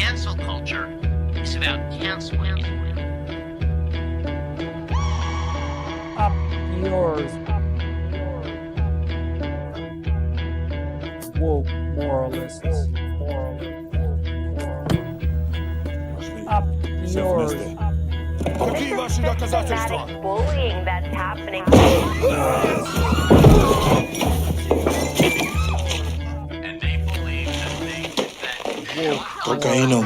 Cancel culture is about canceling. Up yours. Woke moralists. Up yours. Systematic bullying that's happening. And they believe that Cocaína.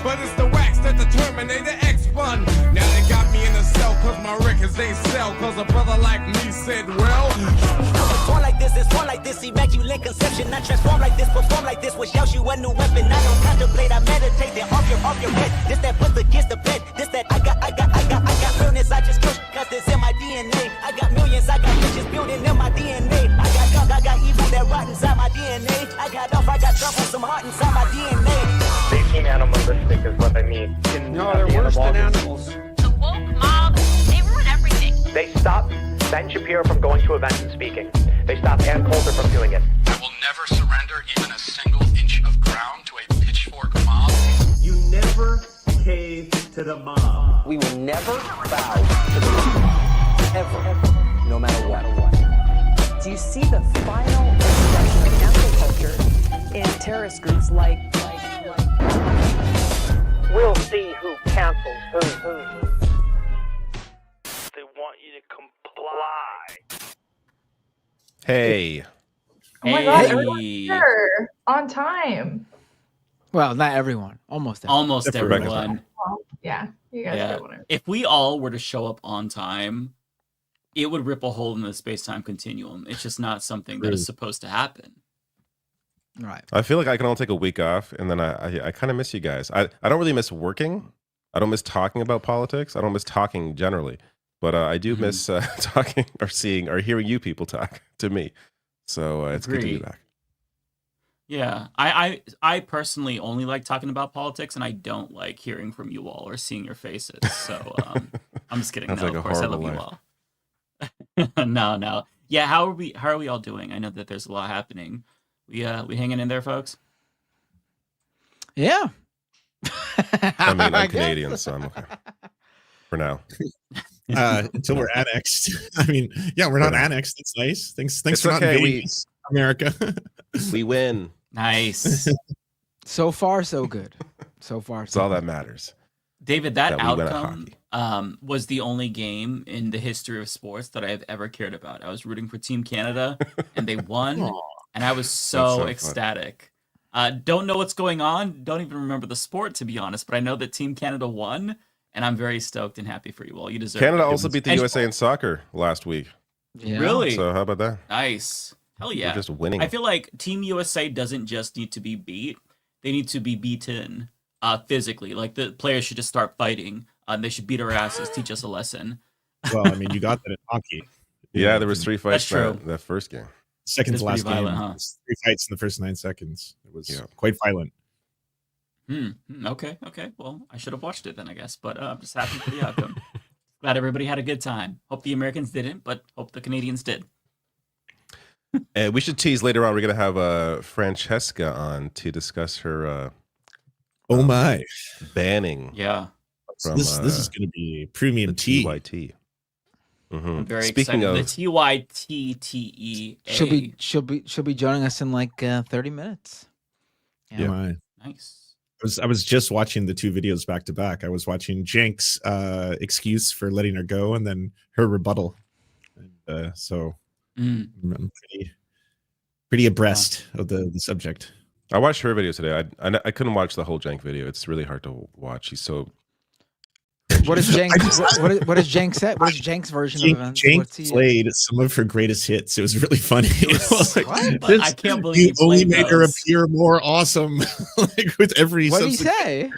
But it's the wax that the Terminator X spun. Now they got me in a cell cause my records ain't sell. Cause a brother like me said, well, it's one like this, immaculate conception. I transform like this, perform like this, which yells you a new weapon. I don't contemplate, I meditate, then off your head. This that puts against the bed. This that I got realness, I just push cause it's in my DNA. I got millions, I got riches building in my DNA. I got junk, I got evil that rot inside my DNA. I got off, I got trouble, some heart inside my DNA. They seem animalistic is what I mean. No, they're worse than animals. The woke mob, they ruin everything. They stopped Ben Shapiro from going to events and speaking. They stopped Ann Coulter from doing it. I will never surrender even a single inch of ground to a pitchfork mob. You never cave to the mob. We will never bow to the mob. Ever. No matter what. Do you see the final expression of cancel culture in terrorist groups like We'll see who cancels who. they want you to comply. Hey. Oh my god, everyone's here on time. Well, not everyone. Almost everyone. Almost everyone. Well, yeah, you guys get one. If we all were to show up on time, it would rip a hole in the space-time continuum. It's just not something that is supposed to happen. Right. I feel like I can only take a week off, and then I kind of miss you guys. I don't really miss working. I don't miss talking about politics. I don't miss talking generally. But I do miss talking or seeing or hearing you people talk to me. So it's good to be back. Yeah, I personally only like talking about politics, and I don't like hearing from you all or seeing your faces. So I'm just kidding. Sounds No, like of a course I horrible love you all. No. Yeah, how are we all doing? I know that there's a lot happening. We hanging in there, folks? Yeah. I mean, I'm Canadian, so I'm okay for now. Until we're annexed. I mean, yeah, we're not annexed. It's nice. Thanks It's for not okay. invading America. We win. Nice. So far, so good. So far, It's all that matters. David, that we win at outcome was the only game in the history of sports that I have ever cared about. I was rooting for Team Canada, and they won, and I was so ecstatic. Don't know what's going on. Don't even remember the sport, to be honest, but I know that Team Canada won, and I'm very stoked and happy for you all. You deserve Canada it. also beat the USA in soccer last week. Yeah. Really? So how about that? Nice. Hell yeah. We're just winning. I feel like Team USA doesn't just need to be beat. They need to be beaten physically. Like, the players should just start fighting. They should beat our asses, teach us a lesson. Well, I mean, you got that in hockey. Yeah, there was 3 fights That's true. that first game. Second to last violent, game. huh? 3 fights in the first 9 seconds. It was quite violent. Okay. Well, I should have watched it then, I guess. But I'm just happy for the outcome. Glad everybody had a good time. Hope the Americans didn't, but hope the Canadians did. And we should tease later on. We're going to have Francesca on to discuss her oh my banning. Yeah. From, this is going to be premium tea. TYT. I'm very Speaking excited. of The TYTTEA. She'll be joining us in like 30 minutes. Yeah. Right. Nice. I was just watching the 2 videos back to back. I was watching Jenks' excuse for letting her go, and then her rebuttal. And, so I'm pretty abreast of the subject. I watched her video today. I couldn't watch the whole Jank video. It's really hard to watch. She's so. What is Jenks? What is Jenks say? What is Jenks' version of events? Jenks played some of her greatest hits. It was really funny. It was like, I can't believe you only made her appear more awesome. Like with every. What did he say?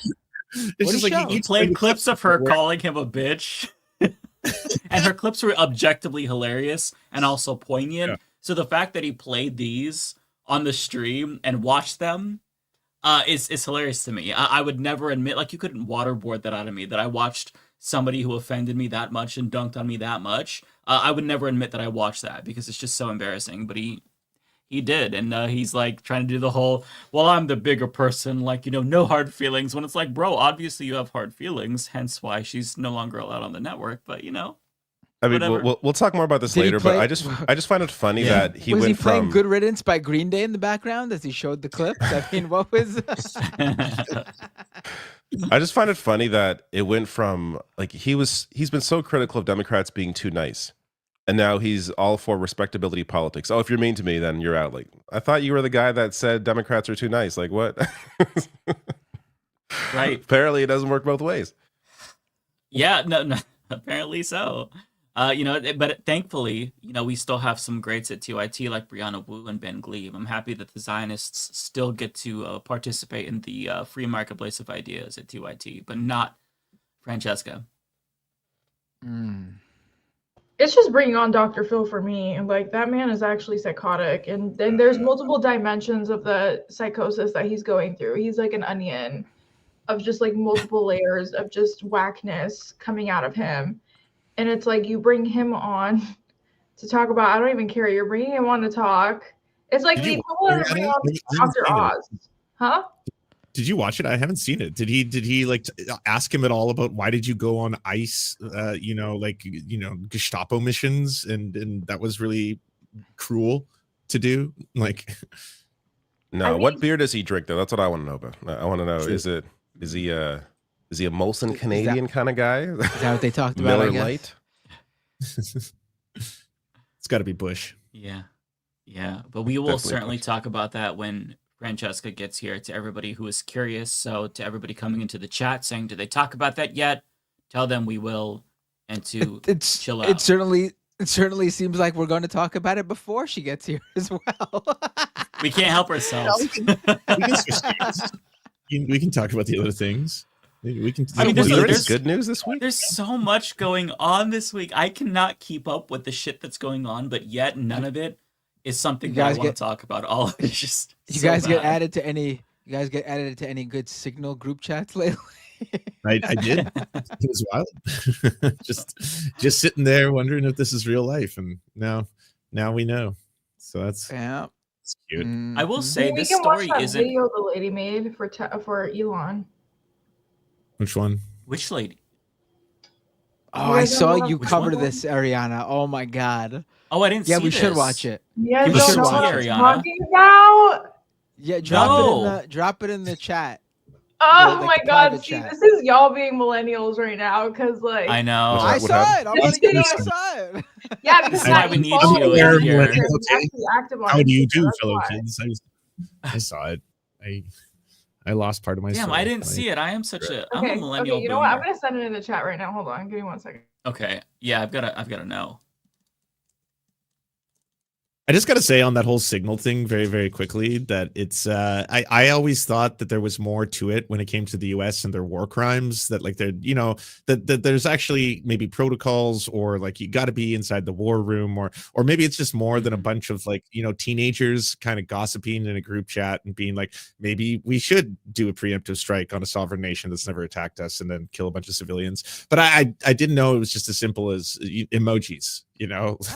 It's just like he played clips of her calling him a bitch, and her clips were objectively hilarious and also poignant. Yeah. So the fact that he played these on the stream and watched them, is hilarious to me. I would never admit, like, you couldn't waterboard that out of me, that I watched somebody who offended me that much and dunked on me that much. I would never admit that I watched that because it's just so embarrassing. But he did, and he's like trying to do the whole, well, I'm the bigger person, like, no hard feelings. When it's like, bro, obviously you have hard feelings, hence why she's no longer allowed on the network. But I mean, we'll talk more about this later, but I just find it funny that he was went he playing from Good Riddance by Green Day in the background as he showed the clips? I mean, what was? I just find it funny that it went from like he's been so critical of Democrats being too nice, and now he's all for respectability politics. Oh, if you're mean to me, then you're out. Like, I thought you were the guy that said Democrats are too nice. Like, what? Right. Apparently, it doesn't work both ways. Yeah, no, apparently so. But thankfully, we still have some greats at TYT like Brianna Wu and Ben Glebe. I'm happy that the Zionists still get to participate in the free marketplace of ideas at TYT, but not Francesca. It's just bringing on Dr. Phil for me. Like, that man is actually psychotic, and then there's multiple dimensions of the psychosis that he's going through. He's like an onion of just like multiple layers of just whackness coming out of him. And it's like, you bring him on to talk about, I don't even care. You're bringing him on to talk. It's like the equivalent of bringing on Dr. Oz. Huh? Did you watch it? I haven't seen it. Did he like ask him at all about why did you go on ICE, Gestapo missions? And that was really cruel to do. Like, no, what beer does he drink though? That's what I want to know about. I want to know, is he a Molson Canadian kind of guy? Is that what they talked about? Miller Lite? It's got to be Bush. Yeah. But we will Definitely certainly Bush. talk about that when Francesca gets here. To everybody who is curious, so to everybody coming into the chat saying, did they talk about that yet? Tell them we will, and to chill out. It certainly seems like we're going to talk about it before she gets here as well. We can't help ourselves. We can talk about the other things. We can. I mean, there's good news this week. There's so much going on this week. I cannot keep up with the shit that's going on, but yet none of it is something that I want to talk about. All of it's just You guys get added to any good Signal group chats lately? I did. It was wild. just sitting there wondering if this is real life, and now we know. So that's cute. I will say this we can story watch that isn't. video the lady made for Elon. Which one? Which lady? Oh, I saw you Which cover one? this, Ariana. Oh my god. Oh, I didn't see Yeah, we this. should watch it. Yeah, We don't should know watch what it. I'm talking about. Yeah, drop it in the chat. Oh Like my the god, private see, chat. this is y'all being millennials right now, because like I know. I What saw happened? it. I want to get it. I saw it. Yeah, because That's why Matt, we you need follow you me in on here. Twitter, you're actually active on How do you Instagram, do, that's fellow why. kids? I saw it. I lost part of my Damn, soul. I didn't see it. I'm Okay, a millennial you know what? I'm boomer. gonna send it in the chat right now. Hold on, give me 1 second. Okay. Yeah, I've gotta know. I just got to say on that whole Signal thing very, very quickly that it's I always thought that there was more to it when it came to the US and their war crimes, that like they're, that there's actually maybe protocols, or like you got to be inside the war room, or maybe it's just more than a bunch of like, teenagers kind of gossiping in a group chat and being like, maybe we should do a preemptive strike on a sovereign nation that's never attacked us and then kill a bunch of civilians. But I didn't know it was just as simple as emojis.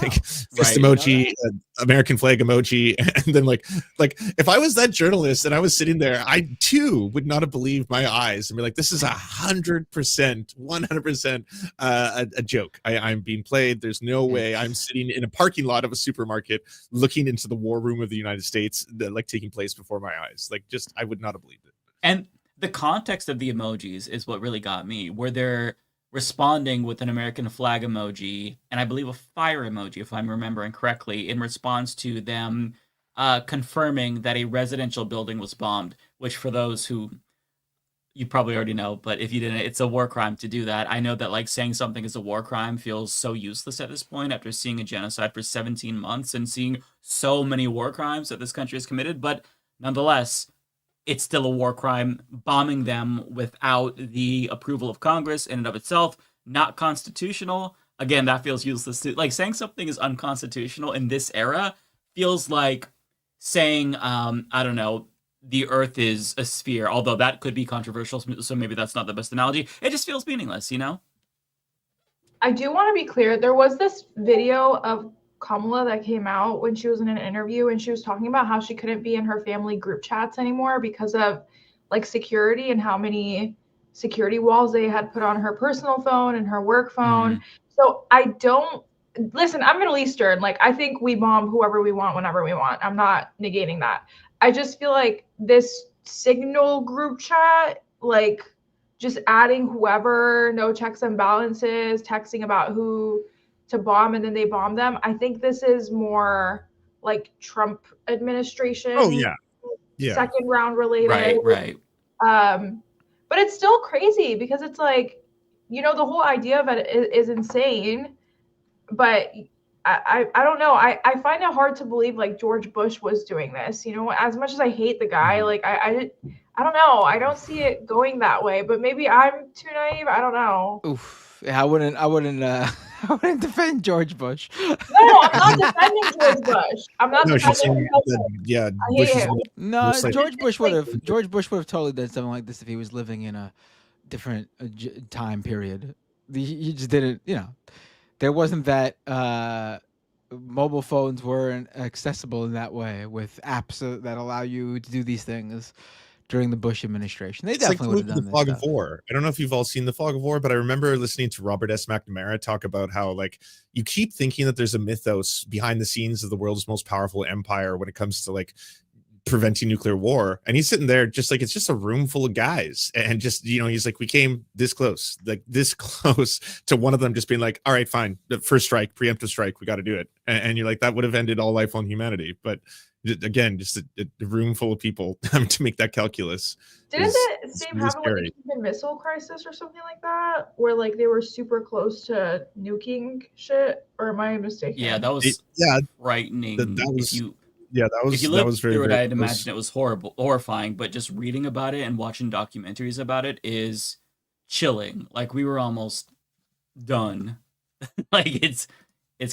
Like fist emoji, American flag emoji, and then like if I was that journalist and I was sitting there, I too would not have believed my eyes and be like, this is 100% a joke. I'm being played. There's no way I'm sitting in a parking lot of a supermarket looking into the war room of the United States that like taking place before my eyes. Like, just I would not have believed it. And the context of the emojis is what really got me, where they're responding with an American flag emoji and I believe a fire emoji, if I'm remembering correctly, in response to them confirming that a residential building was bombed, which for those who you probably already know, but if you didn't, it's a war crime to do that. I know that like saying something is a war crime feels so useless at this point after seeing a genocide for 17 months and seeing so many war crimes that this country has committed, but nonetheless, it's still a war crime. Bombing them without the approval of Congress in and of itself, not constitutional. Again, that feels useless too. Like saying something is unconstitutional in this era feels like saying, I don't know, the Earth is a sphere, although that could be controversial, so maybe that's not the best analogy. It just feels meaningless, you know? I do want to be clear. There was this video of Kamala that came out when she was in an interview, and she was talking about how she couldn't be in her family group chats anymore because of like security and how many security walls they had put on her personal phone and her work phone. So I don't listen, I'm Middle Eastern. Like, I think we bomb whoever we want whenever we want. I'm not negating that. I just feel like this Signal group chat, like just adding whoever, no checks and balances, texting about who to bomb and then they bomb them. I think this is more like Trump administration. Oh yeah. Yeah. Second round related. Right. But it's still crazy because it's like, you know, the whole idea of it is insane. But I don't know. I find it hard to believe like George Bush was doing this. You know, as much as I hate the guy, like I don't know. I don't see it going that way. But maybe I'm too naive. I don't know. Oof. I wouldn't defend George Bush. No, I'm not defending George Bush. I'm not defending him. Yeah, Bush is no, George Bush would have totally done something like this if he was living in a different time period. He just didn't, you know. There wasn't that mobile phones weren't accessible in that way with apps that allow you to do these things during the Bush administration. They definitely would have done the Fog of War. I don't know if you've all seen the Fog of War, but I remember listening to Robert S. McNamara talk about how like you keep thinking that there's a mythos behind the scenes of the world's most powerful empire when it comes to like preventing nuclear war, and he's sitting there just like it's just a room full of guys, and just, you know, he's like, we came this close to one of them just being like, all right, fine, the first strike, preemptive strike, we got to do it, and you're like, that would have ended all life on humanity. But again, just a room full of people having to make that calculus. Didn't it same happen with the Cuban Missile Crisis or something like that, where like they were super close to nuking shit? Or am I mistaken? Yeah, that was frightening. That was. If you lived very, through it, very I'd imagine it was horrifying. But just reading about it and watching documentaries about it is chilling. Like, we were almost done. Like, it's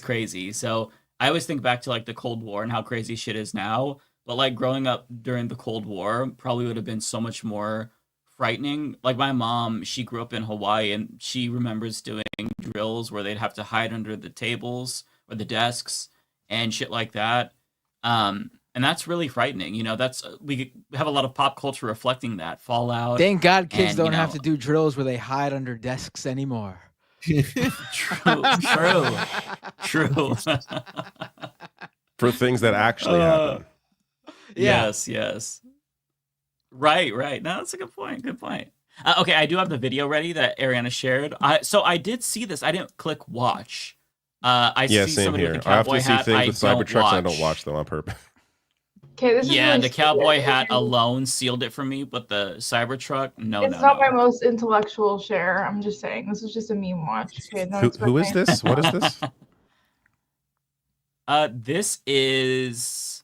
crazy. So I always think back to like the Cold War and how crazy shit is now. But like growing up during the Cold War probably would have been so much more frightening. Like, my mom, she grew up in Hawaii, and she remembers doing drills where they'd have to hide under the tables or the desks and shit like that. And that's really frightening. You know, we have a lot of pop culture reflecting that Fallout. Thank God kids don't have to do drills where they hide under desks anymore. True. For things that actually happen. Yeah. Yes. Right. No, that's a good point. Okay, I do have the video ready that Ariana shared. So I did see this. I didn't click watch. I see same somebody here. with a cowboy I have to see hat. things with Cybertrucks, and I don't watch them on purpose. Okay, this is really the cowboy hat alone sealed it for me, but the Cybertruck, no. It's not my most intellectual share. I'm just saying, this is just a meme watch. Okay, Who is this? What is this? This is.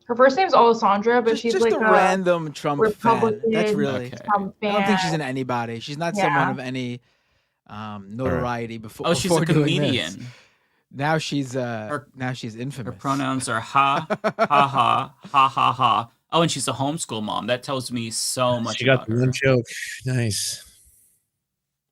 Her first name's Alessandra, but she's just like a random Trump Republican fan. That's really. Trump fan. I don't think she's in anybody. She's not someone of any notoriety before. Oh, she's a comedian. Now she's infamous. Her pronouns are ha ha. Oh, and she's a homeschool mom. That tells me so much. She got one joke. Nice.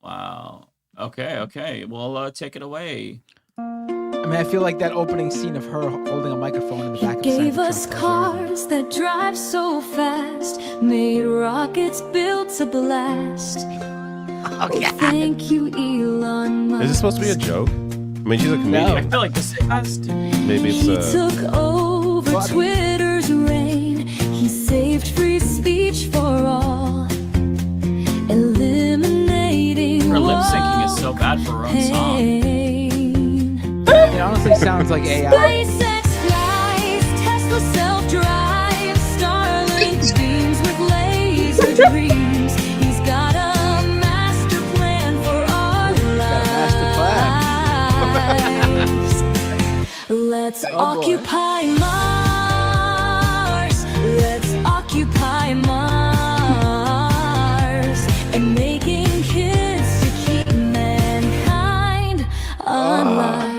Wow. Okay. Well, take it away. I mean, I feel like that opening scene of her holding a microphone in the back of the Gave us cars that drive so fast, made rockets built to blast. Thank you, Elon Musk. Is this supposed to be a joke? I mean, she's a comedian. No, I feel like this has to. Maybe it's He took over Twitter's reign. He saved free speech for all, eliminating her lip syncing is so bad for her own song. It honestly sounds like AI. SpaceX flies, Tesla self-drive, Starlink beams with laser dreams. He's got a master plan for our lives. Let's occupy Mars. Let's occupy Mars. And making kids to keep mankind alive.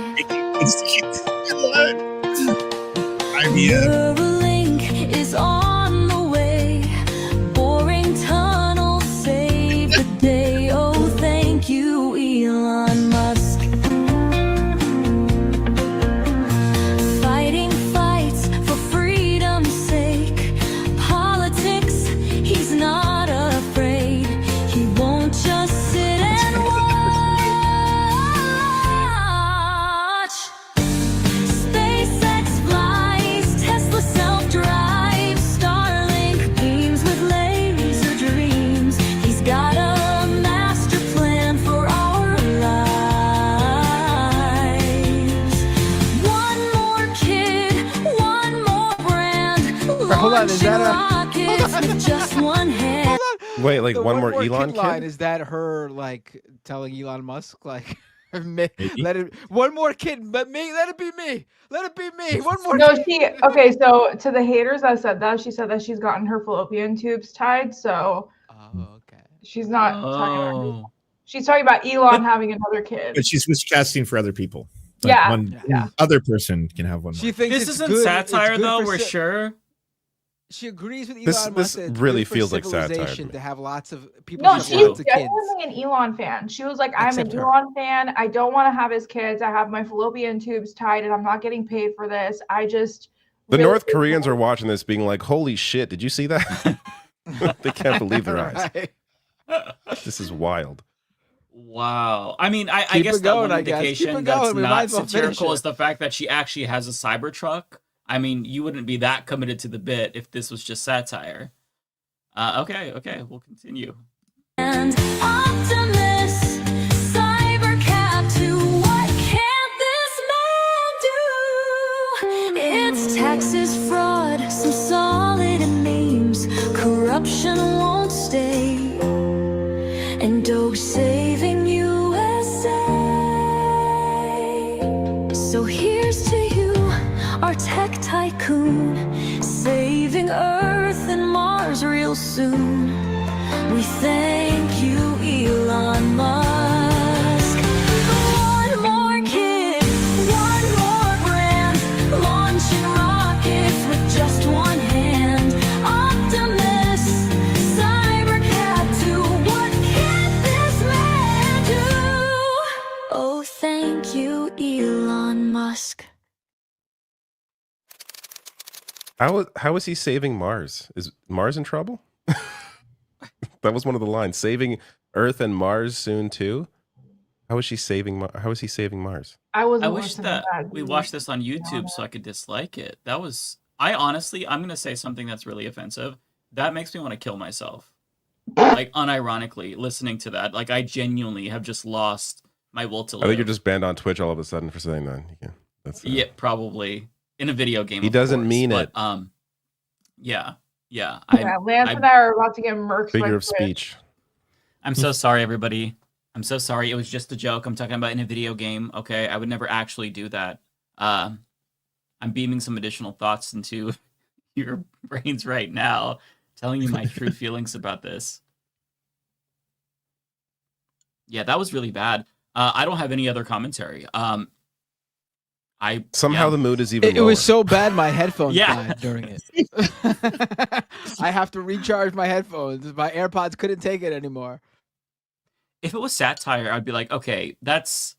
Neuralink is on the way. Elon, is that rockets with just one hand. Wait, like the one more kid Elon line? kid? Is that her like telling Elon Musk like? Let it one more kid, but me. Let it be me. Let it be me. One more. No, kid. okay. So to the haters that said that, she said that she's gotten her fallopian tubes tied. So okay. She's not talking about. She's talking about Elon having another kid. But she's casting for other people. Yeah, one other person can have one. She more. thinks This it's isn't good, satire, it's good though. for We're sure. She agrees with Elon This Musk. that it's really good for feels like satire to civilization me. to have lots of people. No, have she's lots of kids. genuinely an Elon fan. She was like, "I'm Except an her. Elon fan. I don't want to have his kids. I have my fallopian tubes tied, and I'm not getting paid for this. I just." The really North Koreans are watching this being like, holy shit, did you see that? They can't believe their eyes. This is wild. Wow. I mean, I Keep guess it that going, one I guess. indication Keep it that's going. We might not as well finish satirical it. is the fact that she actually has a Cybertruck. I mean, you wouldn't be that committed to the bit if this was just satire. Okay, we'll continue. And Optimus, Cybercat, to what can't this man do? It's taxes, fraud, some solid memes. Corruption won't stay. And Doe saving USA. So here's to you, our tech tycoon, saving Earth and Mars real soon. We thank you, Elon Musk. One more kid, one more brand, launching rockets with just one hand. Optimus, Cybercat, to what can this man do? Oh, thank you, Elon Musk. How is he saving Mars? Is Mars in trouble? That was one of the lines. Saving Earth and Mars soon too. How is he saving Mars? I I wish that we watched this on YouTube so I could dislike it. That was I'm gonna say something that's really offensive. That makes me want to kill myself. Like unironically, listening to that. Like I genuinely have just lost my will to live. I think you're just banned on Twitch all of a sudden for saying that. Yeah, that's Yeah, probably. In a video game. He of doesn't course, mean but, it. Yeah. Lance and I are about to get murked. by Figure of Twitch. speech. I'm so sorry, everybody. I'm so sorry. It was just a joke. I'm talking about in a video game. Okay, I would never actually do that. I'm beaming some additional thoughts into your brains right now, telling you my true feelings about this. Yeah, that was really bad. I don't have any other commentary. Somehow the mood is even It lower. was so bad my headphones Yeah. died during it. I have to recharge my headphones. My AirPods couldn't take it anymore. If it was satire, I'd be like, okay, that's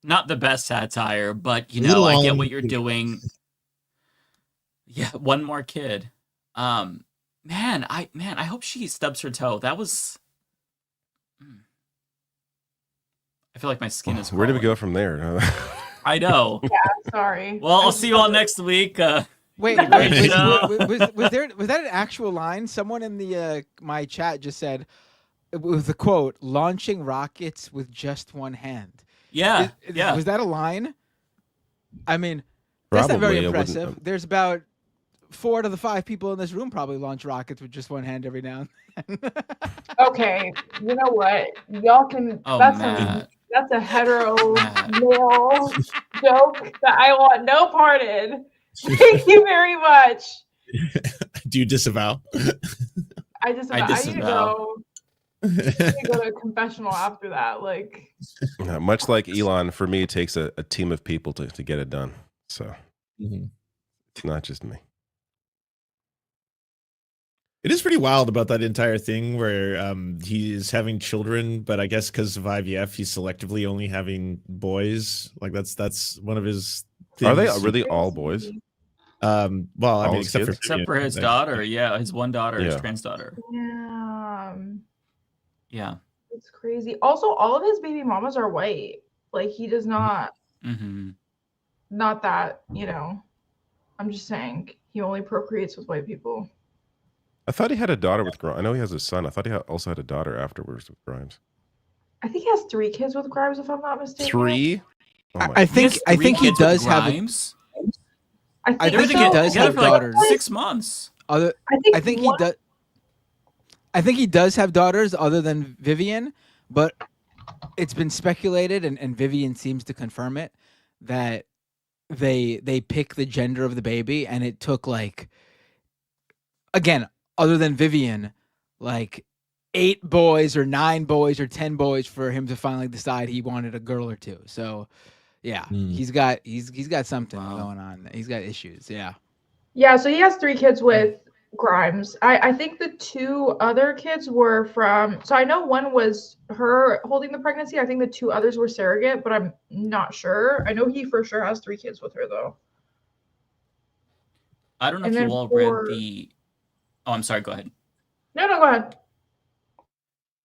not the best satire, but you know, Little I get on- what you're doing. Yeah, one more kid. Man, I hope she stubs her toe. That was. I feel like my skin is. Where do we crawling. go from there? I know. Yeah, sorry. Well, I'll see you all next week. Wait, great was show. that an actual line? Someone in the my chat just said, with the quote, "Launching rockets with just one hand." Yeah, yeah. Was that a line? I mean, that's not very Probably, I wouldn't- impressive. There's about 4 out of the 5 people in this room probably launch rockets with just one hand every now and then. Okay, you know what? Y'all can. Oh, that's Matt. that's a hetero male joke that I want no part in. Thank you very much. Do you disavow? I just I I need to disavow. go. I need to go to a confessional after that. Like, Yeah, much like Elon, for me, it takes a team of people to get it done. So it's not just me. It is pretty wild about that entire thing where he is having children, but I guess because of IVF, he's selectively only having boys. Like that's one of his things. Are they really all boys? Well, I All mean, his except for kids? Except for his daughter. Yeah, his one daughter, his Yeah. trans daughter. yeah, Yeah. it's crazy. Also, all of his baby mamas are white. Like, he does not. Mm-hmm. Not that, you know. I'm just saying he only procreates with white people. I thought he had a daughter with Grimes. I know he has a son. I thought he also had a daughter afterwards with Grimes. I think he has 3 kids with Grimes, if I'm not mistaken. 3? Oh my I think he kids with does have. Grimes? I I think think so. he does Together have for like daughters. 6 months. Other, I think he does. I think he does have daughters other than Vivian, but it's been speculated, and Vivian seems to confirm it, that they pick the gender of the baby, and it took like, again, other than Vivian, like 8 boys or 9 boys or 10 boys for him to finally decide he wanted a girl or 2. So yeah, he's got something going on. He's got issues. Yeah. Yeah, so he has 3 kids with Grimes. I think the 2 other kids were from, so I know one was her holding the pregnancy. I think the 2 others were surrogate, but I'm not sure. I know he for sure has 3 kids with her though. I don't know if you all read the. Oh, I'm sorry. Go ahead. No, go ahead.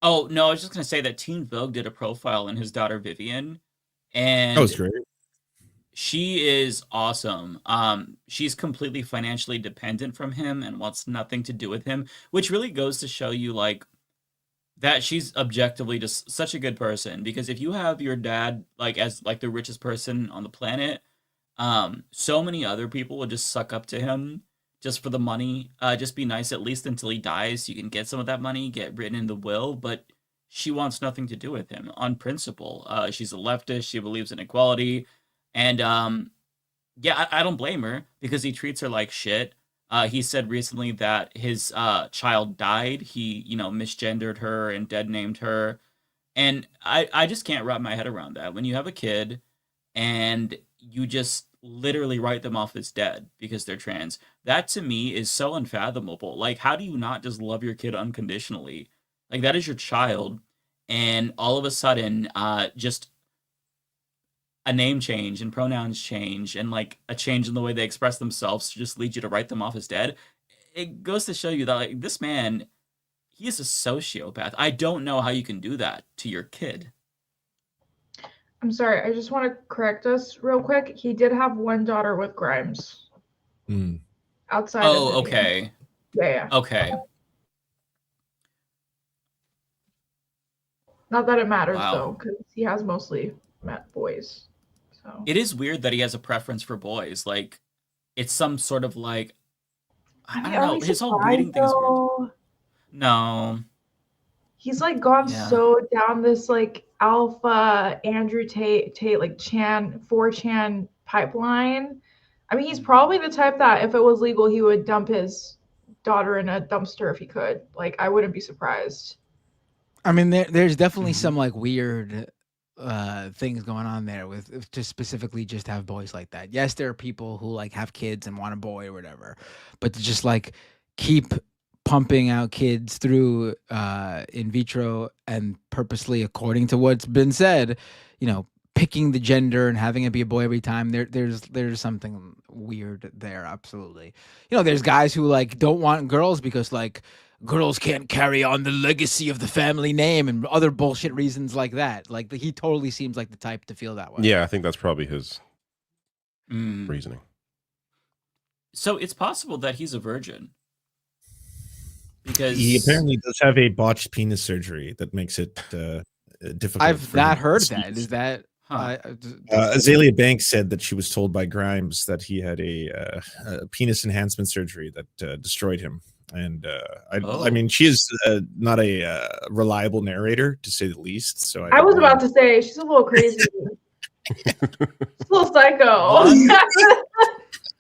Oh no, I was just gonna say that Teen Vogue did a profile on his daughter Vivian, and That was great. she is awesome. She's completely financially dependent from him and wants nothing to do with him, which really goes to show you like that she's objectively just such a good person. Because if you have your dad like as like the richest person on the planet, so many other people would just suck up to him just for the money. Just be nice at least until he dies, so you can get some of that money, get written in the will. But she wants nothing to do with him on principle. She's a leftist. She believes in equality. And yeah, I don't blame her because he treats her like shit. He said recently that his child died. He, misgendered her and dead named her. And I just can't wrap my head around that. When you have a kid and you just literally write them off as dead because they're trans, that to me is so unfathomable. Like, how do you not just love your kid unconditionally? Like, that is your child. And all of a sudden, just a name change and pronouns change and like a change in the way they express themselves to just lead you to write them off as dead. It goes to show you that like this man, he is a sociopath. I don't know how you can do that to your kid. I'm sorry, I just want to correct us real quick. He did have 1 daughter with Grimes. Outside of Vivian. Okay. Yeah. Okay. Not that it matters Wow. though, because he has mostly met boys. So It is weird that he has a preference for boys. Like, it's some sort of like, I don't know. His whole breeding thing is weird. No. He's like gone so down this like alpha Andrew Tate like 4chan pipeline. I mean, he's probably the type that if it was legal, he would dump his daughter in a dumpster if he could. Like, I wouldn't be surprised. I mean, there's definitely some like weird things going on there with to specifically just have boys like that. Yes, there are people who like have kids and want a boy or whatever, but to just like keep pumping out kids through in vitro and purposely, according to what's been said, picking the gender and having it be a boy every time, there's something weird there. Absolutely. There's guys who like don't want girls because like girls can't carry on the legacy of the family name and other bullshit reasons like that. Like he totally seems like the type to feel that way. Yeah, I think that's probably his reasoning. So it's possible that he's a virgin. Because he apparently does have a botched penis surgery that makes it difficult. I've not heard that. Is that Azalea Banks said that she was told by Grimes that he had a penis enhancement surgery that destroyed him. And I mean, she is not a reliable narrator, to say the least. So I was about to say she's a little crazy. She's a little psycho.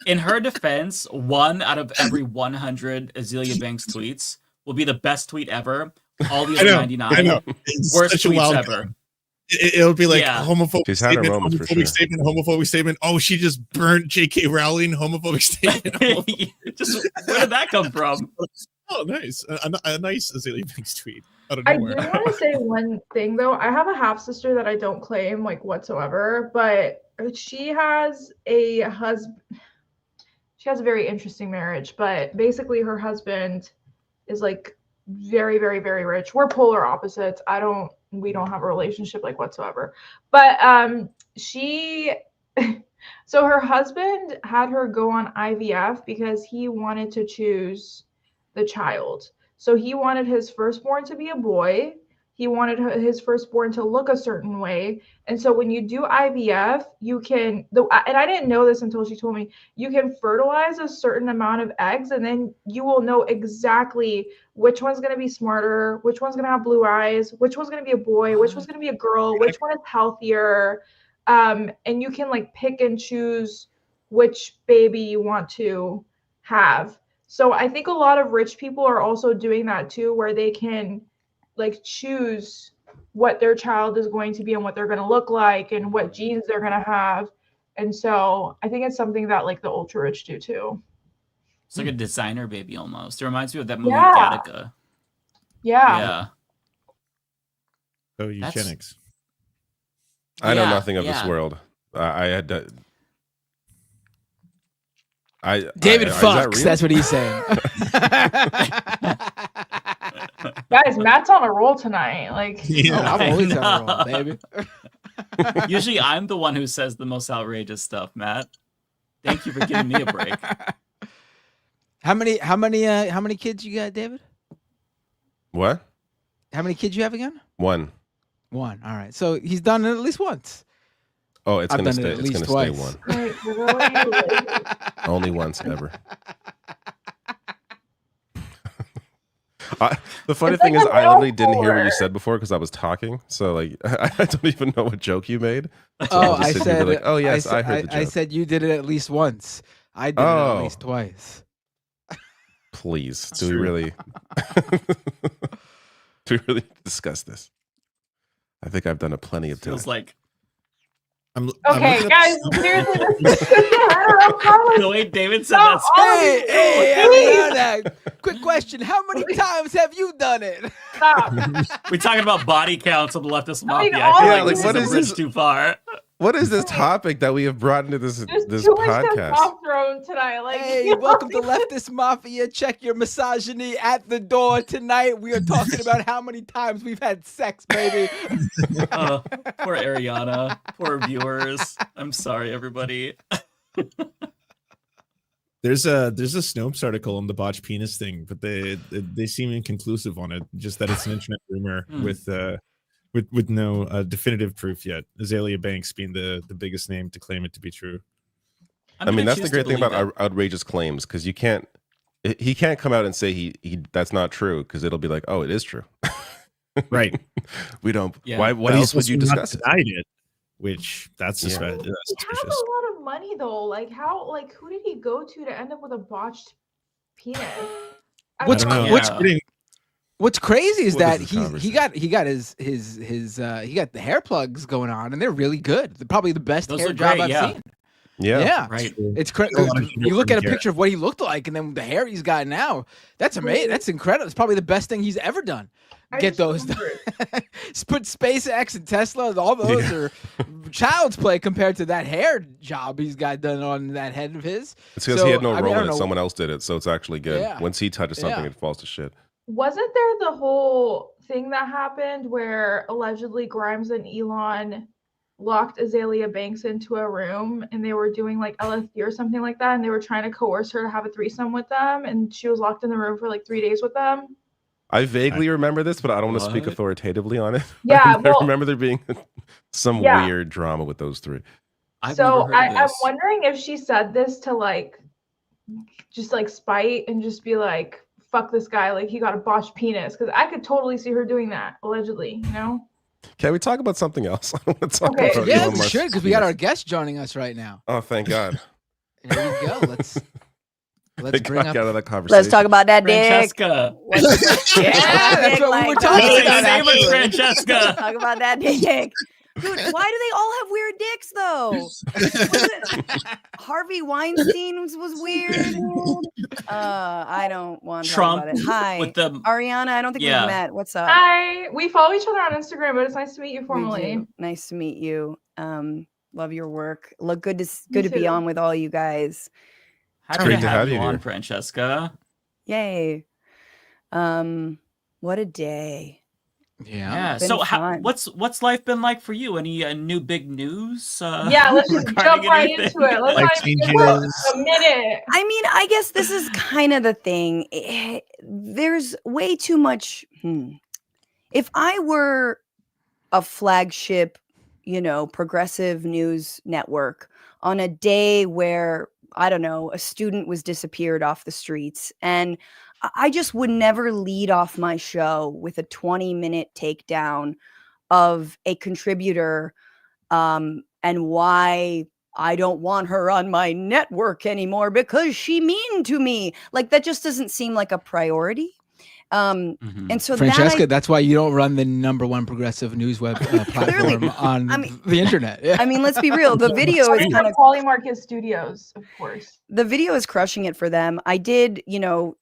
In her defense, 1 out of every 100 Azalea Banks tweets will be the best tweet ever. All the other 99 worst tweets ever. It'll be like homophobic She's had her statement, moments for homophobic sure. statement, homophobic statement. Oh, she just burnt J.K. Rowling. Homophobic statement. Just where did that come from? Oh, nice. A nice Azalea Banks tweet. I do want to say one thing though. I have a half sister that I don't claim like whatsoever, but she has a husband. She has a very interesting marriage, but basically her husband is like very, very, very rich. We're polar opposites. We don't have a relationship like whatsoever. But so her husband had her go on IVF because he wanted to choose the child. So he wanted his firstborn to be a boy. he wanted his firstborn to look a certain way. And so when you do IVF, you can, and I didn't know this until she told me, you can fertilize a certain amount of eggs, and then you will know exactly which one's going to be smarter, which one's going to have blue eyes, which one's going to be a boy, which one's going to be a girl, which one is healthier. And you can like pick and choose which baby you want to have. So I think a lot of rich people are also doing that too, where they can like choose what their child is going to be and what they're going to look like and what genes they're going to have. And so I think it's something that like the ultra rich do too. It's like a designer baby almost. It reminds me of that movie Yeah. Gattaca. Yeah. So eugenics. I know Yeah, nothing of this yeah. world. I had to. David is that fucks. real? That's what he's saying. Guys, Matt's on a roll tonight. Like, I'm always on a roll, baby. Usually I'm the one who says the most outrageous stuff, Matt. Thank you for giving me a break. How many kids you got, David? What? How many kids you have again? One. One. All right. So he's done it at least once. Oh, it's I've gonna done it stay. at It's least gonna twice. stay one. Only once ever. The funny It's thing like is, a I literally didn't hear what you metaphor. said before because I was talking. So like, I don't even know what joke you made. So Oh, I'll just I sit here and said. be like, oh yes, I said, heard the joke. I said you did it at least once. I did it Oh. at least twice. Please, That's do we true. really? Do we really discuss this? I think I've done it plenty of times. Feels like I'm okay, looking up- guys, seriously, this I don't know how the way David said Stop that's all of Hey, you. hey, Ariana, quick question. How many times have you done it? Stop. we're talking about body counts on the leftist I mean, mafia. all I feel of like you- this what is is a bridge this? too far. What is this topic that we have brought into this There's too much podcast? testosterone tonight. Like, Hey, welcome to Leftist Mafia. Check your misogyny at the door tonight. We are talking about how many times we've had sex, baby. Poor Ariana. Poor viewers. I'm sorry, everybody. There's a Snopes article on the botched penis thing, but they seem inconclusive on it. Just that it's an internet rumor with no definitive proof yet. Azalea Banks being the biggest name to claim it to be true. I mean, that's the great thing about outrageous claims, because he can't come out and say he that's not true, because it'll be like, oh, it is true. Right. We don't. Yeah. Why? What But else he's would you also not discuss it? denied it? Which that's Yeah. suspicious. he has a lot of money though. Like, how? Like, who did he go to end up with a botched penis? I What's don't know. What's crazy is What that is this he got his he got the hair plugs going on, and they're really good. They're probably the best Those hair look job great, I've yeah. seen. Yeah. Right. It's crazy. A lot of You look at a hair. picture of what he looked like, and then the hair he's got now. That's amazing. That's incredible. It's probably the best thing he's ever done. I Get just those. wondered. Put SpaceX and Tesla. All those are child's play compared to that hair job he's got done on that head of his. It's because So, he had no I mean, I role don't in it. know. Someone else did it, so it's actually good. Yeah. Once he touches something, Yeah. it falls to shit. Wasn't there the whole thing that happened where allegedly Grimes and Elon locked Azalea Banks into a room and they were doing like LSD or something like that, and they were trying to coerce her to have a threesome with them, and she was locked in the room for like 3 days with them? I vaguely remember this, but I don't want to speak What? authoritatively on it. Yeah, I well- remember there being some Yeah. weird drama with those three. I've So never heard of I'm this. wondering if she said this to like just like spite and just be like, fuck this guy, like he got a botched penis, because I could totally see her doing that allegedly, you know? Can we talk about something else? I don't want to talk Okay. about Yeah, Elon we Musk's should, because we got penis. our guest joining us right now. Oh, thank God. There you go. Let's Thank bring God I up. got out of that conversation. Let's talk about that dick. Francesca. Yeah, that's what we were talking Say about. name it, actually. Francesca. Talk about that dick. Dude, why do they all have weird dicks though? Was it Harvey Weinstein was weird. I don't want to talk Trump about it. Hi, with the Ariana. I don't think Yeah. we've met. What's up? Hi, we follow each other on Instagram, but it's nice to meet you We formally. do. Nice to meet you. Love your work. Look good to Me be too. on with all you guys. Happy Great to to have have you you on, here. Francesca. Yay. What a day. Yeah. Been So, fun. what's life been like for you? Any new big news? Yeah, let's just regarding jump right anything? into it. Let's Life not even give changes. a minute. I mean, I guess this is kind of the thing. There's way too much. if I were a flagship, progressive news network on a day where, I don't know, a student was disappeared off the streets, and I just would never lead off my show with a 20-minute takedown of a contributor, and why I don't want her on my network anymore because she mean to me. Like, that just doesn't seem like a priority. And so Francesca, that's why you don't run the #1 progressive news web platform on the internet. Yeah. I mean, let's be real. The video is kind of Polymarket Studios, of course. The video is crushing it for them. I did,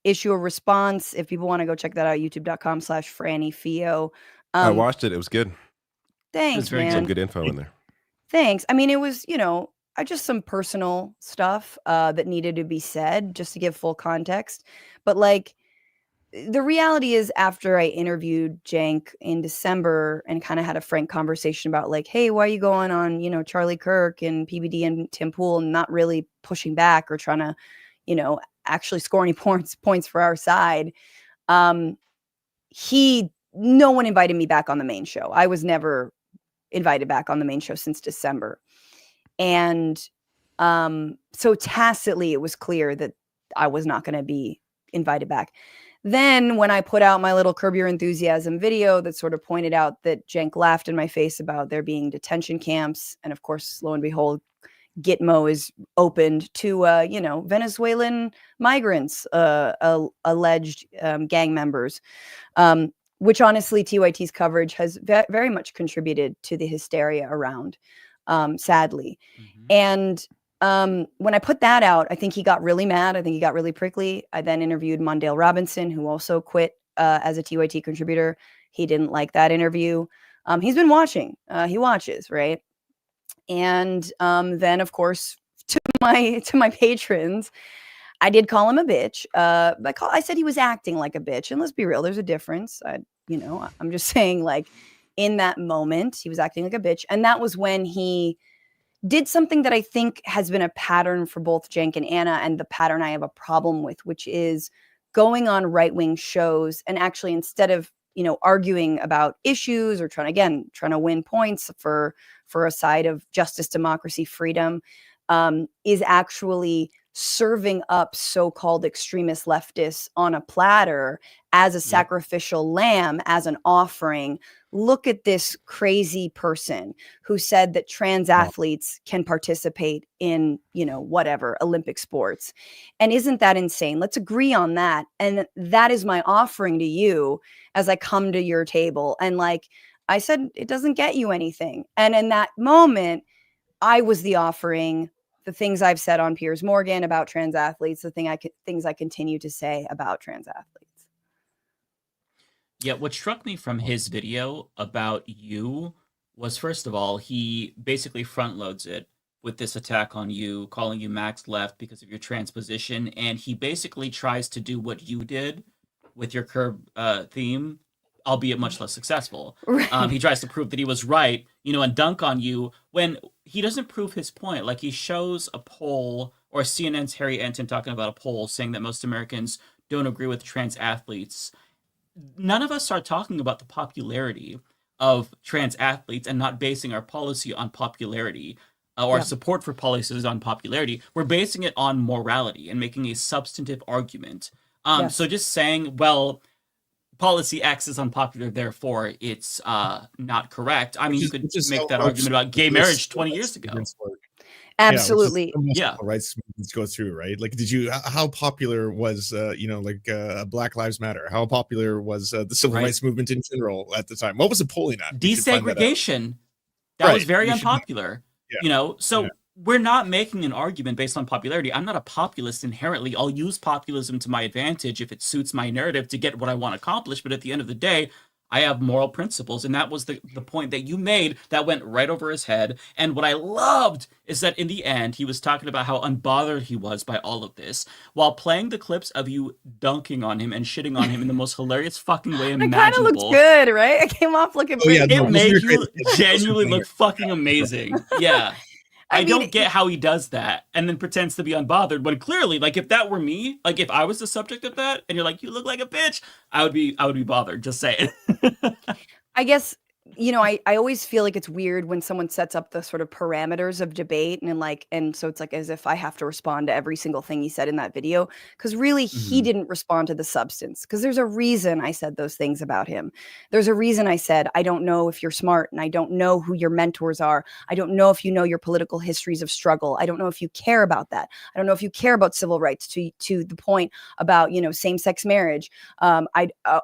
issue a response. If people want to go check that out, youtube.com/FrannyFio. I watched it. It was good. Thanks, man. Some good info in there. Thanks. I mean, it was, just some personal stuff that needed to be said just to give full context. But like, the reality is, after I interviewed Cenk in December and kind of had a frank conversation about like, hey, why are you going on, Charlie Kirk and PBD and Tim Pool and not really pushing back or trying to, actually score any points for our side. No one invited me back on the main show. I was never invited back on the main show since December. And so tacitly, it was clear that I was not going to be invited back. Then when I put out my little Curb Your Enthusiasm video that sort of pointed out that Cenk laughed in my face about there being detention camps, and of course, lo and behold, Gitmo is opened to, Venezuelan migrants, alleged gang members, which honestly, TYT's coverage has very much contributed to the hysteria around, sadly. And when I put that out, I think he got really mad. I think he got really prickly. I then interviewed Mondale Robinson, who also quit as a TYT contributor. He didn't like that interview. He's been watching. He watches, right? And then, of course, to my patrons, I did call him a bitch. I said he was acting like a bitch. And let's be real, there's a difference. I'm just saying, like, in that moment, he was acting like a bitch. And that was when he did something that I think has been a pattern for both Cenk and Anna, and the pattern I have a problem with, which is going on right-wing shows and actually, instead of, arguing about issues or trying to win points for a side of justice, democracy, freedom, is actually serving up so-called extremist leftists on a platter as a sacrificial lamb, as an offering. Look at this crazy person who said that trans athletes can participate in, whatever, Olympic sports. And isn't that insane? Let's agree on that. And that is my offering to you as I come to your table. And like I said, it doesn't get you anything. And in that moment, I was the offering. The things I've said on Piers Morgan about trans athletes, things I continue to say about trans athletes. Yeah, what struck me from his video about you was, first of all, he basically front loads it with this attack on you, calling you max left because of your transposition, and he basically tries to do what you did with your curb theme, albeit much less successful. Right. He tries to prove that he was right, and dunk on you when he doesn't prove his point. Like, he shows a poll, or CNN's Harry Enton talking about a poll saying that most Americans don't agree with trans athletes. None of us are talking about the popularity of trans athletes and not basing our policy on popularity or support for policies on popularity. We're basing it on morality and making a substantive argument. So just saying, well, policy X is unpopular, therefore it's not correct. I mean, you could make that argument about gay marriage 20 years ago. Absolutely. Rights movements go through, right? Like, how popular was, Black Lives Matter? How popular was the civil rights movement in general at the time? What was it polling at? Desegregation. That was very unpopular. So we're not making an argument based on popularity. I'm not a populist inherently. I'll use populism to my advantage if it suits my narrative to get what I want accomplished. But at the end of the day, I have moral principles. And that was the point that you made that went right over his head. And what I loved is that in the end, he was talking about how unbothered he was by all of this while playing the clips of you dunking on him and shitting on him in the most hilarious fucking way imaginable. It kind of looked good, right? I came off looking pretty It made you genuinely look fucking amazing. Yeah. I don't get how he does that and then pretends to be unbothered when clearly, like, if that were me, like if I was the subject of that and you're like, you look like a bitch, I would be bothered. Just saying. I guess, I always feel like it's weird when someone sets up the sort of parameters of debate and so it's like as if I have to respond to every single thing he said in that video, because really he didn't respond to the substance, because there's a reason I said those things about him. There's a reason I said, I don't know if you're smart and I don't know who your mentors are. I don't know if you know your political histories of struggle. I don't know if you care about that. I don't know if you care about civil rights to the point about, same-sex marriage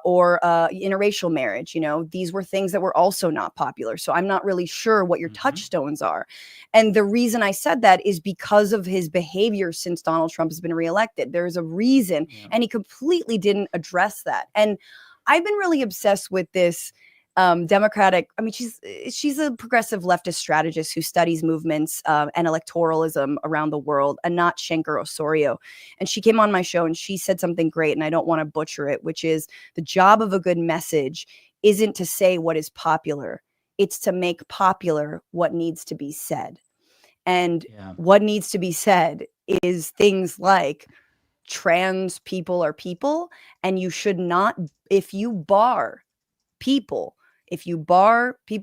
or interracial marriage. These were things that were also not popular. So I'm not really sure what your touchstones are. And the reason I said that is because of his behavior since Donald Trump has been reelected. There's a reason, and he completely didn't address that. And I've been really obsessed with this Democratic. I mean, she's a progressive leftist strategist who studies movements and electoralism around the world, Anat Shenker-Osorio. And she came on my show and she said something great, and I don't want to butcher it, which is the job of a good message isn't to say what is popular. It's to make popular what needs to be said. And what needs to be said is things like trans people are people, and you should not, if you bar people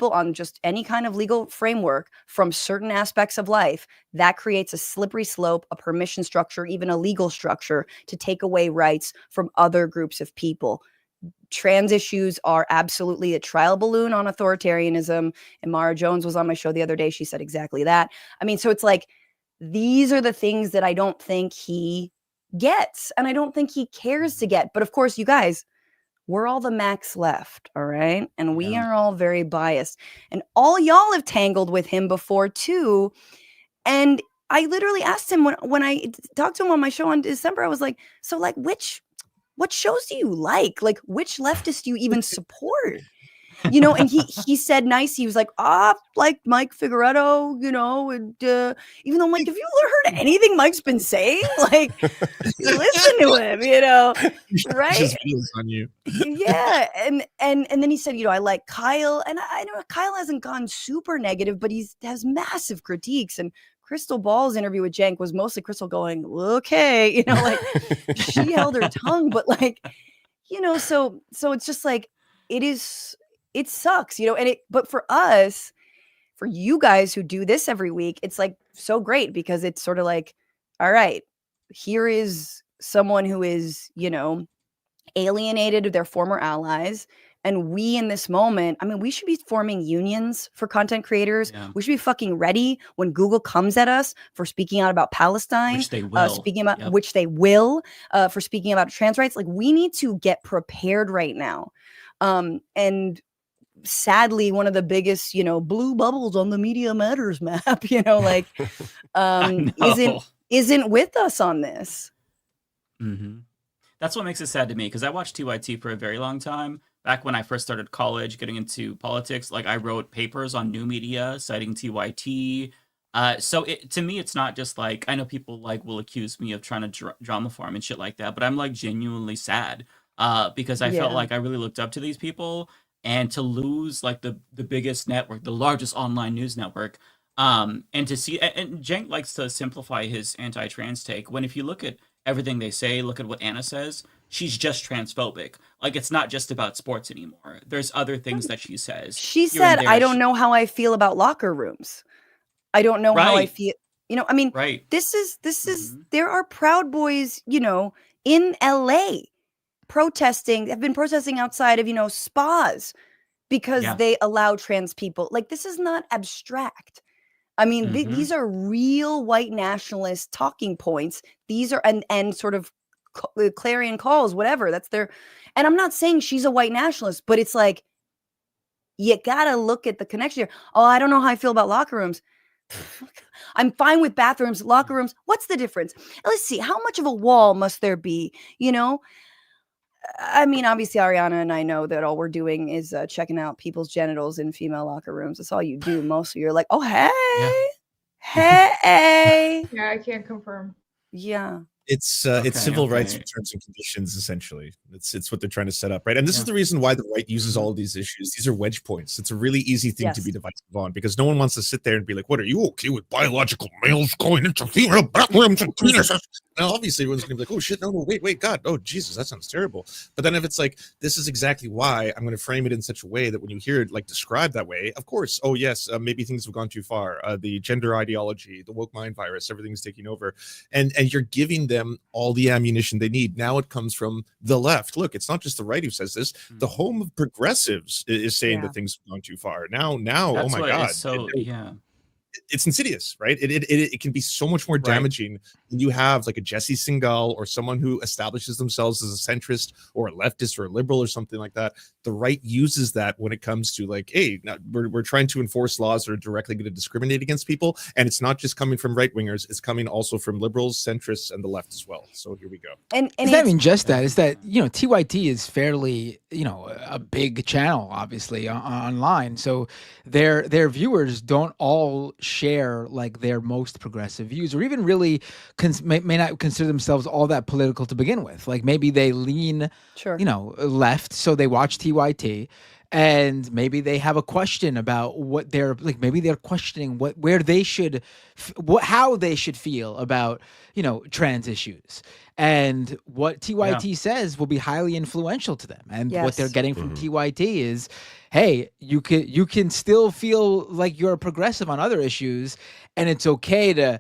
on just any kind of legal framework from certain aspects of life, that creates a slippery slope, a permission structure, even a legal structure to take away rights from other groups of people. Trans issues are absolutely a trial balloon on authoritarianism. And Mara Jones was on my show the other day. She said exactly that. I mean, so it's like, these are the things that I don't think he gets, and I don't think he cares to get. But of course, you guys, we're all the max left, all right? And we are all very biased. And all y'all have tangled with him before too. And I literally asked him when I talked to him on my show in December, I was like, so like, what shows do you like? Like, which leftist do you even support? And he said nice. He was like, like Mike Figueredo, and even though I'm like, have you heard anything Mike's been saying? Like, listen to him, right? Just feels on you. Yeah. And then he said, I like Kyle. And I know Kyle hasn't gone super negative, but has massive critiques. And Crystal Ball's interview with Cenk was mostly Crystal going, okay, like she held her tongue, but like, so it's just like, it sucks, but for us, for you guys who do this every week, it's like so great because it's sort of like, all right, here is someone who is, alienated their former allies. And we in this moment, I mean, we should be forming unions for content creators. Yeah. We should be fucking ready when Google comes at us for speaking out about Palestine, which they will. Which they will, for speaking about trans rights. Like, we need to get prepared right now. And sadly, one of the biggest, blue bubbles on the Media Matters map, isn't with us on this. Mm-hmm. That's what makes it sad to me, because I watched TYT for a very long time. Back when I first started college, getting into politics, like I wrote papers on new media citing TYT. So to me, it's not just like, I know people like will accuse me of trying to drama farm and shit like that, but I'm like genuinely sad because I felt like I really looked up to these people, and to lose like the biggest network, the largest online news network, and to see, and Cenk likes to simplify his anti-trans take, when if you look at everything they say, look at what Anna says, she's just transphobic. Like, it's not just about sports anymore. There's other things that she says. She said, I don't know how I feel about locker rooms. I don't know how I feel. I mean, this is, there are Proud Boys, in LA have been protesting outside of, spas because they allow trans people. Like, this is not abstract. I mean, these are real white nationalist talking points. These are, and sort of clarion calls, whatever. That's their, and I'm not saying she's a white nationalist, but it's like, you gotta look at the connection here. Oh, I don't know how I feel about locker rooms. I'm fine with bathrooms, locker rooms. What's the difference? Let's see, how much of a wall must there be? I mean, obviously, Ariana and I know that all we're doing is checking out people's genitals in female locker rooms. That's all you do. Mostly, you're like, oh, hey, hey. Yeah, I can't confirm. Yeah. It's Okay, civil rights okay. terms and conditions, essentially. It's what they're trying to set up, right? And this is Yeah. the reason why the right uses all of these issues. These are wedge points. It's a really easy thing to be Yes. divisive on because no one wants to sit there and be like, "What are you okay with biological males going into female bathrooms and penises?" Now, obviously, everyone's going to be like, "Oh shit, no, wait, God, oh Jesus, that sounds terrible." But then if it's like, this is exactly why I'm going to frame it in such a way that when you hear it like described that way, of course, oh yes, maybe things have gone too far. The gender ideology, the woke mind virus, everything's taking over, and you're giving them all the ammunition they need. Now it comes from the left. Look, it's not just the right who says this. The home of progressives is saying that things have gone too far. Now, oh That's my what God. is so yeah. It's insidious, right? It can be so much more damaging when you have like a Jesse Singal or someone who establishes themselves as a centrist or a leftist or a liberal or something like that. The right uses that when it comes to like, hey, now we're trying to enforce laws that are directly going to discriminate against people, and it's not just coming from right wingers; it's coming also from liberals, centrists, and the left as well. So here we go. And it's not even just that. It's that, you know, TYT is fairly, you know, a big channel, obviously, online. So their viewers don't all share like their most progressive views, or even really may not consider themselves all that political to begin with. Like maybe they lean, you know, left, so they watch TYT. And maybe they have a question about what they're like. Maybe they're questioning where they should, how they should feel about, you know, trans issues. And what TYT says will be highly influential to them. And what they're getting from TYT is, hey, you can still feel like you're progressive on other issues, and it's okay to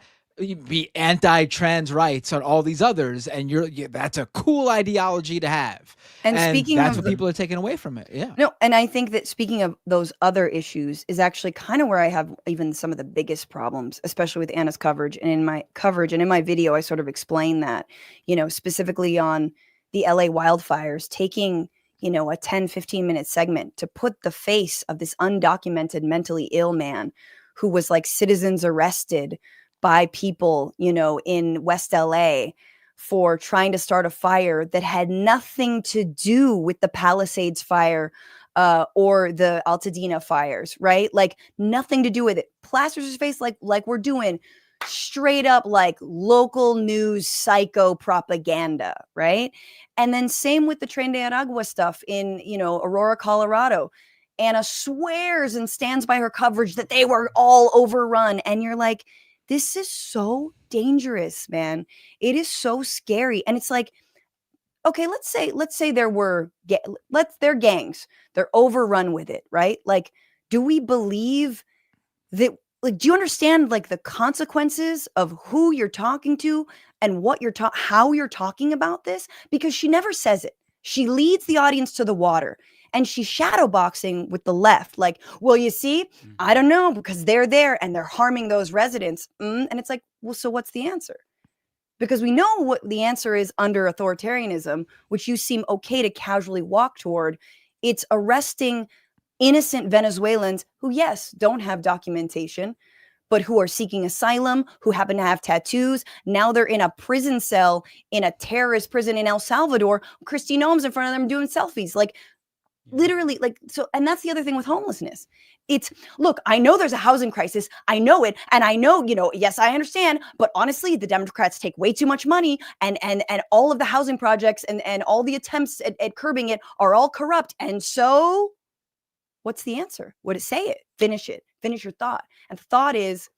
be anti-trans rights on all these others, and that's a cool ideology to have. And speaking that's of what people are taking away from it. Yeah. No, and I think that speaking of those other issues is actually kind of where I have even some of the biggest problems, especially with Anna's coverage. And in my video, I sort of explain that, you know, specifically on the LA wildfires, taking, you know, a 10-15 minute segment to put the face of this undocumented mentally ill man who was like citizens arrested by people, you know, in West LA for trying to start a fire that had nothing to do with the Palisades fire or the Altadena fires, right? Like nothing to do with it. Plasters his face like we're doing straight up like local news psycho propaganda, right? And then same with the Tren de Aragua stuff in, you know, Aurora, Colorado. Anna swears and stands by her coverage that they were all overrun. And you're like, this is so dangerous, man. It is so scary. And it's like, okay, let's say they're gangs. They're overrun with it, right? Like, do we believe that, like, do you understand like the consequences of who you're talking to and what how you're talking about this? Because she never says it. She leads the audience to the water. And she's shadowboxing with the left. Like, well, you see, I don't know, because they're there and they're harming those residents. And it's like, well, so what's the answer? Because we know what the answer is under authoritarianism, which you seem okay to casually walk toward. It's arresting innocent Venezuelans who, yes, don't have documentation, but who are seeking asylum, who happen to have tattoos. Now they're in a prison cell in a terrorist prison in El Salvador. Christy Noem's in front of them doing selfies. Like, literally, like, so, and that's the other thing with homelessness. It's, look, I know there's a housing crisis. I know it. And I know, you know, yes, I understand. But honestly, the Democrats take way too much money, and all of the housing projects and all the attempts at curbing it are all corrupt. And so what's the answer? What it say it? Finish your thought. And the thought is,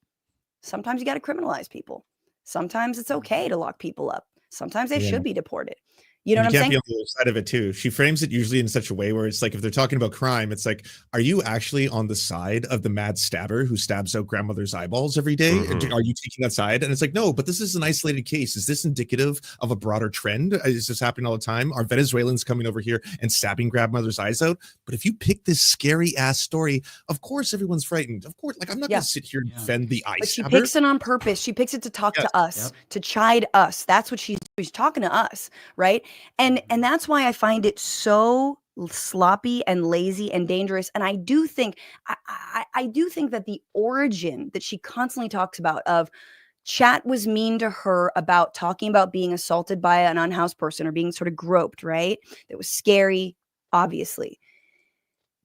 sometimes you got to criminalize people. Sometimes it's okay to lock people up. Sometimes they should be deported. You know what I'm saying? You can't be on the other side of it too. She frames it usually in such a way where it's like, if they're talking about crime, it's like, are you actually on the side of the mad stabber who stabs out grandmother's eyeballs every day? Are you taking that side? And it's like, no, but this is an isolated case. Is this indicative of a broader trend? Is this happening all the time? Are Venezuelans coming over here and stabbing grandmother's eyes out? But if you pick this scary ass story, of course everyone's frightened. Of course, like I'm not going to sit here and defend the eye But she stabber. picks it on purpose. She picks it to talk to us, to chide us. That's what she's talking to us, right? And that's why I find it so sloppy and lazy and dangerous. And I do think I do think that the origin that she constantly talks about of chat was mean to her about talking about being assaulted by an unhoused person or being sort of groped, right? That was scary, obviously.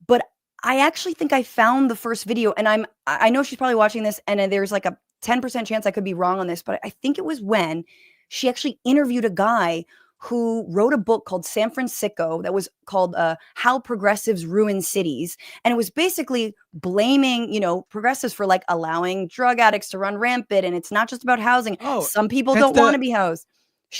But I actually think I found the first video, and I know she's probably watching this, and there's like a 10% chance I could be wrong on this, but I think it was when she actually interviewed a guy who wrote a book called San Francisco that was called How Progressives Ruin Cities. And it was basically blaming, progressives for like allowing drug addicts to run rampant. And it's not just about housing. Some people don't want to be housed.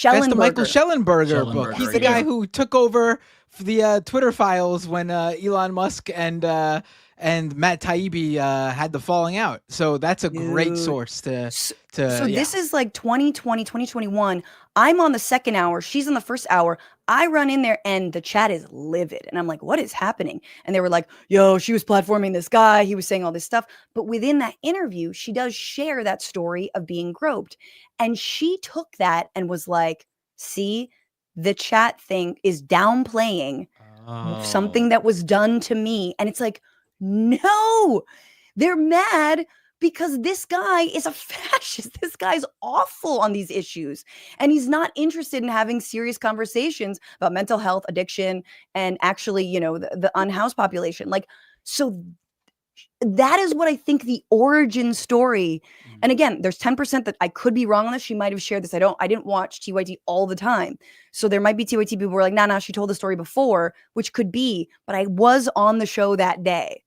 That's the Michael Schellenberger book. He's the guy who took over the Twitter files when Elon Musk and Matt Taibbi had the falling out. So that's a great source to this is like 2020, 2021. I'm on the second hour. She's on the first hour. I run in there and the chat is livid. And I'm like, what is happening? And they were like, yo, she was platforming this guy. He was saying all this stuff. But within that interview, she does share that story of being groped. And she took that and was like, see, the chat thing is downplaying something that was done to me. And it's like, no, they're mad because this guy is a fascist. This guy's awful on these issues. And he's not interested in having serious conversations about mental health, addiction, and actually, the unhoused population. Like, so that is what I think the origin story. And again, there's 10% that I could be wrong on this. She might have shared this. I didn't watch TYT all the time. So there might be TYT people who are like, nah, she told the story before, which could be, but I was on the show that day.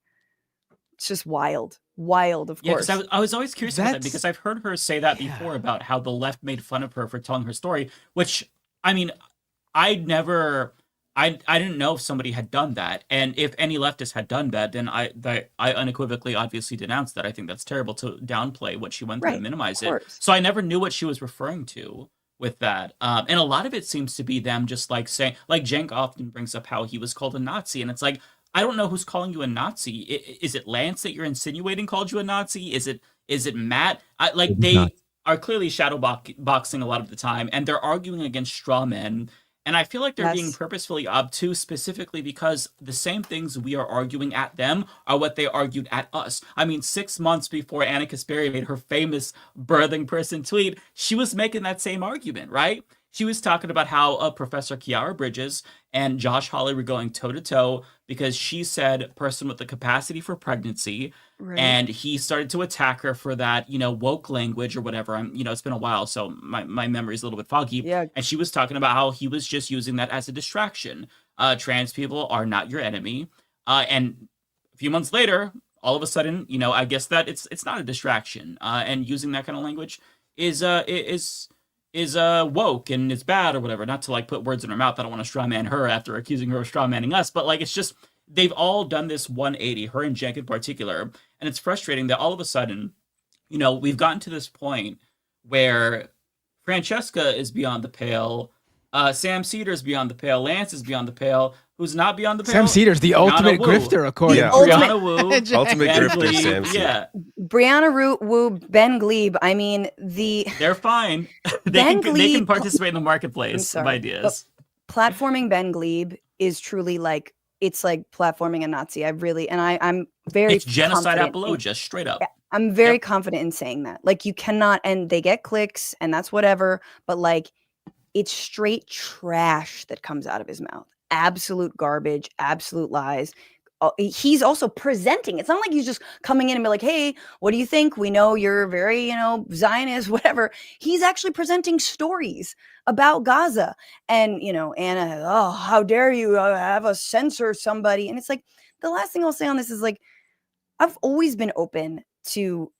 It's just wild, of course. Yeah, I was always curious about that because I've heard her say that before about how the left made fun of her for telling her story, which, I mean, I didn't know if somebody had done that. And if any leftist had done that, then I unequivocally obviously denounced that. I think that's terrible to downplay what she went through and minimize it. So I never knew what she was referring to with that. And a lot of it seems to be them just like saying, like Cenk often brings up how he was called a Nazi. And it's like, I don't know who's calling you a Nazi. Is it Lance that you're insinuating called you a Nazi? Is it Matt? They are clearly shadow boxing a lot of the time, and they're arguing against straw men. And I feel like they're being purposefully obtuse specifically because the same things we are arguing at them are what they argued at us. I mean, 6 months before Anna Kasperi made her famous birthing person tweet, she was making that same argument, right? She was talking about how Professor Kiara Bridges and Josh Hawley were going toe-to-toe because she said person with the capacity for pregnancy, and he started to attack her for that, woke language or whatever. It's been a while, so my memory is a little bit foggy. Yeah. And she was talking about how he was just using that as a distraction. Trans people are not your enemy. And a few months later, all of a sudden, I guess that it's not a distraction. And using that kind of language is woke and it's bad or whatever. Not to like put words in her mouth. I don't want to strawman her after accusing her of strawmanning us, but like it's just they've all done this 180, her and Cenk in particular, and it's frustrating that all of a sudden, we've gotten to this point where Francesca is beyond the pale, Sam Cedar's beyond the pale, Lance is beyond the pale. Who's not beyond the pale? Sam Cedar's the ultimate grifter, according to Brianna Wu. Ultimate grifter, Sam Cedar. Yeah. Brianna Wu, Ben Glebe. I mean, they're fine. They can participate in the marketplace of ideas. Platforming Ben Glebe is truly like, it's like platforming a Nazi. I'm very It's genocide apologia, straight up. I'm very confident in saying that. Like, you cannot, and they get clicks and that's whatever, but like, it's straight trash that comes out of his mouth. Absolute garbage, absolute lies. He's also presenting. It's not like he's just coming in and be like, hey, what do you think? We know you're very, Zionist, whatever. He's actually presenting stories about Gaza. And, Anna, oh, how dare you have us censor somebody? And it's like, the last thing I'll say on this is like, I've always been open to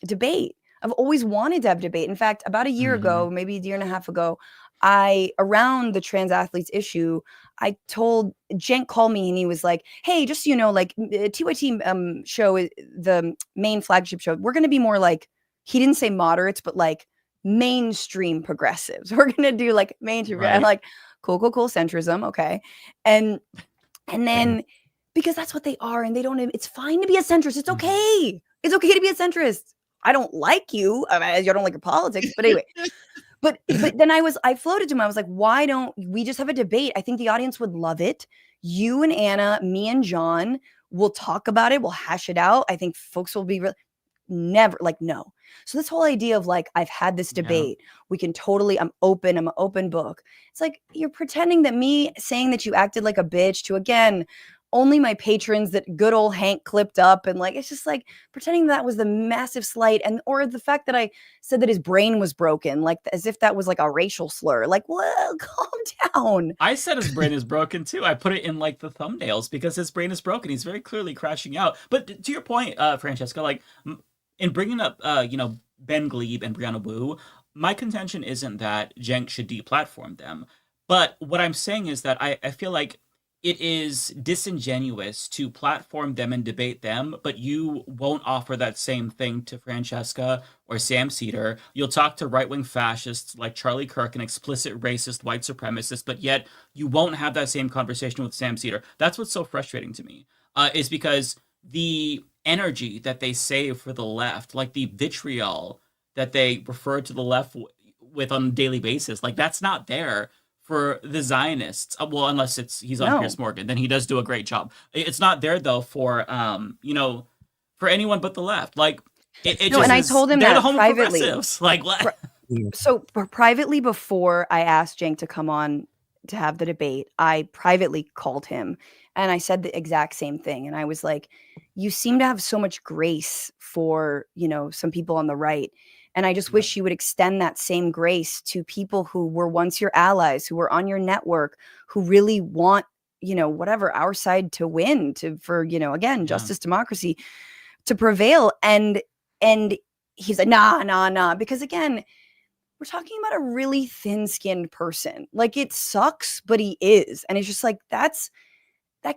debate. I've always wanted to have debate. In fact, about a year ago, maybe a year and a half ago, around the trans athletes issue, I told Cenk called me and he was like, hey, just, like TYT show, the main flagship show, we're going to be more like, he didn't say moderates, but like mainstream progressives. We're going to do like mainstream. Right. I'm like, cool, centrism. Okay. And then because that's what they are and they don't, it's fine to be a centrist. It's okay. It's okay to be a centrist. I don't like you. I don't like your politics, but anyway. But then I floated to him. I was like, why don't we just have a debate? I think the audience would love it. You and Anna, me and John will talk about it. We'll hash it out. I think folks will be never like, no. So this whole idea of like, I've had this debate. We can totally, I'm an open book. It's like, you're pretending that me saying that you acted like a bitch to, again, only my patrons that good old Hank clipped up, and like it's just like pretending that was the massive slight, and or the fact that I said that his brain was broken, like as if that was like a racial slur. Like, well, calm down. I said his brain is broken too. I put it in like the thumbnails because his brain is broken. He's very clearly crashing out. But to your point, Francesca, like in bringing up, Ben Glebe and Brianna Wu, my contention isn't that Jenk should deplatform them. But what I'm saying is that I feel like it is disingenuous to platform them and debate them, but you won't offer that same thing to Francesca or Sam Cedar. You'll talk to right-wing fascists like Charlie Kirk, an explicit racist white supremacist, but yet you won't have that same conversation with Sam Cedar. That's what's so frustrating to me, is because the energy that they save for the left, like the vitriol that they refer to the left with on a daily basis, like that's not there for the Zionists. Well, unless he's on Piers Morgan, then he does do a great job. It's not there though for for anyone but the left. Like it no, and I told him that privately. Like what? So privately, before I asked Jenk to come on to have the debate, I privately called him and I said the exact same thing. And I was like, "You seem to have so much grace for some people on the right." And I just wish you would extend that same grace to people who were once your allies, who were on your network, who really want, whatever, our side to win, for justice, democracy to prevail. And he's like, nah. Because again, we're talking about a really thin-skinned person. Like, it sucks, but he is. And it's just like, that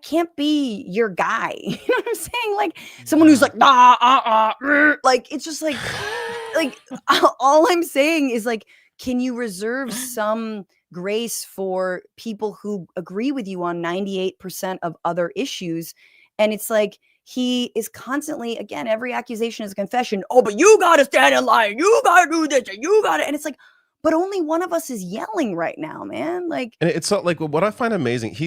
can't be your guy. You know what I'm saying? Like someone who's like, like, it's just like all I'm saying is like, can you reserve some grace for people who agree with you on 98% of other issues? And it's like, he is constantly, again, every accusation is a confession. Oh, but you got to stand in line. You got to do this. And you got to. And it's like, but only one of us is yelling right now, man. Like, and it's not like what I find amazing.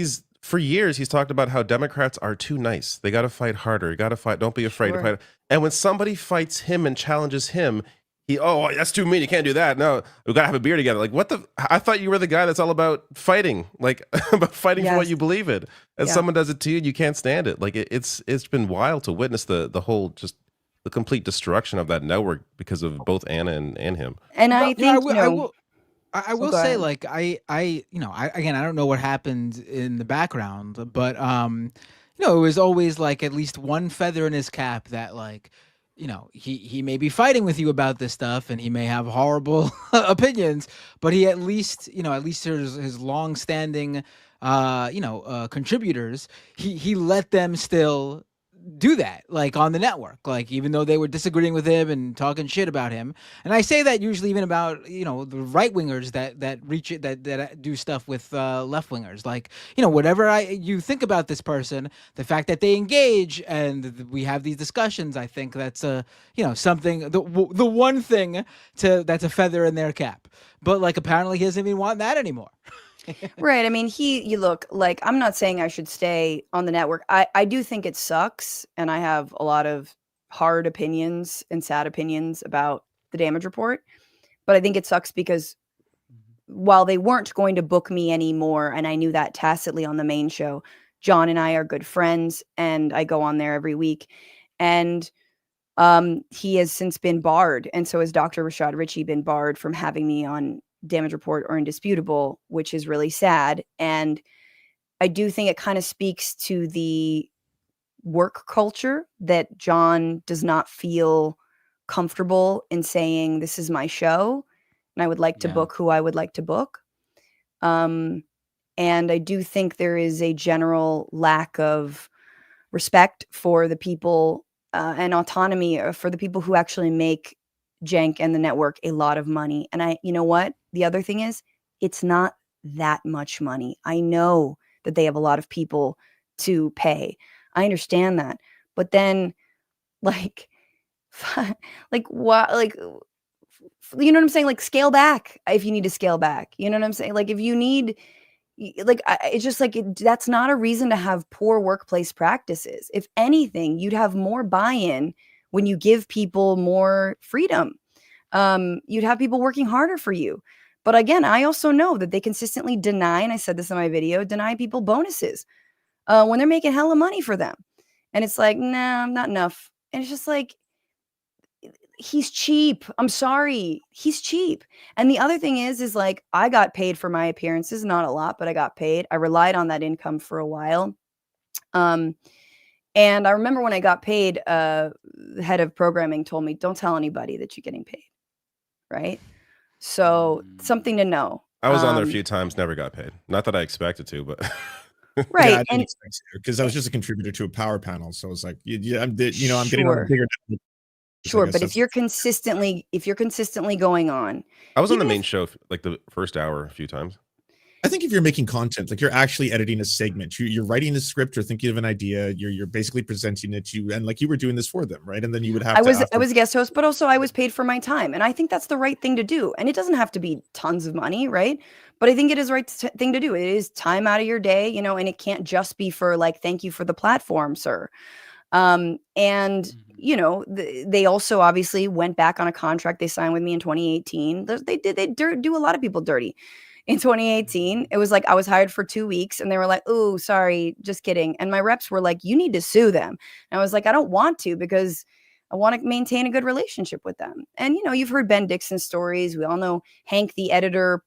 For years, he's talked about how Democrats are too nice. They got to fight harder. You got to fight. Don't be afraid to fight. And when somebody fights him and challenges him, that's too mean. You can't do that. No, we got to have a beer together. Like, what the? I thought you were the guy that's all about fighting, like about fighting for what you believe in. And someone does it to you, you can't stand it. Like it's been wild to witness the whole just the complete destruction of that network because of both Anna and him. And I think I will say, like, I again, I don't know what happened in the background, but it was always like at least one feather in his cap that, like, he may be fighting with you about this stuff and he may have horrible opinions, but he at least his long-standing contributors, he let them still do that, like, on the network, like, even though they were disagreeing with him and talking shit about him. And I say that usually even about the right wingers that reach it, that do stuff with left wingers, like, whatever you think about this person, the fact that they engage and we have these discussions, I think that's something, the one thing that's a feather in their cap. But like, apparently he doesn't even want that anymore. Right. I mean, you look, like, I'm not saying I should stay on the network. I do think it sucks. And I have a lot of hard opinions and sad opinions about the damage report. But I think it sucks because while they weren't going to book me anymore, and I knew that tacitly on the main show, John and I are good friends and I go on there every week. And he has since been barred. And so has Dr. Rashad Ritchie been barred from having me on Damage Report or Indisputable, which is really sad. And I do think it kind of speaks to the work culture that John does not feel comfortable in saying, this is my show and I would like to book who I would like to book. And I do think there is a general lack of respect for the people and autonomy for the people who actually make Jenk and the network a lot of money. And you know what? The other thing is, it's not that much money. I know that they have a lot of people to pay. I understand that. But then, like what, like, you know what I'm saying? Like, scale back if you need to scale back. You know what I'm saying? Like, if you need, like, it's just like, that's not a reason to have poor workplace practices. If anything, you'd have more buy-in when you give people more freedom. You'd have people working harder for you. But again, I also know that they consistently deny, and I said this in my video, deny people bonuses. when they're making hella money for them. And it's like, nah, not enough. And it's just like, he's cheap. I'm sorry. He's cheap. And the other thing is like, I got paid for my appearances, not a lot, but I got paid. I relied on that income for a while. And I remember when I got paid, the head of programming told me, don't tell anybody that you're getting paid. Right. So something to know. I was on there a few times, never got paid. Not that I expected to, but right. Yeah, I didn't expect to, because I was just a contributor to a power panel. So it's like, I'm getting on a bigger. Sure, but if you're consistently going on, I was on the main show like the first hour a few times. I think if you're making content, like you're actually editing a segment, you're writing a script or thinking of an idea, you're basically presenting it to you, and like you were doing this for them, right? And then you would have I was a guest host, but also I was paid for my time, and I think that's the right thing to do. And it doesn't have to be tons of money, right? But I think it is the right thing to do. It is time out of your day, you know, and it can't just be for like, thank you for the platform, sir. And you know, they also obviously went back on a contract they signed with me in 2018. They do a lot of people dirty. In 2018, it was like I was hired for 2 weeks and they were like, oh, sorry, just kidding. And my reps were like, you need to sue them. And I was like, I don't want to, because I want to maintain a good relationship with them. And, you know, you've heard Ben Dixon stories. We all know Hank, the editor,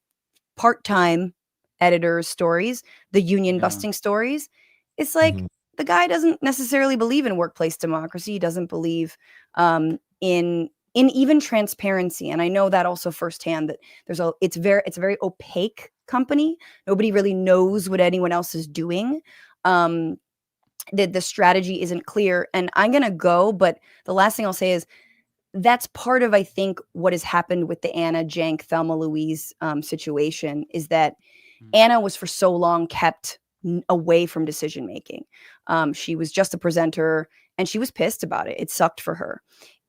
part-time editor stories, the union busting stories. It's like, the guy doesn't necessarily believe in workplace democracy. He doesn't believe in even transparency. And I know that also firsthand, that it's a very opaque company. Nobody really knows what anyone else is doing. The strategy isn't clear. And I'm going to go, but the last thing I'll say is that's part of, I think, what has happened with the Anna, Jank, Thelma Louise situation is that Anna was for so long kept away from decision making. She was just a presenter and she was pissed about it. It sucked for her.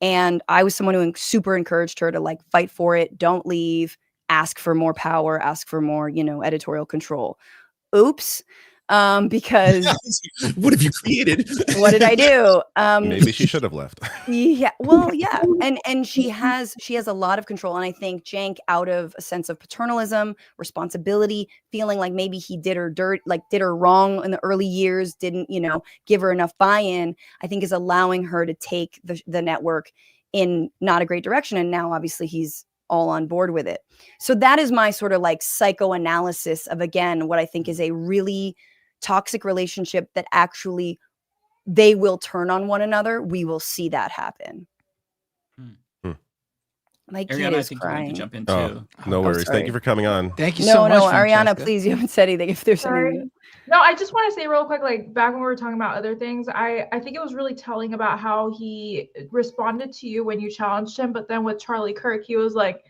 And I was someone who super encouraged her to like fight for it, don't leave, ask for more power, ask for more, you know, editorial control. Oops. Because what have you created? What did I do? Maybe she should have left. Yeah, well, yeah, and she has a lot of control, and I think Jank, out of a sense of paternalism, responsibility, feeling like maybe he did her wrong in the early years, didn't, you know, give her enough buy-in, I think is allowing her to take the network in not a great direction, and now obviously he's all on board with it. So that is my sort of like psychoanalysis of, again, what I think is a really toxic relationship that actually they will turn on one another. We will see that happen. My kid Ariana, I is think crying. you want to jump in too. No worries. Thank you for coming on. Thank you so much. No, Ariana, Francesca. please, you haven't said anything. If there's Sorry. anything. No, I just want to say real quick, like back when we were talking about other things, I think it was really telling about how he responded to you when you challenged him, but then with Charlie Kirk, he was like,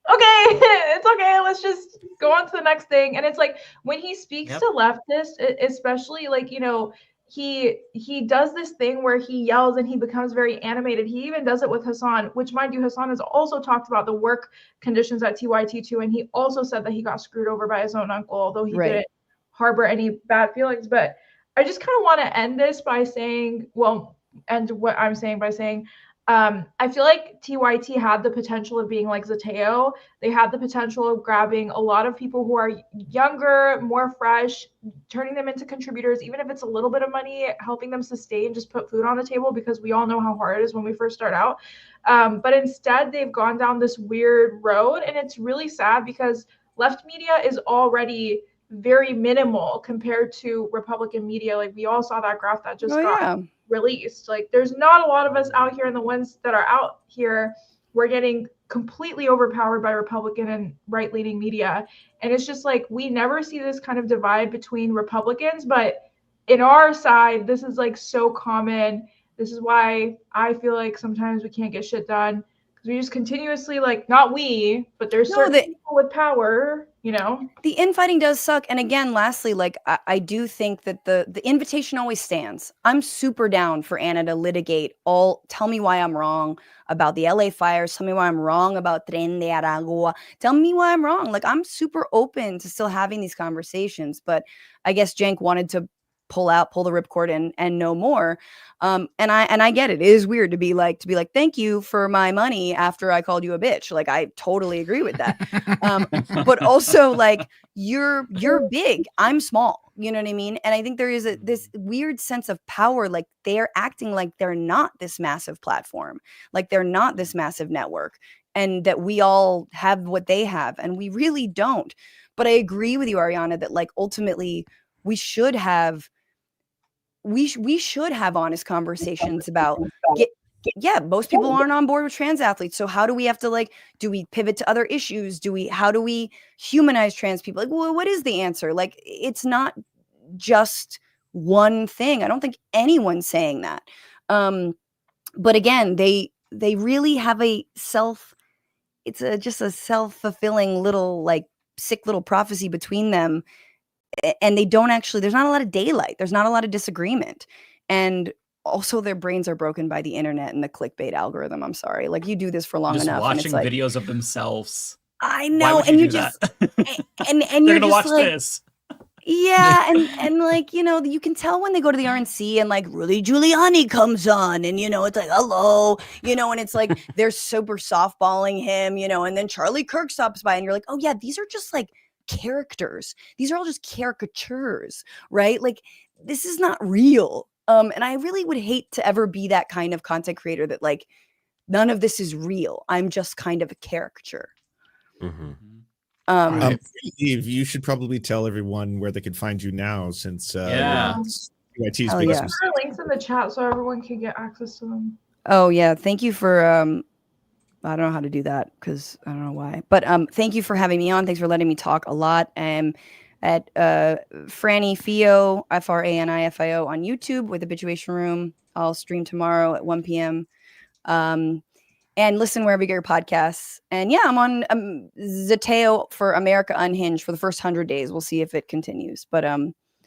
okay, it's okay, let's just go on to the next thing. And it's like when he speaks to leftists, especially like, you know, he does this thing where he yells and he becomes very animated. He even does it with Hassan, which, mind you, Hassan has also talked about the work conditions at TYT too, and he also said that he got screwed over by his own uncle, although he didn't harbor any bad feelings. But I just kind of want to end this by saying, I feel like TYT had the potential of being like Zateo. They had the potential of grabbing a lot of people who are younger, more fresh, turning them into contributors, even if it's a little bit of money, helping them sustain, just put food on the table, because we all know how hard it is when we first start out. But instead, they've gone down this weird road, and it's really sad because left media is already very minimal compared to Republican media. Like we all saw that graph that just got released. Like there's not a lot of us out here, and the ones that are out here, we're getting completely overpowered by Republican and right-leaning media. And it's just like we never see this kind of divide between Republicans, but in our side, this is like so common. This is why I feel like sometimes we can't get shit done, because we just continuously, like, not we, but there's certain people with power, you know. The infighting does suck. And again, lastly, like I do think that the invitation always stands. I'm super down for Anna to litigate tell me why I'm wrong about the LA fires. Tell me why I'm wrong about Tren de Aragua. Tell me why I'm wrong. Like I'm super open to still having these conversations. But I guess Jank wanted to pull the ripcord and no more. And I get it. It is weird to be like, thank you for my money after I called you a bitch. Like, I totally agree with that. But also, like, you're big, I'm small, you know what I mean? And I think there is this weird sense of power. Like, they're acting like they're not this massive platform, like they're not this massive network, and that we all have what they have, and we really don't. But I agree with you, Ariana, that like ultimately we should have honest conversations about most people aren't on board with trans athletes. So how do we have to, like, do we pivot to other issues? How do we humanize trans people? Like, well, what is the answer? Like, it's not just one thing. I don't think anyone's saying that. But again, they really have it's just a self-fulfilling little, like, sick little prophecy between them. And they don't actually, there's not a lot of daylight. There's not a lot of disagreement. And also their brains are broken by the internet and the clickbait algorithm. I'm sorry. Like, you do this for long just enough. Watching and it's like, videos of themselves. I know. And you just, and They're you're gonna just watch like, this. yeah. And like, you know, you can tell when they go to the RNC and like Rudy Giuliani comes on and, you know, it's like, hello, you know, and it's like, they're super softballing him, you know, and then Charlie Kirk stops by and you're like, oh yeah, these are just like characters. These are all just caricatures, right? Like, this is not real. And I really would hate to ever be that kind of content creator that, like, none of this is real. I'm just kind of a caricature. Eve, you should probably tell everyone where they can find you now, since TYT's Hell big yeah. news. There are links in the chat so everyone can get access to them. Oh yeah, thank you for I don't know how to do that because I don't know why. But thank you for having me on. Thanks for letting me talk a lot. At Franny Fio, FRANIFIO on YouTube with Habituation Room. I'll stream tomorrow at 1 p.m. And listen wherever you get your podcasts. And yeah, I'm on Zateo for America Unhinged for the first 100 days. We'll see if it continues. But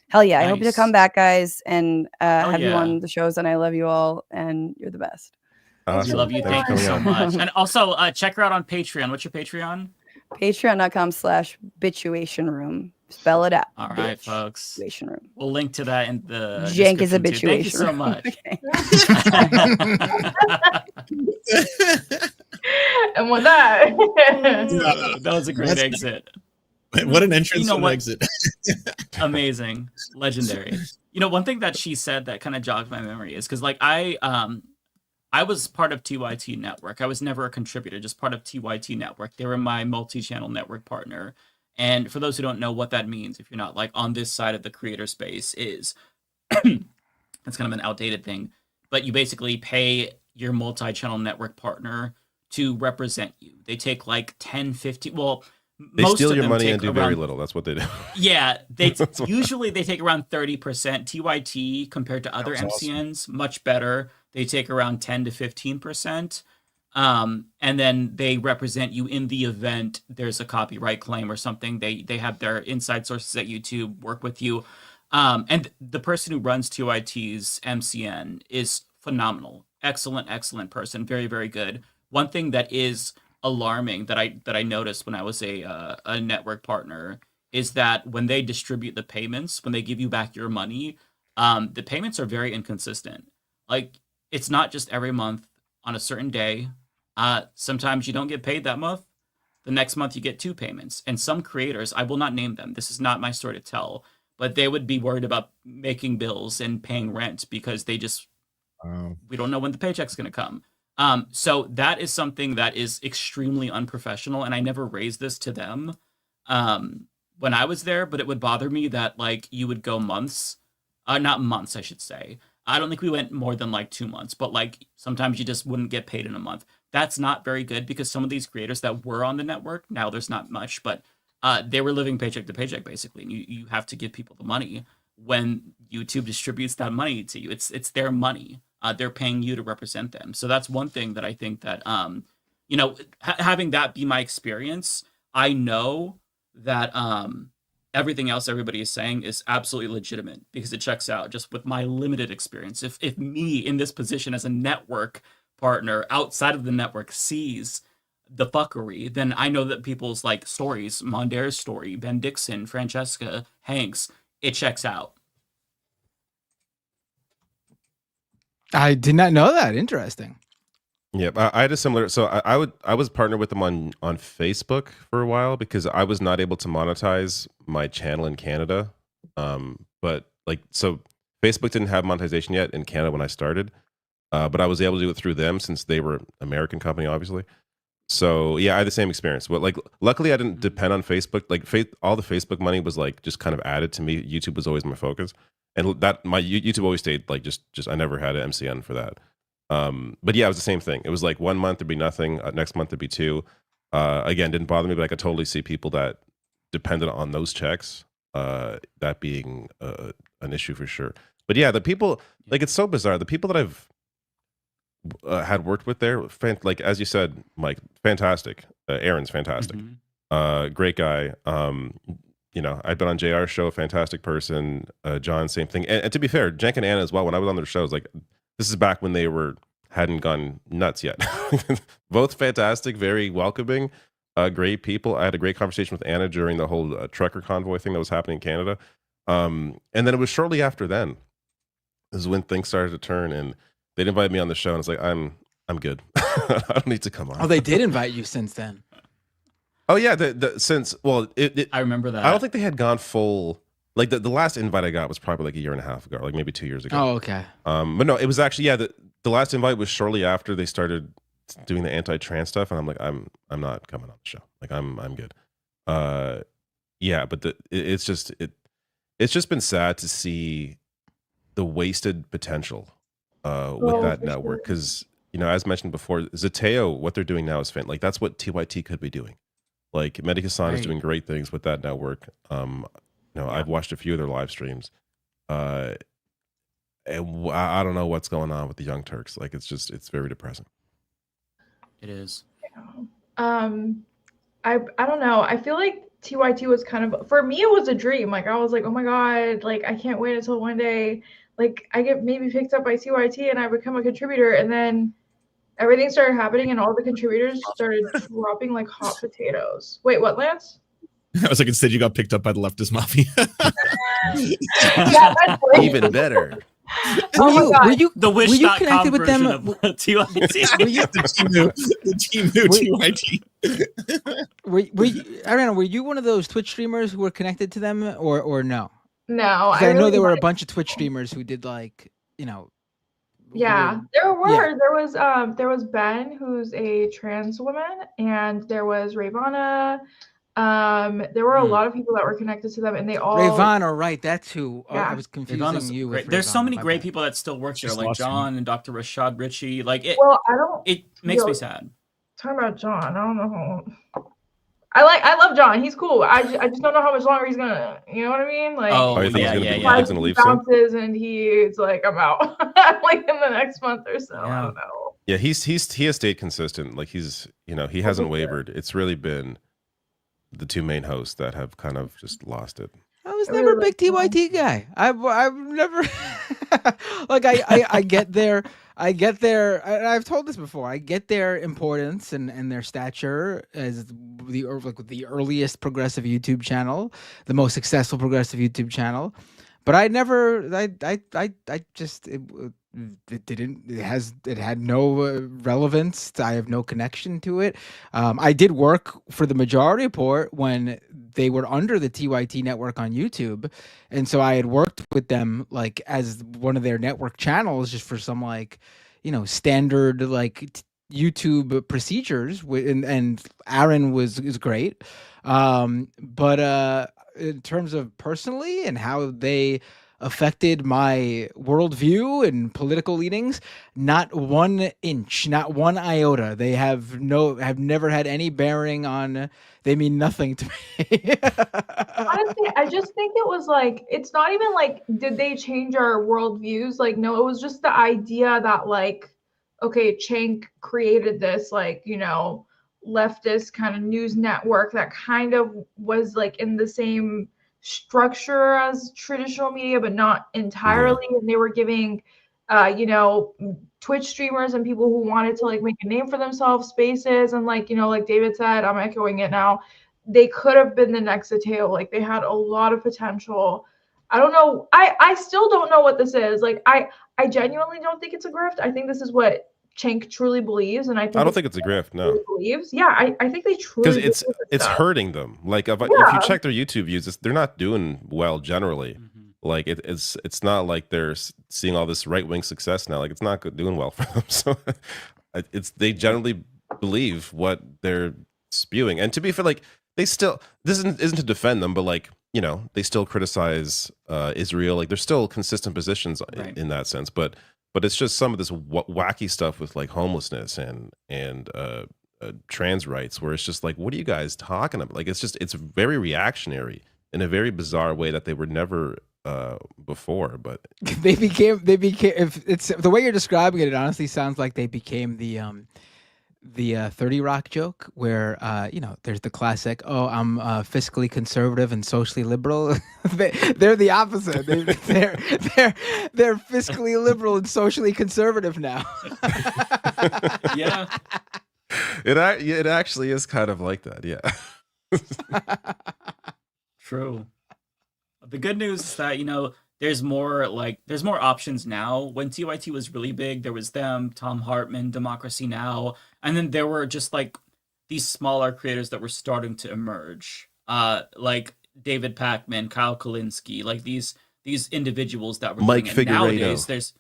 hell yeah, I hope you to come back, guys, and have you on the shows. And I love you all, and you're the best. We love you. Thank you so much. And also check her out on Patreon. What's your Patreon? Patreon.com/bituationroom. Spell it out. All right, folks. Room. We'll link to that in the Jank is a description, too. Thank you so much. And with that, that was a great exit. What an entrance and what? exit. Amazing. Legendary. You know, one thing that she said that kind of jogged my memory is because, like, I was part of TYT Network. I was never a contributor, just part of TYT Network. They were my multi-channel network partner. And for those who don't know what that means, if you're not like on this side of the creator space, is it's kind of an outdated thing, but you basically pay your multi-channel network partner to represent you. They take like 10, 15, well, they most steal of your them money take and do around, very little. That's what they do. Yeah, usually they take around 30%. TYT compared to other MCNs, much better. They take around 10 to 15%. And then they represent you in the event there's a copyright claim or something. They have their inside sources at YouTube work with you. And the person who runs TYT's MCN is phenomenal. Excellent person. Very, very good. One thing that is alarming that I noticed when I was a network partner is that when they distribute the payments, when they give you back your money, the payments are very inconsistent. Like, it's not just every month on a certain day. Sometimes you don't get paid that month. The next month you get 2 payments. And some creators, I will not name them, this is not my story to tell, but they would be worried about making bills and paying rent because they just, we don't know when the paycheck's going to come. So that is something that is extremely unprofessional. And I never raised this to them when I was there, but it would bother me that, like, you would go months, not months, I should say. I don't think we went more than like 2 months, but like sometimes you just wouldn't get paid in a month. That's not very good because some of these creators that were on the network, now there's not much, but they were living paycheck to paycheck basically. And you have to give people the money when YouTube distributes that money to you. It's their money. They're paying you to represent them. So that's one thing that I think that, you know, having that be my experience, I know that everything else everybody is saying is absolutely legitimate because it checks out just with my limited experience. If me in this position as a network partner outside of the network sees the fuckery, then I know that people's like stories, Mondare's story, Ben Dixon, Francesca, Hanks, it checks out. I did not know that. Interesting. Yeah, I had a similar. So I was partnered with them on Facebook for a while because I was not able to monetize my channel in Canada. But like, so Facebook didn't have monetization yet in Canada when I started, but I was able to do it through them since they were an American company, obviously. So yeah, I had the same experience. But like, luckily, I didn't depend on Facebook. Like, all the Facebook money was like just kind of added to me. YouTube was always my focus, and that my YouTube always stayed like just I never had an MCN for that. But yeah, it was the same thing. It was like 1 month there'd be nothing, next month there'd be 2. Again, didn't bother me, but I could totally see people that depended on those checks, that being an issue for sure. But yeah, the people, like, it's so bizarre. The people that I've had worked with there, like as you said, Mike, fantastic. Aaron's fantastic. Great guy. You know, I've been on JR's show, fantastic person. John, same thing. And to be fair, Jenk and Anna as well. When I was on their shows, like, this is back when they hadn't gone nuts yet. Both fantastic, very welcoming, great people. I had a great conversation with Anna during the whole trucker convoy thing that was happening in Canada. And then it was shortly after then is when things started to turn, and they'd invited me on the show, and I was like, I'm good. I don't need to come on. Oh, they did invite you since then. Oh yeah, since I remember that. I don't think they had gone full. Like the last invite I got was probably like a year and a half ago, like maybe 2 years ago. Oh, okay. But no, it was actually the last invite was shortly after they started doing the anti-trans stuff, and I'm like, I'm not coming on the show. Like I'm good. Yeah, but it's just been sad to see the wasted potential with that network, because you know, as mentioned before, Zateo, what they're doing now is like that's what TYT could be doing. Like Mehdi Hassan is doing great things with that network. You know, I've watched a few of their live streams, and I don't know what's going on with the Young Turks. Like, it's very depressing. It is. I don't know. I feel like TYT was kind of, for me, it was a dream. Like, I was like, oh my God, like, I can't wait until one day, like, I get maybe picked up by TYT and I become a contributor. And then everything started happening and all the contributors started dropping like hot potatoes. Wait, what, Lance? I was like, instead you got picked up by the leftist mafia. Yeah, that's great. Even better. Were you the were you connected with them? TYT. The team knew TYT. Were you, Ariana, were you one of those Twitch streamers who were connected to them, or no? No, I know there were a bunch of Twitch streamers who did, like, you know. Yeah, there was Ben, who's a trans woman, and there was Ravana. There were a lot of people that were connected to them, and they all Ravana, right? That's who. Yeah. I was confusing you with. There's so Ravana, many my great bad. people that still work there, Just like lost John and Dr. Rashad Ritchie. Like it. Well, I don't. It makes me sad. Talking about John, I don't know. I love John. He's cool. I just don't know how much longer he's gonna. You know what I mean? Like, You think he's gonna leave he soon? bounces and he's like, I'm out. Like in the next month or so. I don't know. Yeah, he has stayed consistent. Like he hasn't wavered. It's really been the two main hosts that have kind of just lost it. I was never a big TYT guy. I've never like I get their I've told this before. I get their importance and their stature as the earliest progressive YouTube channel, the most successful progressive YouTube channel. But I just it had no relevance. I have no connection to it. I did work for the Majority Report when they were under the TYT network on YouTube, and so I had worked with them like as one of their network channels, just for some like, you know, standard like YouTube procedures. And Aaron is great, but in terms of personally and how they affected my worldview and political leanings, not 1 inch, not 1 iota. They have never had any bearing on. They mean nothing to me. Honestly, I just think it was like, it's not even like, did they change our worldviews? Like, no, it was just the idea that like, okay, Cenk created this, like, you know, leftist kind of news network that kind of was like in the same structure as traditional media, but not entirely. And they were giving, you know, Twitch streamers and people who wanted to like make a name for themselves spaces. And like, you know, like David said, I'm echoing it now, they could have been the next Zateo. Like they had a lot of potential. I don't know. I still don't know what this is. Like, I genuinely don't think it's a grift. I think this is what Cenk truly believes, and I don't think it's a grift. No, believes. Yeah, I think they truly because it's hurting them. Like if you check their YouTube views, they're not doing well generally. Like it's not like they're seeing all this right wing success now. Like it's not doing well for them. So they generally believe what they're spewing. And to be fair, like they still isn't to defend them, but like they still criticize Israel. Like there's still consistent positions in that sense. But it's just some of this wacky stuff with like homelessness and trans rights, where it's just like, what are you guys talking about? Like it's very reactionary in a very bizarre way that they were never before. But they became if it's the way you're describing it honestly sounds like they became the 30 Rock joke where there's the classic, oh, I'm fiscally conservative and socially liberal. They're the opposite. They're fiscally liberal and socially conservative now. Yeah. It actually is kind of like that. Yeah. True. The good news is that, there's more options now. When TYT was really big, there was them, Tom Hartman, Democracy Now! And then there were just like these smaller creators that were starting to emerge. Like David Pakman, Kyle Kalinske, like these individuals that were Mike doing it. Figueiredo. Nowadays there's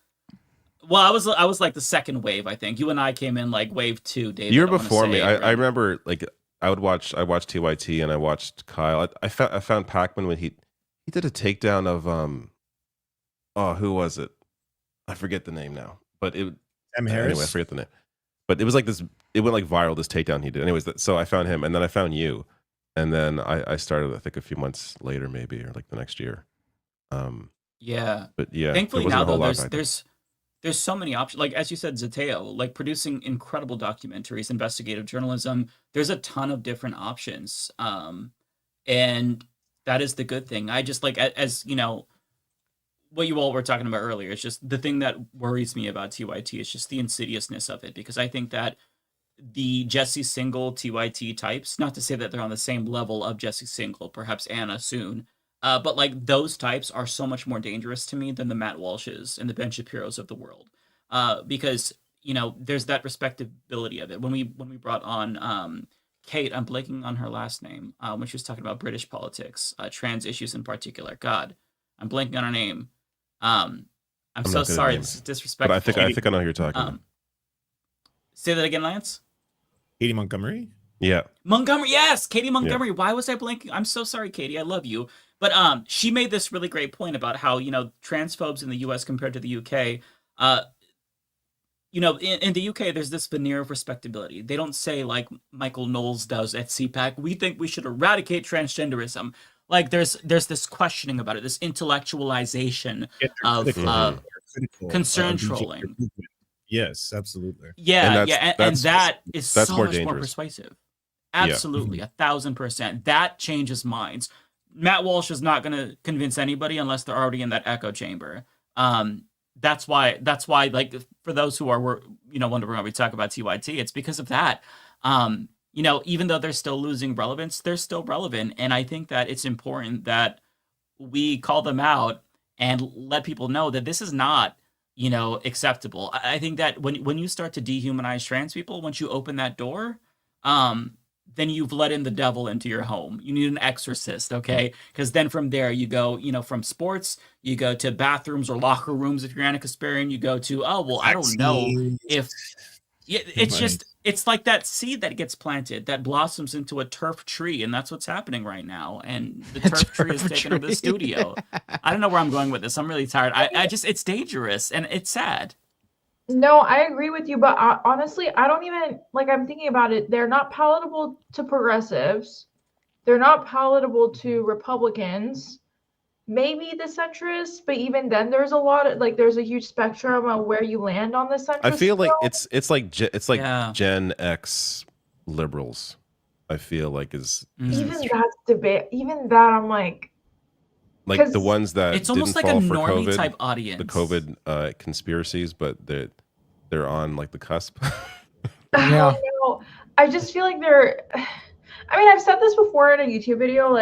I was like the second wave, I think. You and I came in like wave 2, David. You're before me. I remember like I watched TYT and I watched Kyle. I found Pakman when he did a takedown of who was it? I forget the name now. But it Harris? Anyway, I forget the name. But it was like this, it went like viral, this takedown he did. Anyways, so I found him and then I found you. And then I started, I think a few months later maybe, or like the next year. Yeah. But yeah. Thankfully now though, there's so many options. Like as you said, Zateo, like producing incredible documentaries, investigative journalism. There's a ton of different options. And that is the good thing. I just like, as what you all were talking about earlier, it's just the thing that worries me about TYT is just the insidiousness of it, because I think that the Jesse Single TYT types, not to say that they're on the same level of Jesse Single, perhaps Anna soon, but like those types are so much more dangerous to me than the Matt Walshes and the Ben Shapiros of the world, because there's that respectability of it. When we brought on Kate, I'm blanking on her last name, when she was talking about British politics, trans issues in particular. God, I'm blanking on her name. I'm so sorry. This is disrespectful. But I think I know who you're talking about. Say that again, Lance. Katie Montgomery? Yeah. Montgomery, yes, Katie Montgomery. Yeah. Why was I blanking? I'm so sorry, Katie. I love you. But she made this really great point about how, transphobes in the US compared to the UK, in the UK, there's this veneer of respectability. They don't say like Michael Knowles does at CPAC, we think we should eradicate transgenderism. Like there's this questioning about it, this intellectualization of concern trolling. Yes, absolutely. Yeah, and that is so much more persuasive. Absolutely, 1,000%. That changes minds. Matt Walsh is not going to convince anybody unless they're already in that echo chamber. That's why, like, for those who are, wondering why we talk about TYT, it's because of that. Even though they're still losing relevance, they're still relevant. And I think that it's important that we call them out and let people know that this is not, acceptable. I think that when you start to dehumanize trans people, once you open that door, then you've let in the devil into your home. You need an exorcist, okay? Because then from there you go, from sports, you go to bathrooms or locker rooms if you're Anna Kasparian, you go to, I don't know if... Yeah, it's just, it's like that seed that gets planted that blossoms into a turf tree, and that's what's happening right now. And the turf tree is taking over the studio. I don't know where I'm going with this. I'm really tired. I just, it's dangerous and it's sad. No, I agree with you, but honestly, I don't even, I'm thinking about it. They're not palatable to progressives. They're not palatable to Republicans. Maybe the centrists, but even then, there's a lot of there's a huge spectrum of where you land on the centrist. I feel like it's like Gen X liberals. I feel like is even that debate. Even that, I'm like the ones that it's almost like fall a for normie COVID, type audience. The COVID conspiracies, but they're on the cusp. Yeah. I just feel like they're. I mean, I've said this before in a YouTube video.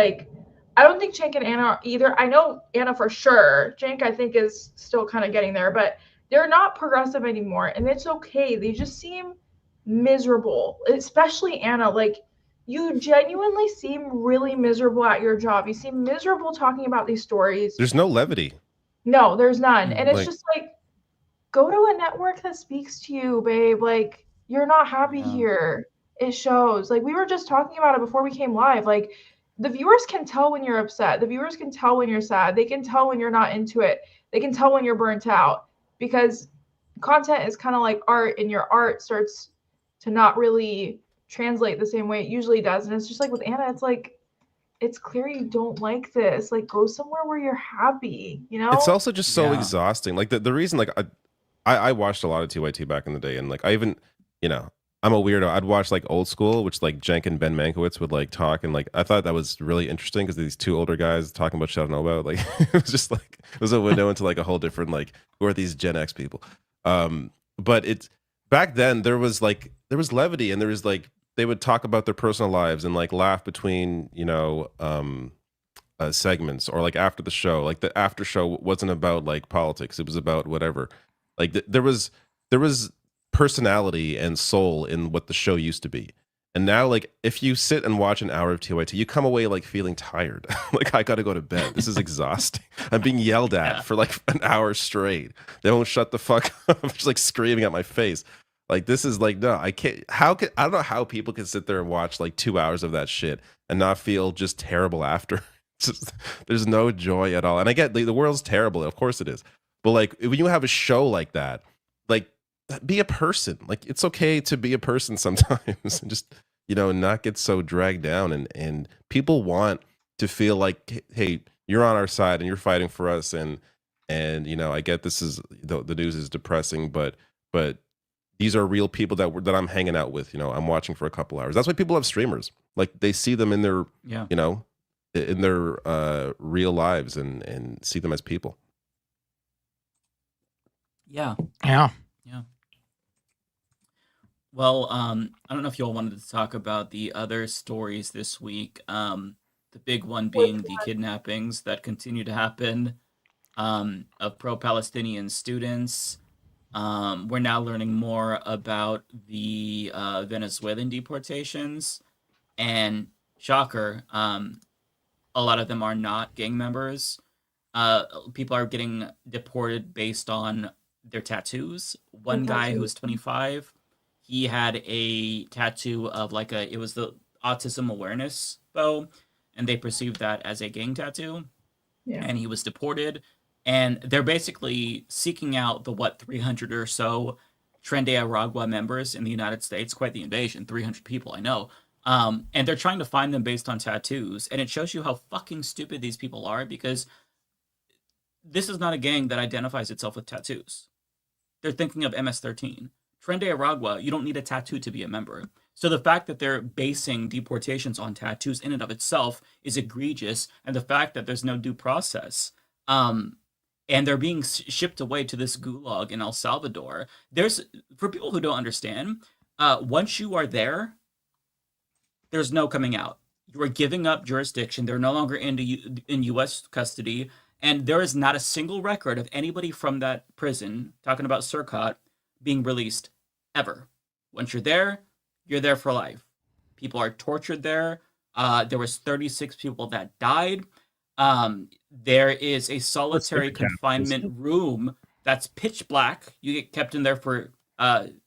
I don't think Cenk and Anna are either. I know Anna for sure. Cenk, I think, is still kind of getting there, but they're not progressive anymore, and it's okay. They just seem miserable, especially Anna. Like, you genuinely seem really miserable at your job. You seem miserable talking about these stories. There's no levity. No, there's none. And it's Like- just like, go to a network that speaks to you, babe. Like, you're not happy here. It shows. Like, we were just talking about it before we came live. Like, the viewers can tell when you're upset. The viewers can tell when you're sad. They can tell when you're not into it. They can tell when you're burnt out, because content is kind of like art, and your art starts to not really translate the same way it usually does. And it's just like with Anna, it's like, it's clear you don't like this. Like, go somewhere where you're happy, you know? It's also just so exhausting. Like the reason, like I watched a lot of TYT back in the day, and like I even, you know, I'm a weirdo. I'd watch like old school, which like Cenk and Ben Mankiewicz would like talk, and like I thought that was really interesting because these two older guys talking about shit I don't know about. Like it was just like it was a window into like a whole different, like, who are these Gen X people? But it's back then there was levity, and there was like they would talk about their personal lives and like laugh between, you know, segments, or like after the show. Like the after show wasn't about like politics; it was about whatever. Like there was personality and soul in what the show used to be. And now, like, if you sit and watch an hour of TYT, you come away like feeling tired. Like, I gotta go to bed. This is exhausting. I'm being yelled at for like an hour straight. They won't shut the fuck up. I'm just like screaming at my face. Like, this is like, no, I can't. I don't know how people can sit there and watch like 2 hours of that shit and not feel just terrible after. Just, there's no joy at all. And I get the world's terrible. Of course it is. But like, when you have a show like that, like, be a person. Like, it's okay to be a person sometimes and just, you know, not get so dragged down. And people want to feel like, hey, you're on our side and you're fighting for us. And you know, I get this is the news is depressing, but these are real people that I'm hanging out with. You know, I'm watching for a couple hours. That's why people have streamers. Like, they see them in their, you know, in their real lives and see them as people. Yeah. Yeah. Yeah. Well, I don't know if you all wanted to talk about the other stories this week. The big one being the kidnappings that continue to happen of pro-Palestinian students. We're now learning more about the Venezuelan deportations, and shocker, a lot of them are not gang members. People are getting deported based on their tattoos. One guy who's 25, he had a tattoo of like it was the autism awareness bow, and they perceived that as a gang tattoo. Yeah. And he was deported. And they're basically seeking out the 300 or so Tren de Aragua members in the United States. Quite the invasion, 300 people, I know. And they're trying to find them based on tattoos. And it shows you how fucking stupid these people are, because this is not a gang that identifies itself with tattoos. They're thinking of MS-13. Tren de Aragua, you don't need a tattoo to be a member. So the fact that they're basing deportations on tattoos in and of itself is egregious. And the fact that there's no due process, and they're being shipped away to this gulag in El Salvador. For people who don't understand, once you are there, there's no coming out. You are giving up jurisdiction. They're no longer in U.S. custody. And there is not a single record of anybody from that prison, talking about Serfs, being released ever. Once you're there for life. People are tortured there. There was 36 people that died. There is a solitary confinement room that's pitch black. You get kept in there for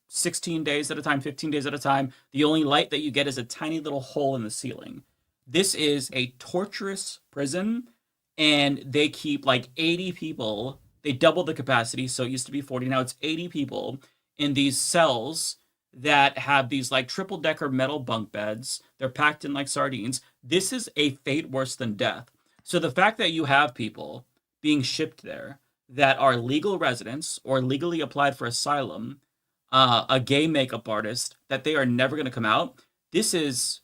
16 days at a time, 15 days at a time. The only light that you get is a tiny little hole in the ceiling. This is a torturous prison, and they keep like 80 people. They doubled the capacity, so it used to be 40. Now it's 80 people in these cells that have these like triple-decker metal bunk beds. They're packed in like sardines. This is a fate worse than death. So the fact that you have people being shipped there that are legal residents or legally applied for asylum, a gay makeup artist, that they are never going to come out, this is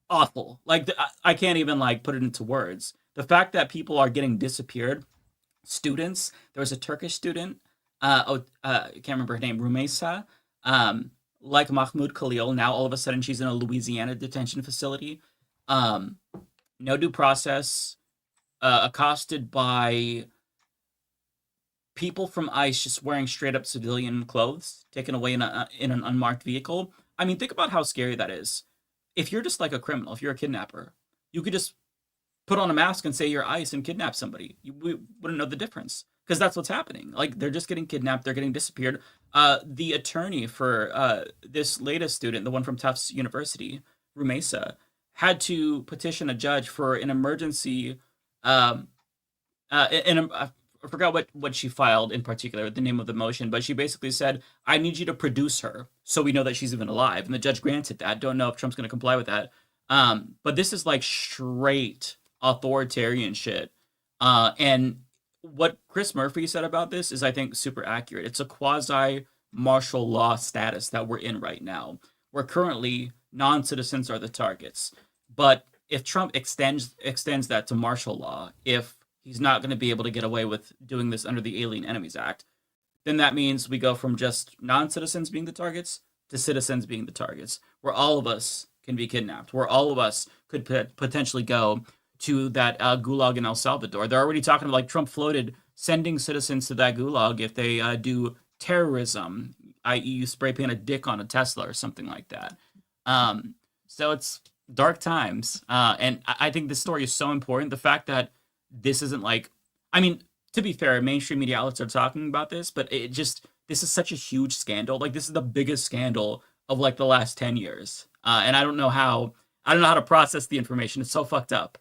awful. Like, I can't even like put it into words. The fact that people are getting disappeared, students, there was a Turkish student, I can't remember her name, Rumeysa, like Mahmoud Khalil, now all of a sudden she's in a Louisiana detention facility. no due process, accosted by people from ICE just wearing straight up civilian clothes, taken away in an unmarked vehicle. I mean, think about how scary that is. If you're just like a criminal, if you're a kidnapper, you could just put on a mask and say you're ICE and kidnap somebody. We wouldn't know the difference, because that's what's happening. Like, they're just getting kidnapped, they're getting disappeared. The attorney for this latest student, the one from Tufts University, Rumesa, had to petition a judge for an emergency. I forgot what she filed in particular, the name of the motion, but she basically said, I need you to produce her so we know that she's even alive. And the judge granted that. Don't know if Trump's going to comply with that. But this is like straight authoritarian shit. And what Chris Murphy said about this is, I think, super accurate. It's a quasi martial law status that we're in right now, where currently non-citizens are the targets. But if Trump extends that to martial law, if he's not going to be able to get away with doing this under the Alien Enemies Act, then that means we go from just non-citizens being the targets to citizens being the targets, where all of us can be kidnapped, where all of us could potentially go to that gulag in El Salvador. They're already talking about, like, Trump floated sending citizens to that gulag if they do terrorism, i.e. you spray paint a dick on a Tesla or something like that. So it's dark times. And I think this story is so important. The fact that this isn't like, I mean, to be fair, mainstream media outlets are talking about this, but this is such a huge scandal. Like, this is the biggest scandal of like the last 10 years. And I don't know how to process the information. It's so fucked up.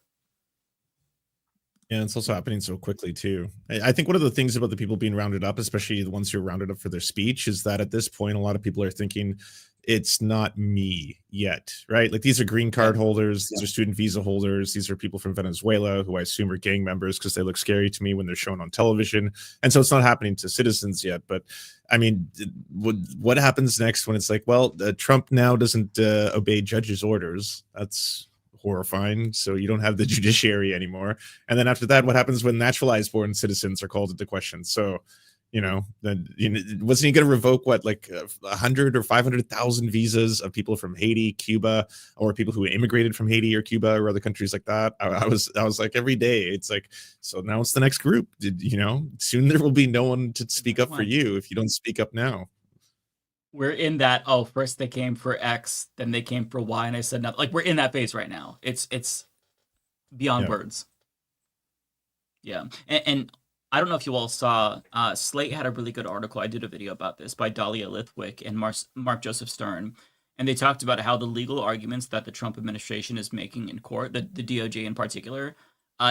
Yeah, it's also happening so quickly too. I think one of the things about the people being rounded up, especially the ones who are rounded up for their speech, is that at this point, a lot of people are thinking, it's not me yet, right? Like, these are green card holders, these are student visa holders, these are people from Venezuela who I assume are gang members because they look scary to me when they're shown on television. And so it's not happening to citizens yet. But I mean, what happens next when it's like, well, Trump now doesn't obey judges' orders? That's horrifying. So you don't have the judiciary anymore. And then after that, what happens when naturalized born citizens are called into question? So, then wasn't he going to revoke like 100 or 500,000 visas of people from Haiti, Cuba, or people who immigrated from Haiti or Cuba or other countries like that? I was like, every day it's like, so now it's the next group. Soon there will be no one to speak up for you if you don't speak up now. We're in that, first they came for X, then they came for Y, and I said nothing. Like, we're in that phase right now. It's beyond words. Yeah. And I don't know if you all saw, Slate had a really good article. I did a video about this by Dahlia Lithwick and Mark Joseph Stern. And they talked about how the legal arguments that the Trump administration is making in court, the DOJ in particular,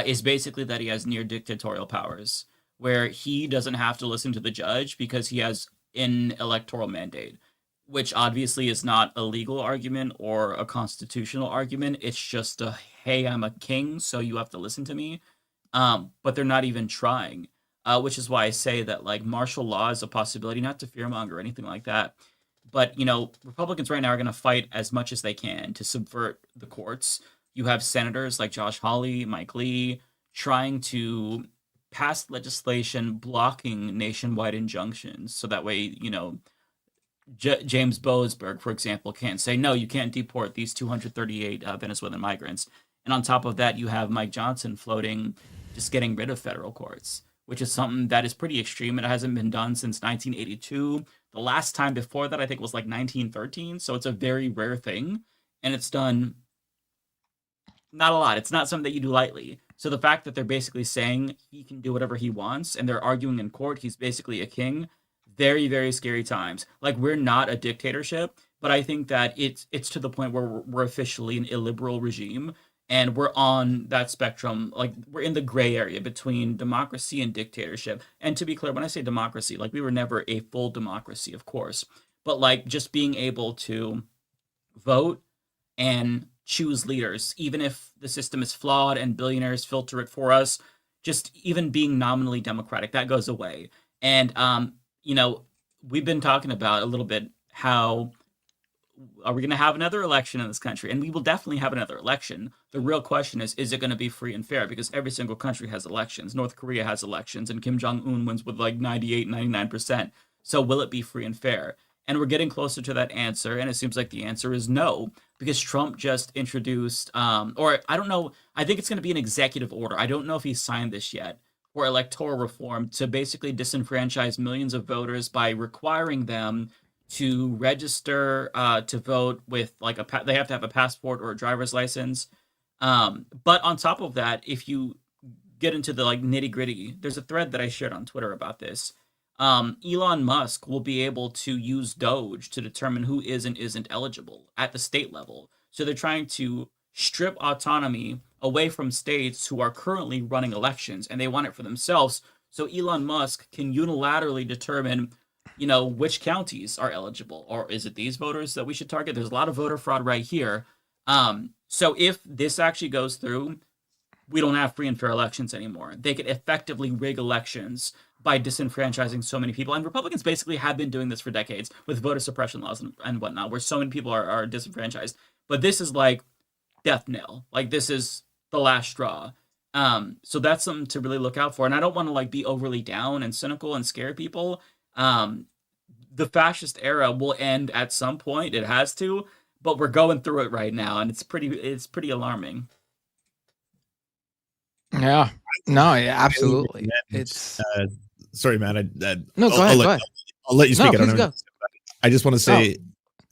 is basically that he has near dictatorial powers, where he doesn't have to listen to the judge because he has an electoral mandate, which obviously is not a legal argument or a constitutional argument. It's just hey, I'm a king, so you have to listen to me. But they're not even trying, which is why I say that, like, martial law is a possibility, not to fearmonger or anything like that. But, Republicans right now are going to fight as much as they can to subvert the courts. You have senators like Josh Hawley, Mike Lee, trying to pass legislation blocking nationwide injunctions. So that way, James Boasberg, for example, can't say, no, you can't deport these 238 Venezuelan migrants. And on top of that, you have Mike Johnson floating just getting rid of federal courts, which is something that is pretty extreme. It hasn't been done since 1982. The last time before that, I think, was like 1913. So it's a very rare thing. And it's done not a lot. It's not something that you do lightly. So the fact that they're basically saying he can do whatever he wants and they're arguing in court, he's basically a king. Very, very scary times. Like, we're not a dictatorship, but I think that it's to the point where we're officially an illiberal regime. And we're on that spectrum, like, we're in the gray area between democracy and dictatorship. And to be clear, when I say democracy, like, we were never a full democracy, of course. But, like, just being able to vote and choose leaders, even if the system is flawed and billionaires filter it for us, just even being nominally democratic, that goes away. And, we've been talking about a little bit how are we going to have another election in this country? And we will definitely have another election. The real question is it going to be free and fair? Because every single country has elections. North Korea has elections, and Kim Jong-un wins with like 98, 99%. So will it be free and fair? And we're getting closer to that answer, and it seems like the answer is no, because Trump just introduced, or I don't know, I think it's going to be an executive order. I don't know if he signed this yet, for electoral reform to basically disenfranchise millions of voters by requiring them to register to vote with like they have to have a passport or a driver's license. But on top of that, if you get into the like nitty gritty, there's a thread that I shared on Twitter about this. Elon Musk will be able to use Doge to determine who is and isn't eligible at the state level. So they're trying to strip autonomy away from states who are currently running elections, and they want it for themselves. So Elon Musk can unilaterally determine, which counties are eligible, or is it these voters that we should target? There's a lot of voter fraud right here. So if this actually goes through, we don't have free and fair elections anymore. They could effectively rig elections by disenfranchising so many people. And Republicans basically have been doing this for decades with voter suppression laws and whatnot, where so many people are disenfranchised. But this is like death knell. Like, this is the last straw. So that's something to really look out for. And I don't want to like be overly down and cynical and scare people. The fascist era will end at some point. It has to, but we're going through it right now, and it's pretty alarming. Yeah. No, yeah, absolutely. It's sorry, man. No, go ahead. I'll let you speak. No, please go. I just want to say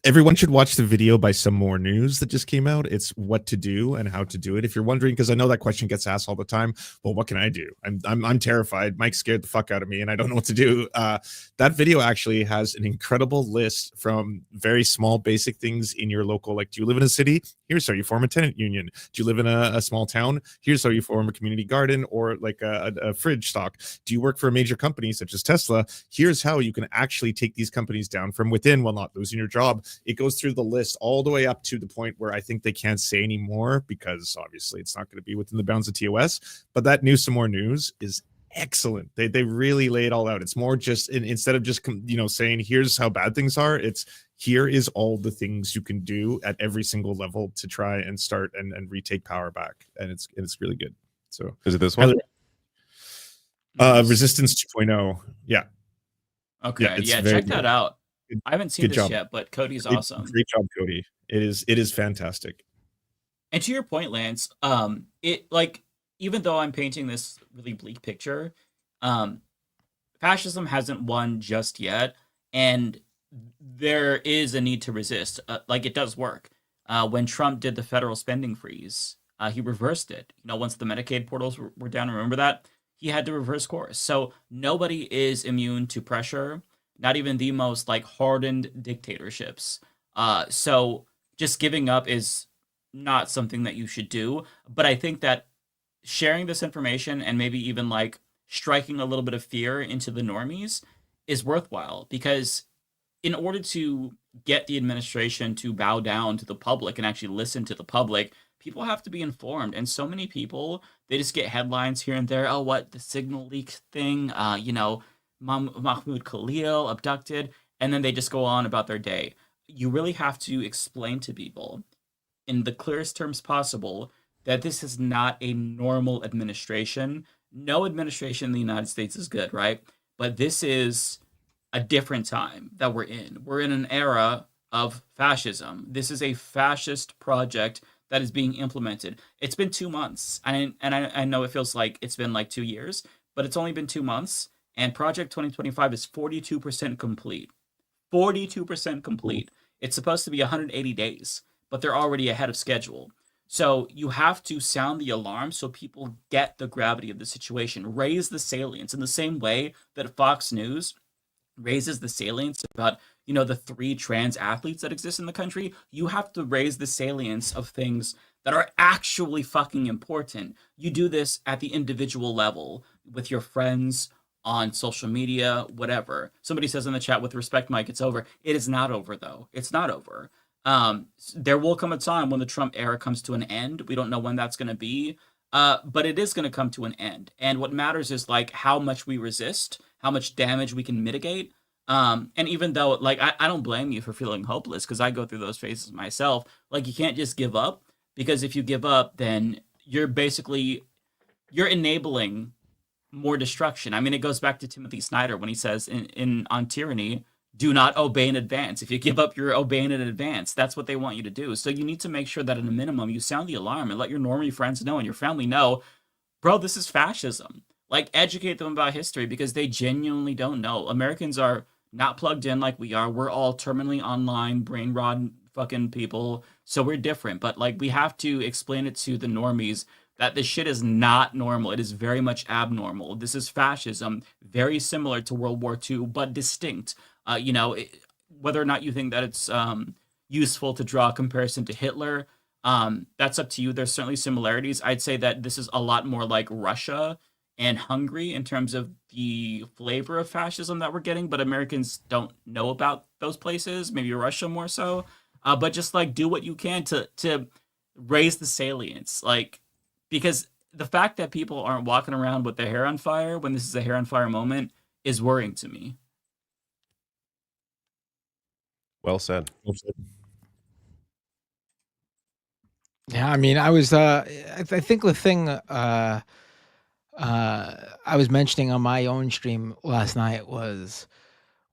everyone should watch the video by Some More News that just came out. It's what to do and how to do it. If you're wondering, because I know that question gets asked all the time. Well, what can I do? I'm terrified. Mike scared the fuck out of me, and I don't know what to do. That video actually has an incredible list from very small, basic things in your local. Like, do you live in a city? Here's how you form a tenant union. Do you live in a small town? Here's how you form a community garden or like a fridge stock. Do you work for a major company such as Tesla? Here's how you can actually take these companies down from within while not losing your job. It goes through the list all the way up to the point where I think they can't say anymore, because obviously it's not going to be within the bounds of TOS. But that new Some More News is excellent. They really lay it all out. It's more just instead of just saying here's how bad things are, it's here is all the things you can do at every single level to try and start and retake power back, and it's really good. So is it this one? Resistance 2.0. Yeah. Okay. Yeah, check that out. I haven't seen this yet, but Cody's awesome. Great job, Cody. It is fantastic. And to your point, Lance, even though I'm painting this really bleak picture, fascism hasn't won just yet, and there is a need to resist. It does work. When Trump did the federal spending freeze, he reversed it. Once the Medicaid portals were down, remember that? He had to reverse course. So nobody is immune to pressure. Not even the most hardened dictatorships. So just giving up is not something that you should do. But I think that sharing this information and maybe even striking a little bit of fear into the normies is worthwhile, because in order to get the administration to bow down to the public and actually listen to the public, people have to be informed. And so many people, they just get headlines here and there. Oh, what the signal leak thing, Mahmoud Khalil abducted, and then they just go on about their day. You really have to explain to people in the clearest terms possible that this is not a normal administration. No administration in the United States is good, right? But this is a different time that we're in. We're in an era of fascism. This is a fascist project that is being implemented. It's been 2 months, and I know it feels like it's been 2 years, but it's only been 2 months. And Project 2025 is 42% complete. 42% complete. It's supposed to be 180 days, but they're already ahead of schedule. So you have to sound the alarm so people get the gravity of the situation. Raise the salience in the same way that Fox News raises the salience about, the 3 trans athletes that exist in the country. You have to raise the salience of things that are actually fucking important. You do this at the individual level with your friends, on social media, whatever. Somebody says in the chat, with respect, Mike, it's over. It is not over, though. It's not over. There will come a time when the Trump era comes to an end. We don't know when that's going to be, but it is going to come to an end. And what matters is how much we resist, how much damage we can mitigate. And even though I don't blame you for feeling hopeless, because I go through those phases myself. You can't just give up, because if you give up, then you're enabling more destruction. I mean, it goes back to Timothy Snyder when he says on Tyranny, do not obey in advance. If you give up, you're obeying in advance. That's what they want you to do. So you need to make sure that at a minimum, you sound the alarm and let your normie friends know and your family know, bro, this is fascism. Like, educate them about history because they genuinely don't know. Americans are not plugged in like we are. We're all terminally online, brain rot fucking people. So we're different. But, like, we have to explain it to the normies that this shit is not normal. It is very much abnormal. This is fascism, very similar to World War II, but distinct. Whether or not you think that it's useful to draw a comparison to Hitler, that's up to you. There's certainly similarities. I'd say that this is a lot more like Russia and Hungary in terms of the flavor of fascism that we're getting, but Americans don't know about those places, maybe Russia more so. But just like do what you can to raise the salience, like, because the fact that people aren't walking around with their hair on fire when this is a hair on fire moment is worrying to me. Well said. Yeah, I mean, I was I think the thing I was mentioning on my own stream last night was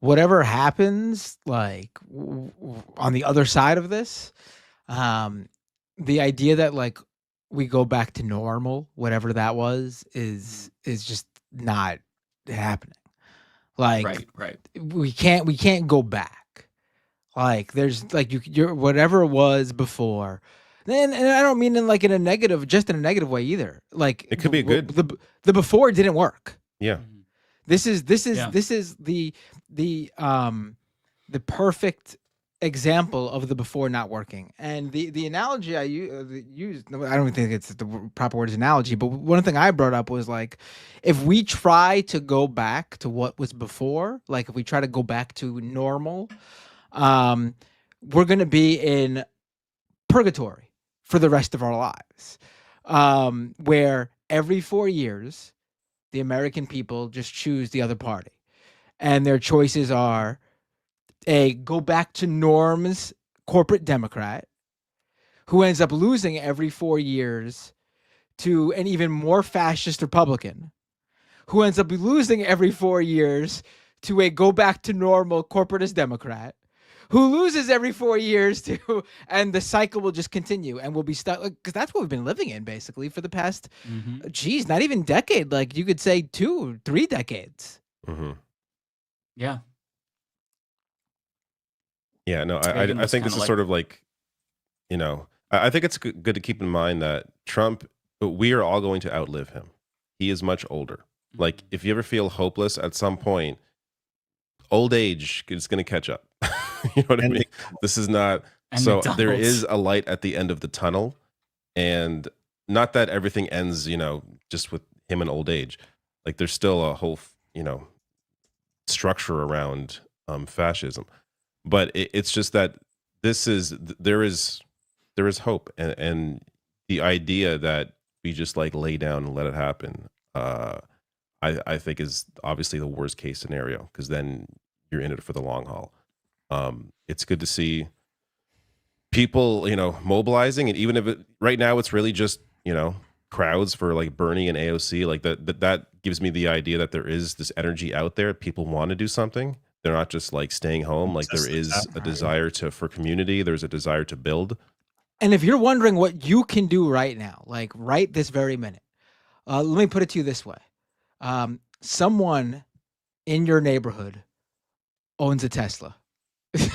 whatever happens, like on the other side of this, the idea that like we go back to normal, whatever that was, is just not happening. Like, right. We can't go back. Like, there's like you're whatever it was before. And I don't mean in like in a negative, just in a negative way either. Like, it could be good. The before didn't work. Yeah. This is the perfect example of the before not working. And the analogy I used, I don't think it's the proper word is analogy, but one thing I brought up was like, if we try to go back to what was before, like if we try to go back to normal, we're going to be in purgatory for the rest of our lives, where every 4 years, the American people just choose the other party. And their choices are a go back to norms corporate Democrat who ends up losing every 4 years to an even more fascist Republican who ends up losing every 4 years to a go back to normal corporatist Democrat who loses every 4 years to, and the cycle will just continue and we'll be stuck, because that's what we've been living in basically for the past, not even decade, like you could say 2-3 decades. Yeah. Yeah, no, I think this is sort of like, I think it's good to keep in mind that Trump, we are all going to outlive him. He is much older. Like, if you ever feel hopeless at some point, old age is going to catch up. You know what I mean? This is not, so there is a light at the end of the tunnel, and not that everything ends, just with him and old age. Like, there's still a whole, structure around fascism. But it's just that there is hope, and the idea that we just like lay down and let it happen, I think is obviously the worst case scenario, because then you're in it for the long haul. It's good to see people, mobilizing, and even if right now it's really just crowds for like Bernie and AOC, like that gives me the idea that there is this energy out there. People want to do something. They're not just like staying home. Like, there is a desire for community. There's a desire to build. And if you're wondering what you can do right now, like right this very minute, let me put it to you this way. Someone in your neighborhood owns a Tesla. You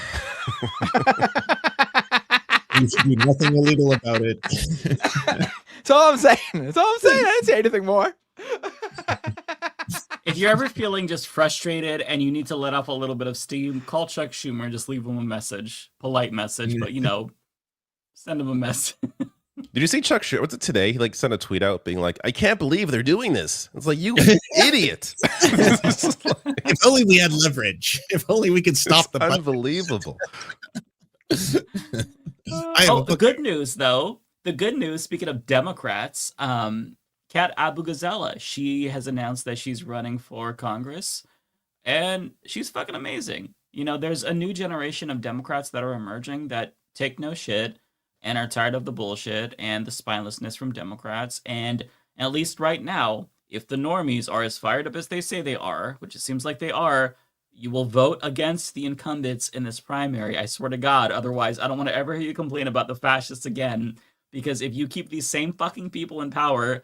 should do nothing illegal about it. That's all I'm saying. That's all I'm saying. I didn't say anything more. If you're ever feeling just frustrated and you need to let off a little bit of steam, call Chuck Schumer and just leave him a message. Polite message, but send him a message. Did you see Chuck Schumer? What's it today? He like sent a tweet out being like, "I can't believe they're doing this." It's like, you idiot. If only we had leverage. If only we could stop the unbelievable. The good news, though. The good news, speaking of Democrats, Kat Abu-Ghazala, she has announced that she's running for Congress, and she's fucking amazing. There's a new generation of Democrats that are emerging that take no shit and are tired of the bullshit and the spinelessness from Democrats. And at least right now, if the normies are as fired up as they say they are, which it seems like they are, You will vote against the incumbents in this primary. I swear to God. Otherwise, I don't want to ever hear you complain about the fascists again. Because if you keep these same fucking people in power,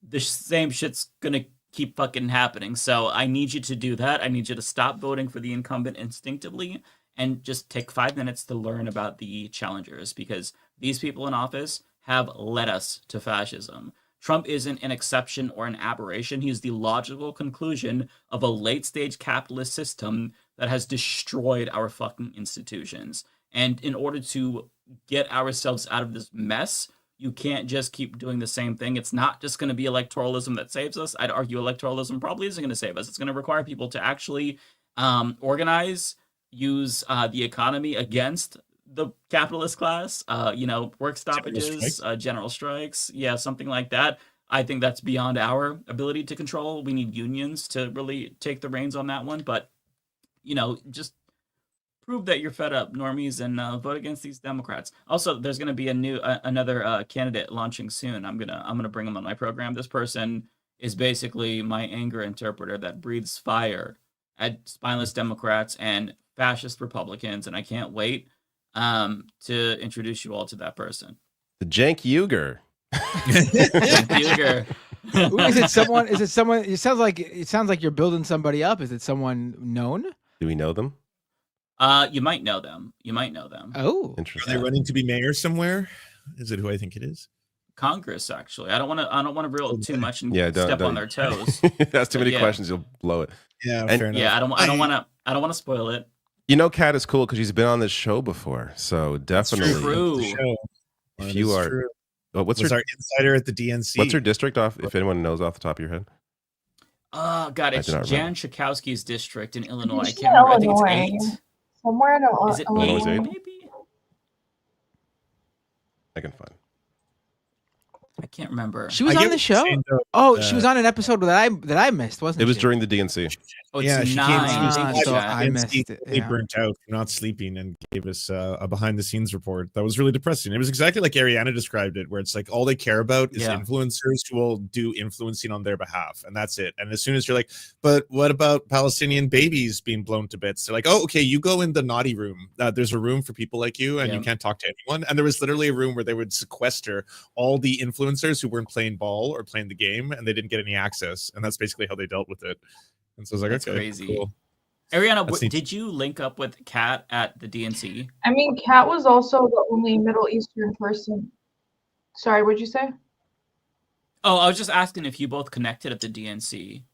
the same shit's gonna keep fucking happening. So I need you to do that. I need you to stop voting for the incumbent instinctively and just take 5 minutes to learn about the challengers, because these people in office have led us to fascism. Trump isn't an exception or an aberration. He's the logical conclusion of a late-stage capitalist system that has destroyed our fucking institutions. And in order to get ourselves out of this mess, you can't just keep doing the same thing. It's not just going to be electoralism that saves us. I'd argue electoralism probably isn't going to save us. It's going to require people to actually organize, use the economy against the capitalist class, work stoppages, general strikes, something like that. I think that's beyond our ability to control. We need unions to really take the reins on that one. But, just prove that you're fed up, normies, and vote against these Democrats. Also, there's going to be another candidate launching soon. I'm gonna bring him on my program. This person is basically my anger interpreter that breathes fire at spineless Democrats and fascist Republicans, and I can't wait to introduce you all to that person. The Jank Uger. Uger. Ooh, is it someone? It sounds like you're building somebody up. Is it someone known? Do we know them? You might know them. Oh, interesting. Are they running to be mayor somewhere? Is it who I think it is? Congress, actually. I don't want to reel too much and don't step on their toes. That's too many questions. You'll blow it. Yeah, And- fair enough. Yeah, I don't want to spoil it. Kat is cool because she's been on this show before. So definitely, True. if you are, what's Was her our insider at the DNC? what's her district off? If anyone knows off the top of your head, God, it's did not Jan remember. Schakowsky's district in Illinois. I She's can't remember. I think Illinois. it's 8. Somewhere in Is it Illinois 8, eight? maybe? I can find. I can't remember. she was I on get the what you're show. saying, though. Oh, she was on an episode that I missed, wasn't It was she? during the DNC. Oh, it's Yeah, she 9. came. She was Ah, live so at I DNC, missed it, totally yeah. burnt out, not sleeping, and gave us a behind-the-scenes report that was really depressing. It was exactly like Ariana described it, where it's like all they care about is influencers who will do influencing on their behalf, and that's it. And as soon as you're like, but what about Palestinian babies being blown to bits? They're like, oh, okay, you go in the naughty room. There's a room for people like you, and you can't talk to anyone. And there was literally a room where they would sequester all the influencers who weren't playing ball or playing the game, and they didn't get any access. And that's basically how they dealt with it. And so I was like, That's okay, crazy. cool. Ariana, That's neat. did you link up with Kat at the DNC? I mean, Kat was also the only Middle Eastern person. Sorry, what'd you say? Oh, I was just asking if you both connected at the DNC.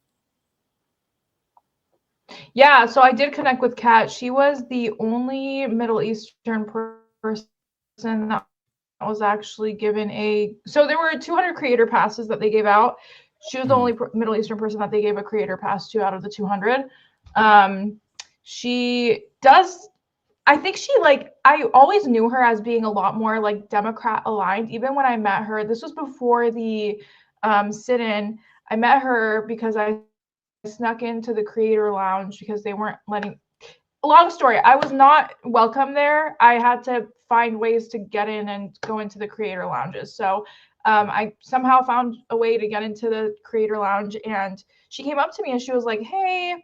Yeah, so I did connect with Kat. She was the only Middle Eastern person that was actually given so there were 200 creator passes that they gave out. She was the only Middle Eastern person that they gave a creator pass to out of the 200. She does, I think I always knew her as being a lot more like Democrat aligned. Even when I met her, this was before the sit-in. I met her because I snuck into the creator lounge because they weren't letting. Long story, I was not welcome there. I had to find ways to get in and go into the creator lounges. So I somehow found a way to get into the creator lounge, and she came up to me and she was like, hey,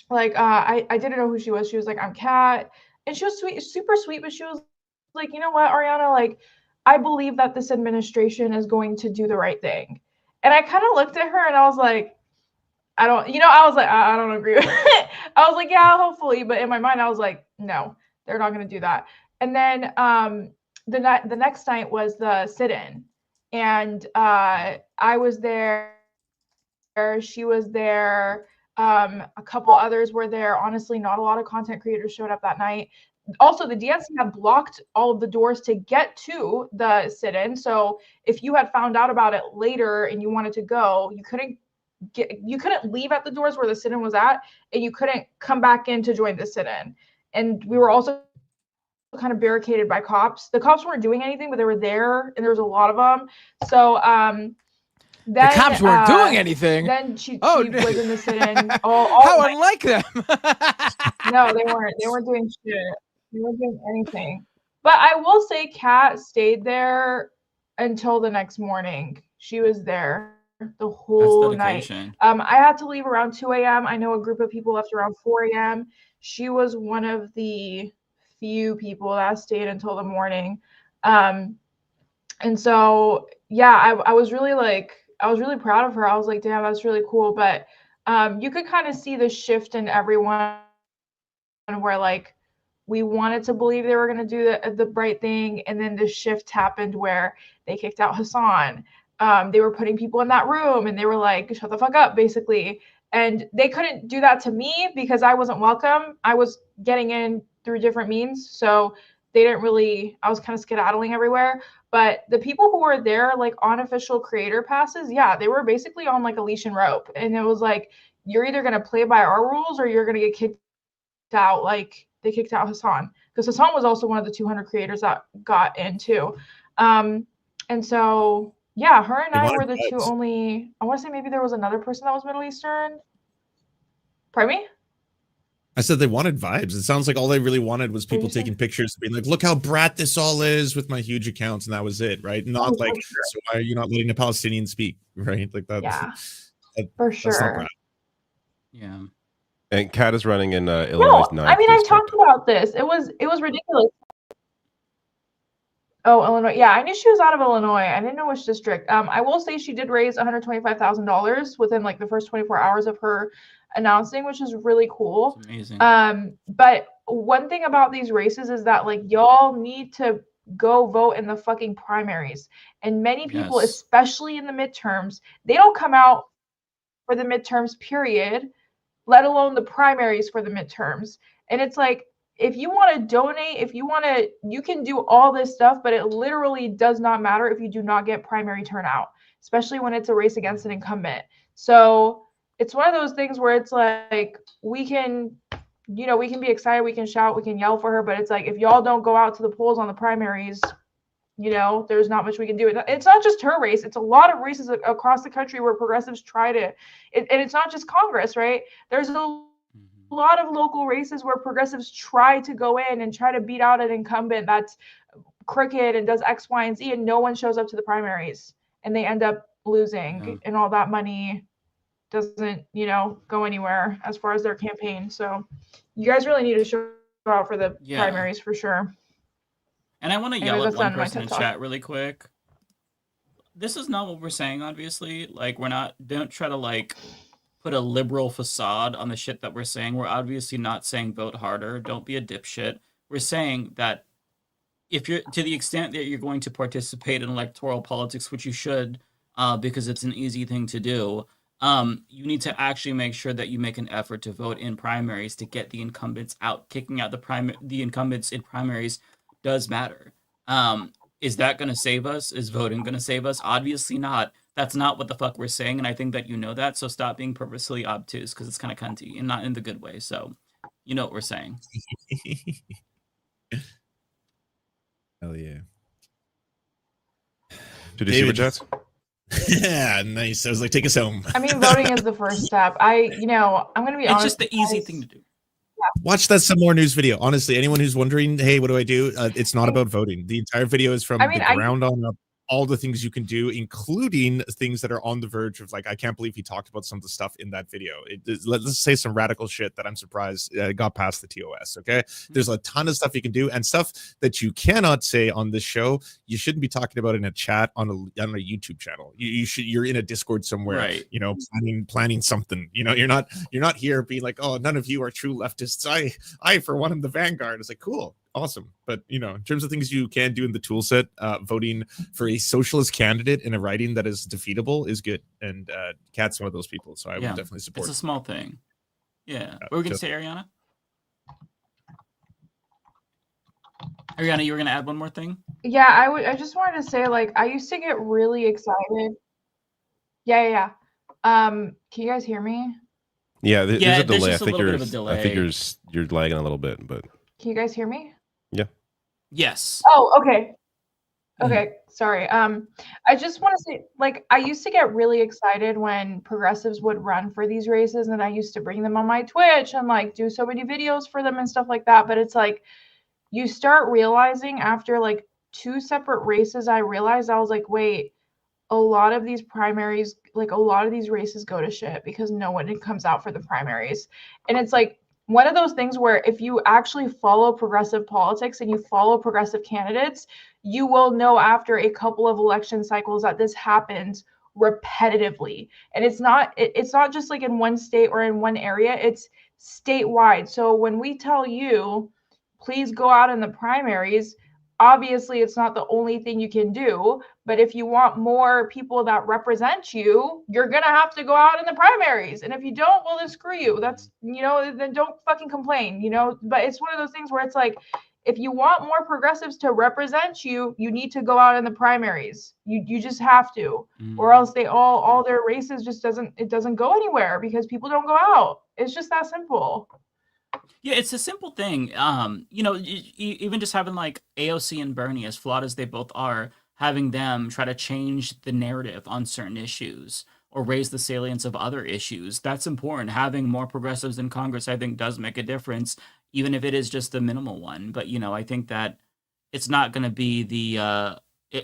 I didn't know who she was. She was like, I'm Kat. And she was sweet, super sweet, but she was like, you know what, Ariana, I believe that this administration is going to do the right thing. And I kind of looked at her and I was like, I don't agree with it. I was like, yeah, hopefully. But in my mind, I was like, no, they're not going to do that. And then the next night was the sit-in. And I was there. She was there. A couple others were there. Honestly, not a lot of content creators showed up that night. Also, the DNC had blocked all of the doors to get to the sit-in. So if you had found out about it later and you wanted to go, you couldn't leave at the doors where the sit-in was at, and you couldn't come back in to join the sit-in. And we were also kind of barricaded by cops. The cops weren't doing anything, but they were there, and there was a lot of them. So then the cops weren't doing anything. Then she was in the sit-in. How unlike them. No, they weren't. They weren't doing shit. They weren't doing anything. But I will say, Kat stayed there until the next morning. She was there. the whole night. dedication. I had to leave around 2 a.m. I know a group of people left around 4 a.m. She was one of the few people that stayed until the morning. And so, yeah, I was really proud of her. I was like, damn, that's really cool. But you could kind of see the shift in everyone where like we wanted to believe they were going to do the right thing. And then the shift happened where they kicked out Hassan. They were putting people in that room and they were like, shut the fuck up, basically. And they couldn't do that to me because I wasn't welcome. I was getting in through different means. So they didn't really, I was kind of skedaddling everywhere. But the people who were there, like on official creator passes, yeah, they were basically on like a leash and rope. And it was like, you're either going to play by our rules or you're going to get kicked out. Like they kicked out Hassan because Hassan was also one of the 200 creators that got in too. And so, yeah, her and I were the two only, I want to say maybe there was another person that was Middle Eastern. Pardon me? I said they wanted vibes. It sounds like all they really wanted was people taking pictures, being like, look how brat this all is with my huge accounts. And that was it, right? Not like, so why are you not letting a Palestinian speak, right? Like that. Yeah, for sure. Yeah. And Kat is running in Illinois. No, I mean, I've talked about this. It was ridiculous. Oh, Illinois. Yeah, I knew she was out of Illinois. I didn't know which district. I will say she did raise $125,000 within like the first 24 hours of her announcing, which is really cool. That's amazing. But one thing about these races is that like y'all need to go vote in the fucking primaries. And many people, especially in the midterms, they don't come out for the midterms, period, let alone the primaries for the midterms. And it's like, if you want to donate, if you want to, you can do all this stuff, but it literally does not matter if you do not get primary turnout, especially when it's a race against an incumbent. So it's one of those things where it's like, we can, you know, we can be excited, we can shout, we can yell for her, but it's like, if y'all don't go out to the polls on the primaries, you know, there's not much we can do. It's not just her race. It's a lot of races across the country where progressives try to, and it's not just Congress, right? There's a lot of local races where progressives try to go in and try to beat out an incumbent that's crooked and does X, Y, and Z, and no one shows up to the primaries, and they end up losing, and all that money doesn't, you know, go anywhere as far as their campaign. So you guys really need to show out for the primaries for sure. And I want to yell at one person in chat really quick. This is not what we're saying, obviously. Like, don't try to like put a liberal facade on the shit that we're saying. We're obviously not saying vote harder. Don't be a dipshit. We're saying that if you're, to the extent that you're going to participate in electoral politics, which you should, because it's an easy thing to do, you need to actually make sure that you make an effort to vote in primaries to get the incumbents out. Kicking out the incumbents in primaries does matter. Is that going to save us? Is voting going to save us? Obviously not. That's not what the fuck we're saying, and I think that you know that, so stop being purposely obtuse, because it's kind of cunty, and not in the good way, so you know what we're saying. Hell yeah. Did you see the Jets? Yeah, nice. I was like, take us home. I mean, voting is the first step. I'm going to be honest. It's just the easy thing to do. Watch that some more news video. Honestly, anyone who's wondering, hey, what do I do? It's not about voting. The entire video is from the ground on up. All the things you can do, including things that are on the verge of like, I can't believe he talked about some of the stuff in that video. Let's say some radical shit that I'm surprised got past the TOS. Okay, there's a ton of stuff you can do, and stuff that you cannot say on this show. You shouldn't be talking about in a chat on a YouTube channel. You're in a Discord somewhere, right? You know, planning something. You know, you're not here being like, oh, none of you are true leftists. I for one am the vanguard. It's like, cool. Awesome. But, you know, in terms of things you can do in the tool set, voting for a socialist candidate in a riding that is defeatable is good. And Kat's one of those people. So I would definitely support. It's a small thing. Yeah. What were we going to say, Ariana? Ariana, you were going to add one more thing? Yeah, I just wanted to say, like, I used to get really excited. Yeah. Can you guys hear me? Yeah, there's a delay. Just I think you're lagging a little bit, but. Can you guys hear me? Yeah. Yes. Oh, okay. Okay, sorry. I just want to say, like, I used to get really excited when progressives would run for these races, and I used to bring them on my Twitch and like do so many videos for them and stuff like that. But it's like, you start realizing after like 2 separate races, I realized I was like, wait, a lot of these primaries, like a lot of these races go to shit because no one comes out for the primaries. And it's like one of those things where if you actually follow progressive politics and you follow progressive candidates, you will know after a couple of election cycles that this happens repetitively. And it's not just like in one state or in one area, it's statewide. So when we tell you, please go out in the primaries, obviously it's not the only thing you can do, but if you want more people that represent you, you're gonna have to go out in the primaries. And if you don't, well then screw you. That's, then don't fucking complain, but it's one of those things where it's like, if you want more progressives to represent you, you need to go out in the primaries. You just have to, or else they all their races just doesn't go anywhere because people don't go out. It's just that simple. Yeah, it's a simple thing. Even just having like AOC and Bernie, as flawed as they both are, having them try to change the narrative on certain issues or raise the salience of other issues, that's important. Having more progressives in Congress, I think, does make a difference, even if it is just a minimal one. But, I think that it's not going to be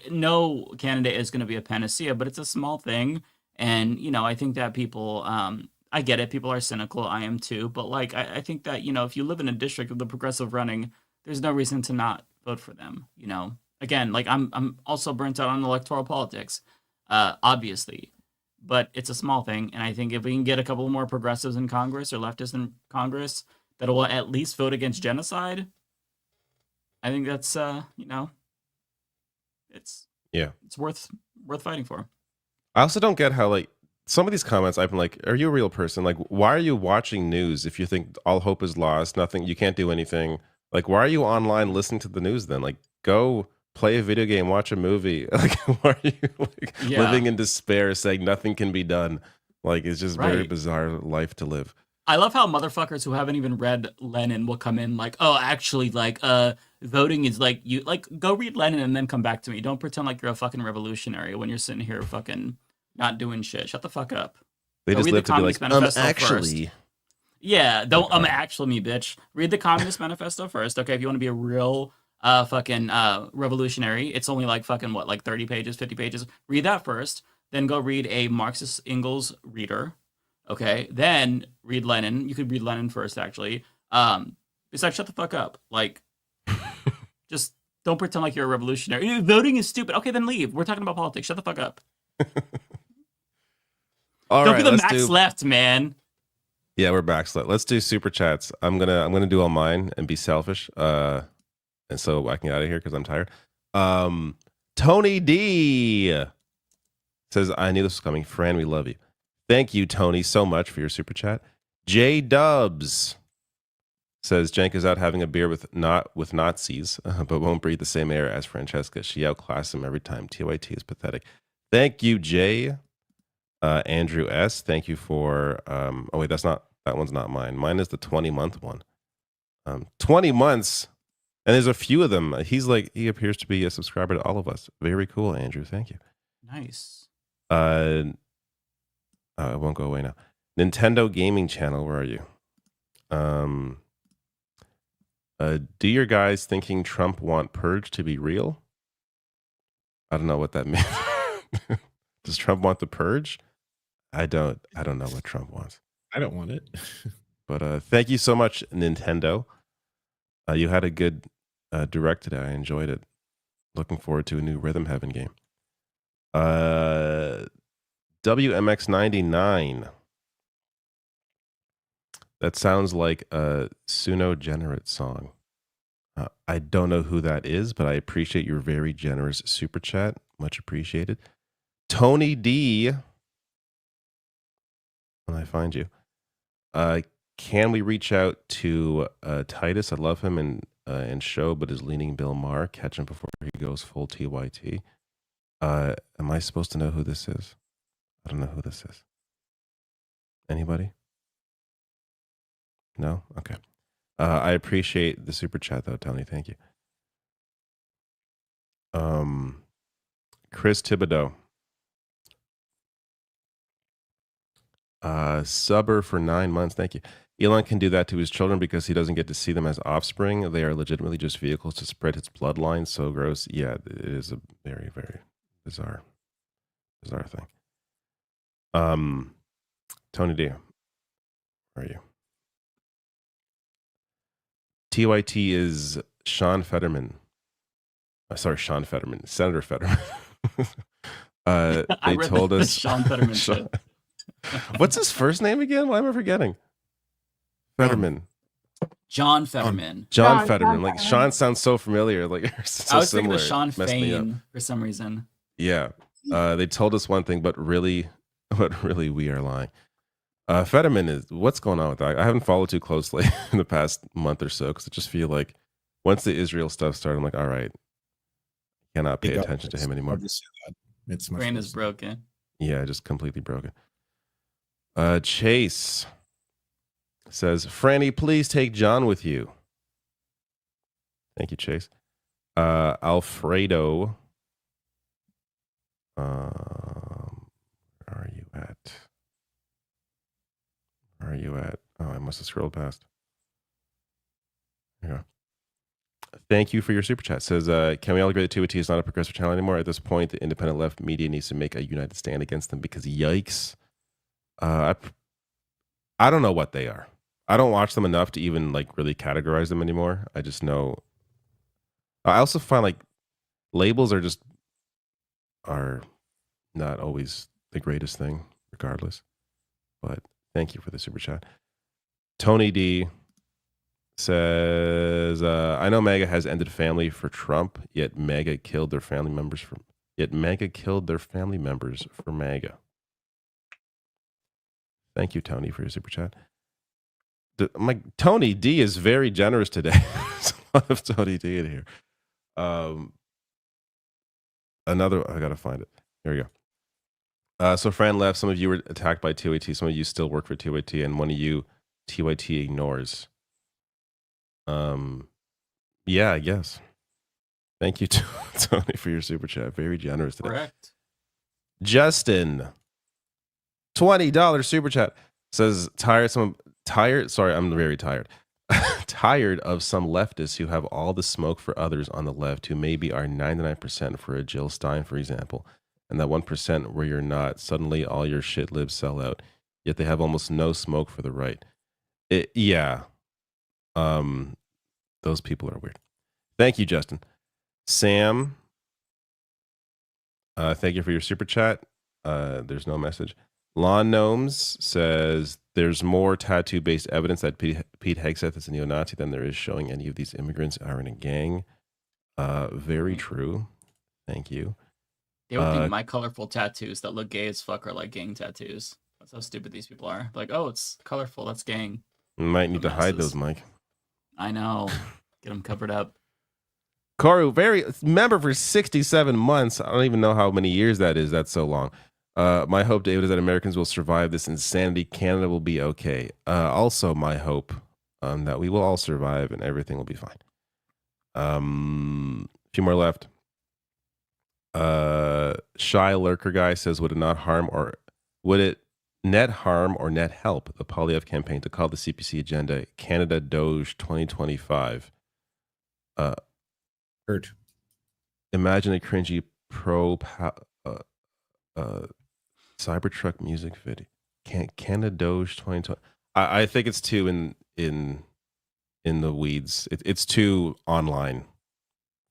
no candidate is going to be a panacea, but it's a small thing. And, I think that people, I get it. People are cynical. I am too. But like, I think that, if you live in a district with the progressive running, there's no reason to not vote for them. Again, like I'm also burnt out on electoral politics, obviously, but it's a small thing. And I think if we can get a couple more progressives in Congress or leftists in Congress that will at least vote against genocide, I think that's, it's worth fighting for. I also don't get how, like, some of these comments, I've been like, are you a real person? Like, why are you watching news if you think all hope is lost, nothing, you can't do anything? Like, why are you online listening to the news then? Like, go play a video game, watch a movie. Like, why are you living in despair saying nothing can be done? Like, it's just very bizarre life to live. I love how motherfuckers who haven't even read Lenin will come in like, oh, actually, like, voting is like, you, like, go read Lenin and then come back to me. Don't pretend like you're a fucking revolutionary when you're sitting here fucking not doing shit. Shut the fuck up. They Go just live to be like, actually. First. Yeah, don't actually me, bitch. Read the Communist Manifesto first, okay? If you want to be a real fucking revolutionary, it's only like fucking what, like 30 pages, 50 pages. Read that first, then go read a Marxist Engels reader, okay? Then read Lenin. You could read Lenin first, actually. Besides, shut the fuck up. Like, just don't pretend like you're a revolutionary. Voting is stupid. Okay, then leave. We're talking about politics. Shut the fuck up. Don't be the max left, man. Yeah, we're back. Let's do super chats. I'm gonna do all mine and be selfish, and so I can get out of here because I'm tired. Tony D says, "I knew this was coming. Fran, we love you. Thank you, Tony, so much for your super chat." J Dubs says, "Jank is out having a beer with Nazis, but won't breathe the same air as Francesca. She outclassed him every time. TYT is pathetic." Thank you, Jay. Andrew S, thank you for oh wait, that one's not mine. Mine is the 20-month one. 20 months, and there's a few of them. He appears to be a subscriber to all of us. Very cool, Andrew. Thank you. Nice. It won't go away now. Nintendo Gaming Channel, where are you? Do your guys thinking Trump want Purge to be real? I don't know what that means. Does Trump want the Purge? I don't know what Trump wants. I don't want it. But thank you so much, Nintendo. You had a good direct today. I enjoyed it. Looking forward to a new Rhythm Heaven game. WMX99. That sounds like a Suno Generate song. I don't know who that is, but I appreciate your very generous super chat. Much appreciated. Tony D. When I find you. Can we reach out to Titus? I love him and show, but is leaning Bill Maher. Catch him before he goes full TYT. Am I supposed to know who this is? I don't know who this is. Anybody? No? Okay. I appreciate the super chat though, Tony. Thank you. Chris Thibodeau. Subber for 9 months. Thank you. Elon can do that to his children because he doesn't get to see them as offspring. They are legitimately just vehicles to spread his bloodline. So gross. Yeah, it is a very, very bizarre Bizarre thing. Tony D, where are you? TYT is Sean Fetterman. Sorry, Sean Fetterman. Senator Fetterman. They told us Sean Fetterman shit. What's his first name again? Why am I forgetting? Fetterman. John Fetterman. John Fetterman. Like Sean sounds so familiar. Like so I was similar. thinking of Sean Messed me up. Fain for some reason. Yeah. They told us one thing, but really we are lying. Fetterman is what's going on with that? I haven't followed too closely in the past month or so because I just feel like once the Israel stuff started, I'm like, all right, cannot pay attention to him anymore. It's Brain is broken. Yeah, just completely broken. Chase says, Franny, please take John with you. Thank you, Chase. Alfredo. Where are you at? Where are you at? Oh, I must have scrolled past. There you go. Thank you for your super chat. Says, can we all agree that TYT is not a progressive channel anymore? At this point, the independent left media needs to make a united stand against them because yikes. I don't know what they are. I don't watch them enough to even like really categorize them anymore. I just know. I also find like labels are not always the greatest thing, regardless. But thank you for the super chat. Tony D says, I know MAGA has ended family for Trump, yet MAGA killed their family members for MAGA. Thank you, Tony, for your super chat. Tony D is very generous today. There's a lot of Tony D in here. I gotta find it. Here we go. So Fran left. Some of you were attacked by TYT. Some of you still work for TYT, and one of you TYT ignores. Yeah, I guess. Thank you, Tony, for your super chat. Very generous today. Correct. Justin, $20 super chat says tired. Sorry, I'm very tired. Tired of some leftists who have all the smoke for others on the left, who maybe are 99% for a Jill Stein, for example, and that 1% where you're not. Suddenly, all your shit libs sell out. Yet they have almost no smoke for the right. Yeah. Those people are weird. Thank you, Justin. Sam, thank you for your super chat. There's no message. Lawn Gnomes says there's more tattoo-based evidence that Pete Hegseth is a neo-Nazi than there is showing any of these immigrants are in a gang. Very true. Thank you. They would think my colorful tattoos that look gay as fuck are like gang tattoos. That's how stupid these people are. Like, oh, it's colorful. That's gang. Might need to hide those, Mike. I know. Get them covered up. Koru, member for 67 months. I don't even know how many years that is. That's so long. My hope, David, is that Americans will survive this insanity. Canada will be okay. Also, my hope that we will all survive and everything will be fine. A few more left. Shy Lurker guy says, would it net harm or net help the Poilievre campaign to call the CPC agenda Canada Doge 2025? Hurt. Imagine a cringy Cybertruck music video. Canada Doge 2020. I think it's too in the weeds. It's too online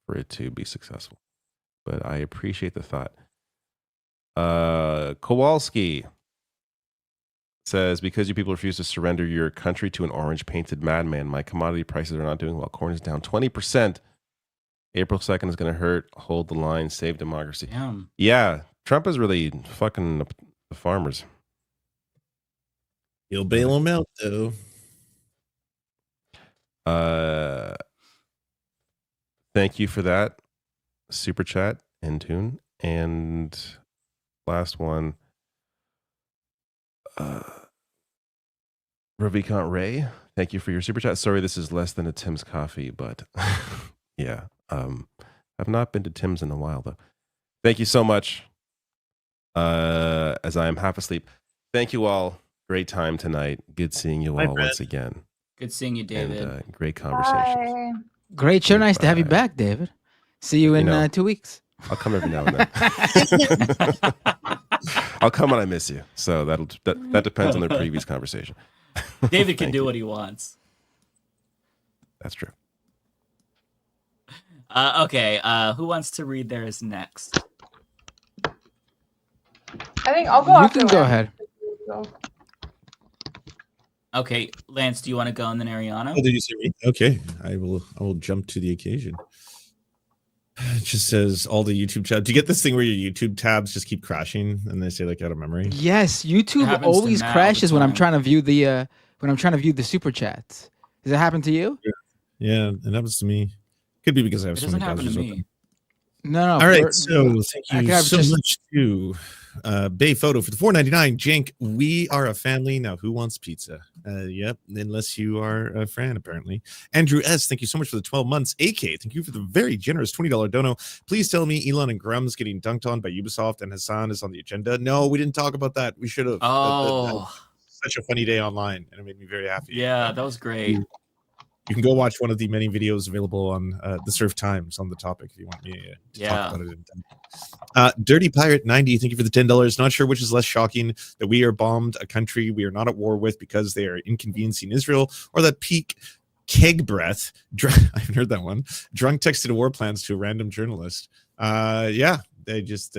for it to be successful. But I appreciate the thought. Kowalski says, because you people refuse to surrender your country to an orange painted madman, my commodity prices are not doing well. Corn is down 20%. April 2nd is going to hurt. Hold the line. Save democracy. Damn. Yeah. Trump is really fucking the farmers. You'll bail them out, though. Thank you for that super chat and tune. And last one, Ravikant Ray, thank you for your super chat. Sorry, this is less than a Tim's coffee, but yeah, I've not been to Tim's in a while though. Thank you so much. As I am half asleep. Thank you all. Great time tonight. Good seeing you all once again. Good seeing you, David. And, great conversations. Great show. Nice to have you back, David. See you in 2 weeks. I'll come every now and then. I'll come when I miss you. So that depends on the previous conversation. David can do what he wants. That's true. Okay. Who wants to read theirs next? I think I'll go. You after can go Lance. ahead. Go. Okay, Lance, do you want to go and then Ariana? Oh, did you see me? Okay, I will jump to the occasion. It just says all the YouTube tabs. Do you get this thing where your YouTube tabs just keep crashing and they say like out of memory? Yes, YouTube happens to always Matt all the crashes when I'm time. trying to view the super chats. Does it happen to you? Yeah, it happens to me. Could be because I have It so doesn't many happen to browsers me. open. No. All right, so thank you so much to Bay Photo for the $4.99. Jank, we are a family now. Who wants pizza? Yep, unless you are a Fran, apparently. Andrew S, thank you so much for the 12 months. AK, thank you for the very generous $20 dono. Please tell me Elon and Grum's getting dunked on by Ubisoft and Hassan is on the agenda. No, we didn't talk about that. We should have. Oh, Such a funny day online, and it made me very happy. yeah, that was great. You can go watch one of the many videos available on the Surf Times on the topic if you want me to talk about it in depth. Dirty Pirate 90, thank you for the $10. Not sure which is less shocking, that we are bombed a country we are not at war with because they are inconveniencing Israel, or that peak keg breath, I haven't heard that one, drunk texted war plans to a random journalist. Yeah, they just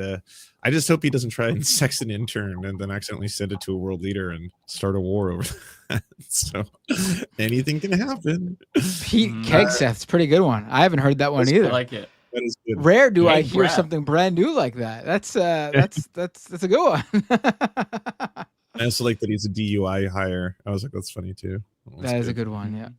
I just hope he doesn't try and sex an intern and then accidentally send it to a world leader and start a war over that. So anything can happen. Pete Kegseth's pretty good one. I haven't heard that one either. I like it. That is good. Rare do I Keg hear breath. something brand new like that. That's a good one. I also like that he's a DUI hire. I was like, that's funny too. That is a good one, yeah.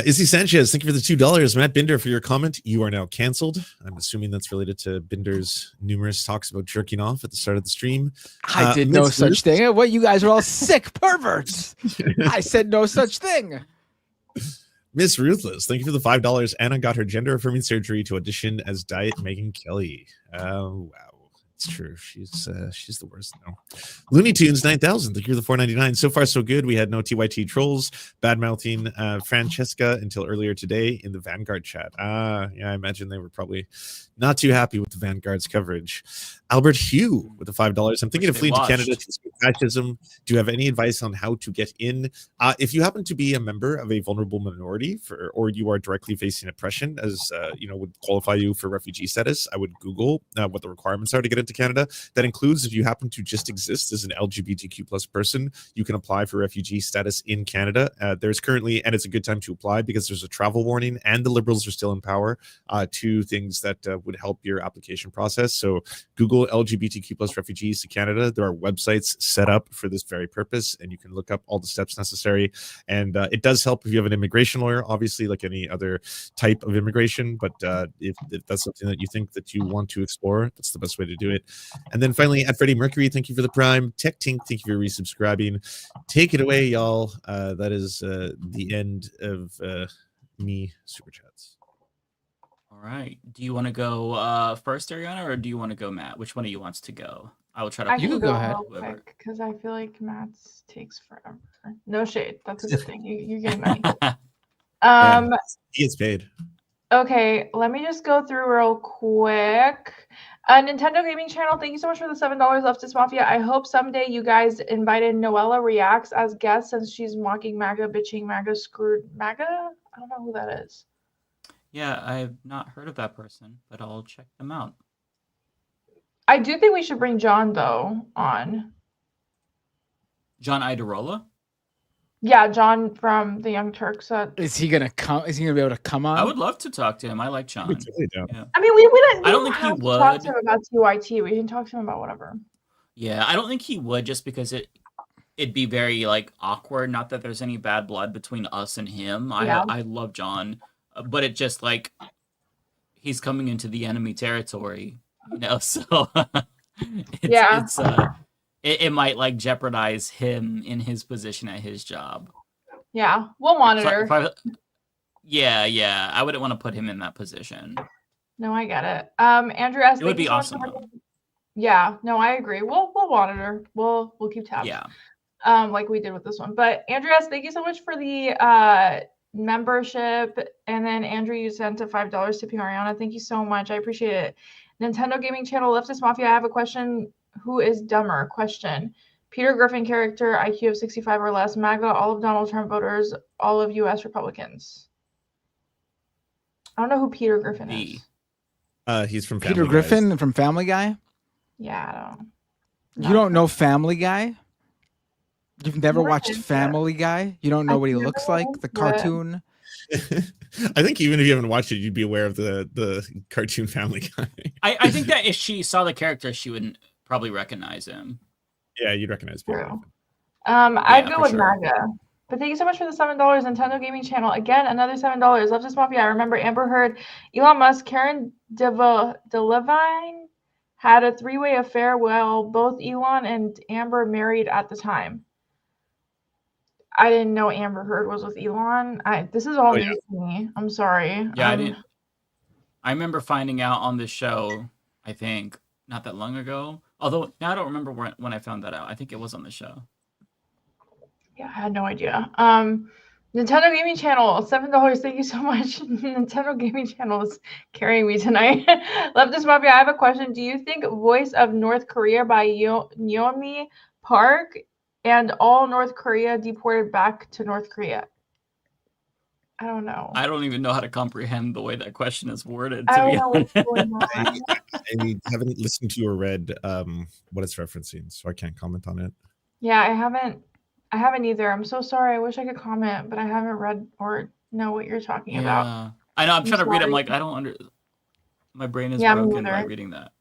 Izzy Sanchez, thank you for the $2. Matt Binder, for your comment. You are now canceled. I'm assuming that's related to Binder's numerous talks about jerking off at the start of the stream. I did no Miss such Ruth- thing. What, you guys are all sick perverts. I said no such thing. Miss Ruthless, thank you for the $5. Anna got her gender affirming surgery to audition as Diet Megan Kelly. Wow. It's true. She's the worst now. Looney Tunes 9000. Thank you for the $4.99. So far, so good. We had no TYT trolls bad mouthing Francesca until earlier today in the Vanguard chat. Yeah, I imagine they were probably not too happy with the Vanguard's coverage. Albert Hugh with the $5. I'm thinking of fleeing to Canada to escape fascism. Do you have any advice on how to get in? If you happen to be a member of a vulnerable minority, or you are directly facing oppression, as would qualify you for refugee status, I would Google what the requirements are to get into Canada. That includes if you happen to just exist as an LGBTQ plus person, you can apply for refugee status in Canada. There's currently, and it's a good time to apply because there's a travel warning, and the Liberals are still in power. Two things that would help your application process. So Google LGBTQ plus refugees to Canada. There are websites set up for this very purpose, and you can look up all the steps necessary. And it does help if you have an immigration lawyer, obviously, like any other type of immigration. But if that's something that you think that you want to explore, that's the best way to do it. And then finally, at Freddie Mercury, thank you for the Prime. Tech Tink, thank you for resubscribing. Take it away, y'all. That is the end of me super chats. All right. Do you want to go first, Ariana, or do you want to go, Matt? Which one of you wants to go? I will try to. I can go ahead. real quick because I feel like Matt's takes forever. No shade. That's a good thing. You get money. Yeah, he gets paid. Okay, let me just go through real quick. Nintendo Gaming Channel, thank you so much for the $7. Leftist Mafia. I hope someday you guys invited Noella Reacts as guest since she's mocking MAGA, bitching MAGA, screwed MAGA. I don't know who that is. Yeah, I have not heard of that person, but I'll check them out. I do think we should bring John though on. John Idarola? Yeah, John from the Young Turks. Is he gonna come? Is he gonna be able to come on? I would love to talk to him. I like John. Yeah. I mean, we I don't think he have to talk would. to him about TYT. We can talk to him about whatever. Yeah, I don't think he would, just because it'd be very like awkward. Not that there's any bad blood between us and him. Yeah. I love John, but it just like he's coming into the enemy territory, So it might like jeopardize him in his position at his job. Yeah, we'll monitor. Yeah, I wouldn't want to put him in that position. No, I get it. Andrew S. It would be awesome. Yeah, no, I agree. We'll monitor. We'll keep tabs. Yeah. Like we did with this one. But Andrew S., thank you so much for the membership. And then Andrew, you sent a $5 to Ariana. Thank you so much. I appreciate it. Nintendo Gaming Channel, Leftist Mafia. I have a question. Who is dumber? Question. Peter Griffin character, IQ of 65 or less, MAGA, all of Donald Trump voters, all of U.S. Republicans. I don't know who Peter Griffin is. He's from Peter Family Griffin Guys. from Family Guy. Yeah, I don't. You don't know Family Guy? You've never Never watched did, Family Guy? You don't know what he looks like? The cartoon? I think even if you haven't watched it, you'd be aware of the cartoon Family Guy. I think that if she saw the character, she wouldn't probably recognize him. Yeah, you'd recognize Peter. I'd go for with sure. MAGA. But thank you so much for the $7. Nintendo Gaming Channel. Again, another $7. Leftist Mafia. I remember Amber Heard, Elon Musk, Karen DeLevine had a three-way affair while both Elon and Amber married at the time. I didn't know Amber Heard was with Elon. This is all news to me. I'm sorry. Yeah, I didn't. I remember finding out on the show, I think, not that long ago. Although now I don't remember when I found that out. I think it was on the show. Yeah, I had no idea. Nintendo Gaming Channel, $7. Thank you so much. Nintendo Gaming Channel is carrying me tonight. Leftist Mafia, I have a question. Do you think Voice of North Korea by Yeonmi Park and all North Korea deported back to North Korea? I don't know. I don't even know how to comprehend the way that question is worded. I To don't be know what's honest. going on. I haven't listened to or read what it's referencing, so I can't comment on it. Yeah, I haven't either. I'm so sorry. I wish I could comment, but I haven't read or know what you're talking about. Yeah, I know. I'm trying to read. I'm sorry. like, I don't under. My brain is Yeah, me broken by neither. reading that.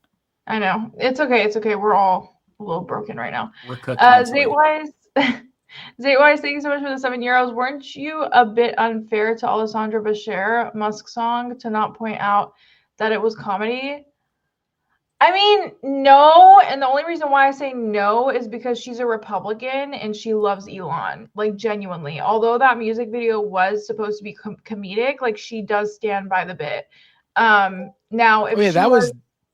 I know. It's okay. It's okay. We're all a little broken right now. We're cooked mentally. Zatewise, thank you so much for the €7. Weren't you a bit unfair to Alessandra Bashir, Musk song, to not point out that it was comedy? I mean, no. And the only reason why I say no is because she's a Republican and she loves Elon, like genuinely. Although that music video was supposed to be comedic, like she does stand by the bit. Now, if she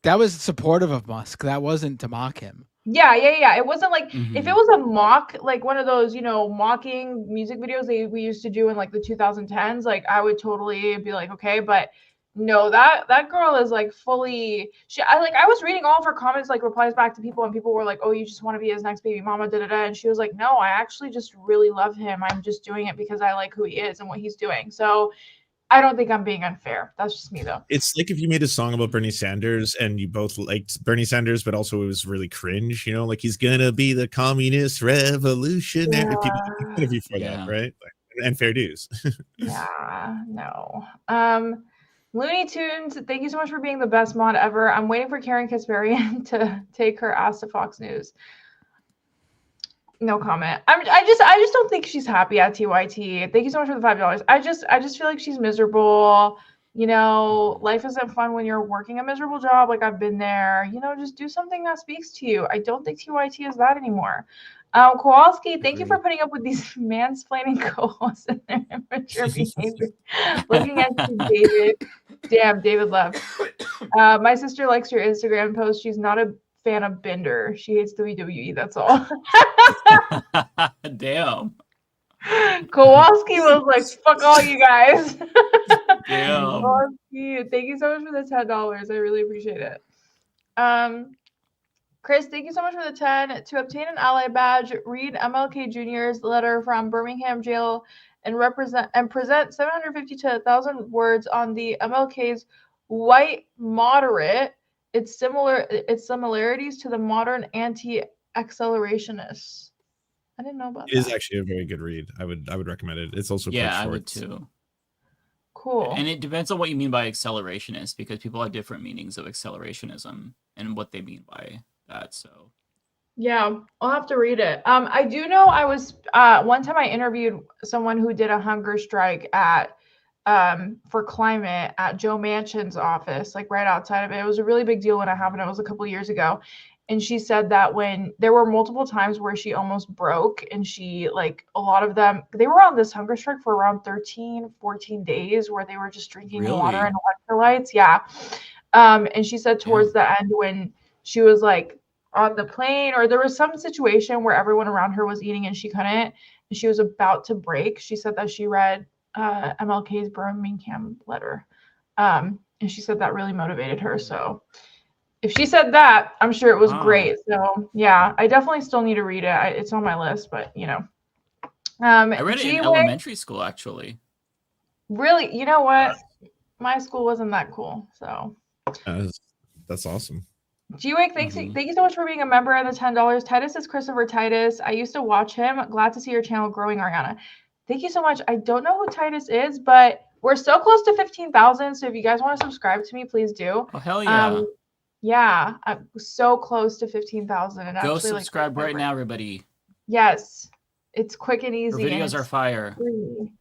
that was supportive of Musk. That wasn't to mock him. Yeah. It wasn't like if it was a mock, like one of those, mocking music videos we used to do in like the 2010s, like I would totally be like, okay, but no, that girl is like fully. I was reading all of her comments, like replies back to people, and people were like, "Oh, you just want to be his next baby mama," and she was like, "No, I actually just really love him. I'm just doing it because I like who he is and what he's doing." So I don't think I'm being unfair. That's just me, though. It's like if you made a song about Bernie Sanders and you both liked Bernie Sanders, but also it was really cringe, like he's gonna be the communist revolutionary. People kind of for that, right? And fair dues. Yeah, no. Looney Tunes, thank you so much for being the best mod ever. I'm waiting for Karen Kasparian to take her ass to Fox News. No comment. I just don't think she's happy at TYT. Thank you so much for the $5. I just feel like she's miserable. Life isn't fun when you're working a miserable job. Like I've been there. Just do something that speaks to you. I don't think TYT is that anymore. Kowalski, thank you for putting up with these mansplaining co-hosts and their immature behavior. Looking at you, David. Damn, David left. My sister likes your Instagram post. She's not a fan of Bender. She hates WWE. That's all. Damn. Kowalski was like, "Fuck all you guys." Damn. Kowalski, thank you so much for the $10. I really appreciate it. Chris, thank you so much for the 10. To obtain an ally badge, read MLK Jr.'s letter from Birmingham jail and present 750 to 1,000 words on the MLK's white moderate. Its similarities to the modern anti-accelerationists. I didn't know about that. It is actually a very good read. I would recommend it. It's also quite short. I would too. Cool. And it depends on what you mean by accelerationist, because people have different meanings of accelerationism and what they mean by that. So yeah, I'll have to read it. I do know I was one time I interviewed someone who did a hunger strike at for climate at Joe Manchin's office, like right outside of it. It was a really big deal when it happened. It was a couple of years ago. And she said that when there were multiple times where she almost broke, and she, like, a lot of them, they were on this hunger strike for around 13, 14 days where they were just drinking water and electrolytes. Yeah. And she said towards the end when she was like on the plane, or there was some situation where everyone around her was eating and she couldn't, and she was about to break, she said that she read MLK's Birmingham letter. And she said that really motivated her. So If she said that, I'm sure it was Wow. great. So yeah, I definitely still need to read it. It's on my list, but you know. I read it in G-Wig, elementary school, actually. really, you know what? My school wasn't that cool, so. That's awesome. G-Wig, thank you so much for being a member and the $10. Titus is Christopher Titus. I used to watch him. Glad to see your channel growing, Ariana. Thank you so much. I don't know who Titus is, but we're so close to 15,000. So if you guys want to subscribe to me, please do. Oh, hell yeah. Yeah, I'm so close to 15,000. And Go actually, subscribe right now, everybody. Yes, it's quick and easy. Your and videos are it's fire. free.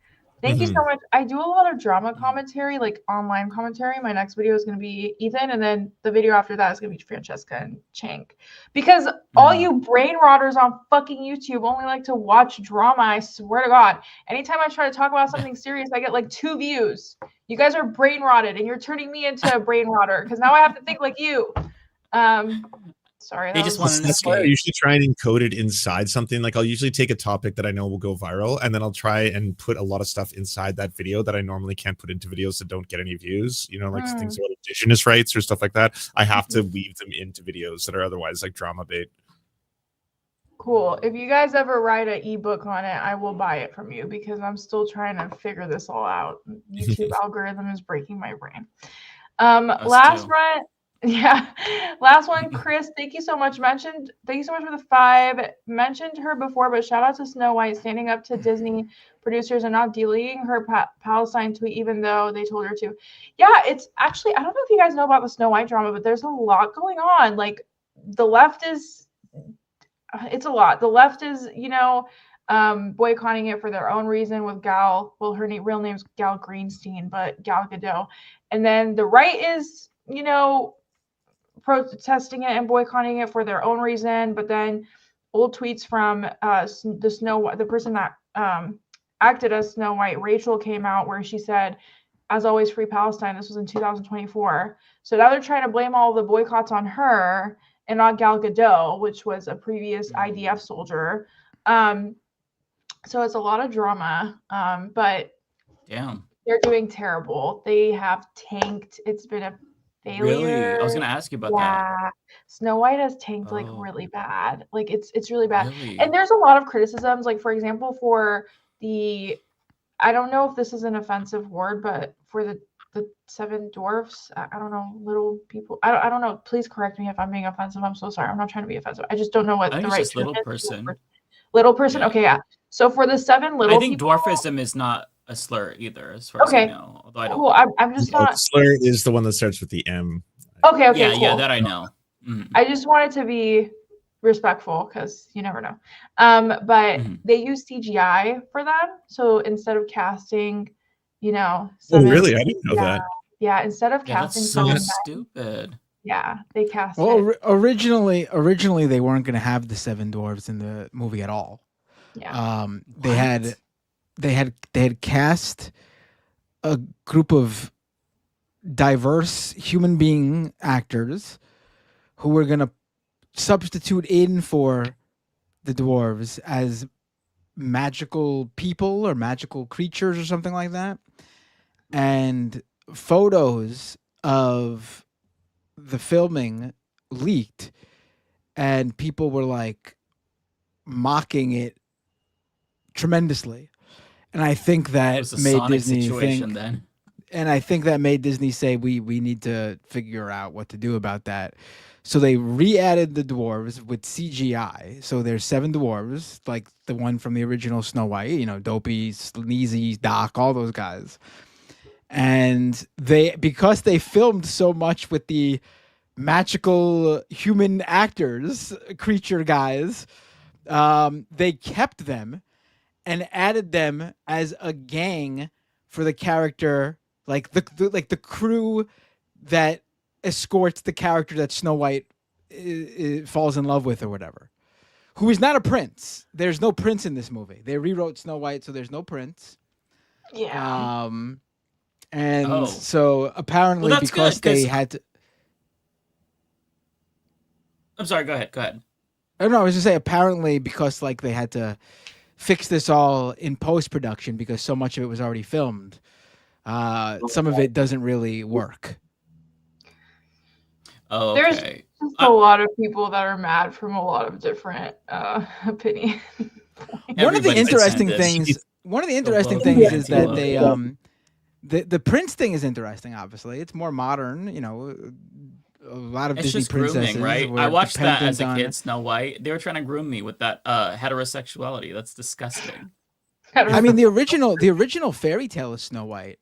Thank you so much. I do a lot of drama commentary, like online commentary. My next video is going to be Ethan, and then the video after that is going to be Francesca and Chank. Because all you brain rotters on fucking YouTube only like to watch drama, I swear to God. Anytime I try to talk about something serious, I get like 2 views. You guys are brain rotted, and you're turning me into a brain rotter because now I have to think like you. Sorry. They just want to That's why I usually try and encode it inside something. Like I'll usually take a topic that I know will go viral, and then I'll try and put a lot of stuff inside that video that I normally can't put into videos that don't get any views. You know, like things about indigenous rights or stuff like that. I have to weave them into videos that are otherwise like drama bait. Cool. If you guys ever write an ebook on it, I will buy it from you because I'm still trying to figure this all out. YouTube algorithm is breaking my brain. Last one, Chris, thank you so much. Thank you so much for the 5. Mentioned her before, but shout out to Snow White standing up to Disney producers and not deleting her Palestine tweet, even though they told her to. Yeah, it's actually, I don't know if you guys know about the Snow White drama, but there's a lot going on. Like the left is, it's a lot. The left is, you know, boycotting it for their own reason with Gal. Well, her real name's Gal Greenstein, but Gal Gadot. And then the right is, you know, protesting it and boycotting it for their own reason. But then old tweets from the person that acted as Snow White, Rachel, came out where she said, as always, free Palestine. This was in 2024. So now they're trying to blame all the boycotts on her and not Gal Gadot, which was a previous IDF soldier. So it's a lot of drama, but damn, they're doing terrible. They have tanked. It's been a failure. Really? I was gonna ask you about that. Snow White has tanked like really bad. Like it's really bad. Really? And there's a lot of criticisms. Like for example, for I don't know if this is an offensive word, but for the 7 dwarfs, I don't know, little people. I don't know. Please correct me if I'm being offensive. I'm so sorry. I'm not trying to be offensive. I just don't know what I think the it's right just term little is. person. Little person. Okay, yeah. So for the 7 little I think people, dwarfism is not a slur either, as far as I know. Although I don't. Cool. I'm just No, not. the slur is the one that starts with the M. Okay. Yeah, Cool. yeah, that I know. I just wanted to be respectful because you never know. But they use CGI for them. So instead of casting, you know. Oh, really? I didn't know that. Yeah. Instead of casting that's so someone stupid. Yeah, they cast Well, it. originally they weren't going to have the 7 dwarves in the movie at all. Yeah. They had cast a group of diverse human being actors who were going to substitute in for the dwarves as magical people or magical creatures or something like that. And photos of the filming leaked, and people were like mocking it tremendously. And I think that made Sonic Disney situation think, then. and I think that made Disney say we need to figure out what to do about that. So they re-added the dwarves with CGI. So there's 7 dwarves, like the one from the original Snow White, you know, Dopey, Sneezy, Doc, all those guys. And because they filmed so much with the magical human actors, creature guys, they kept them and added them as a gang for the character, like the crew that escorts the character that Snow White falls in love with or whatever, who is not a prince. There's no prince in this movie. They rewrote Snow White, so there's no prince. Yeah. So apparently, Well, that's because good, 'cause- they had to. I'm sorry. Go ahead. Oh no, I was just say apparently because like they had to fix this all in post production because so much of it was already filmed. Some of it doesn't really work. Oh, There's okay. just a lot of people that are mad from a lot of different opinions. One of the Everybody interesting pretended. things. One of the The interesting woke things is that anti-woke. the Prince thing is interesting. Obviously, it's more modern. You know, a lot of It's Disney just princesses grooming, right? were I watched that dependent as a on. kid, Snow White. They were trying to groom me with that heterosexuality. That's disgusting. I mean, the original fairy tale of Snow White.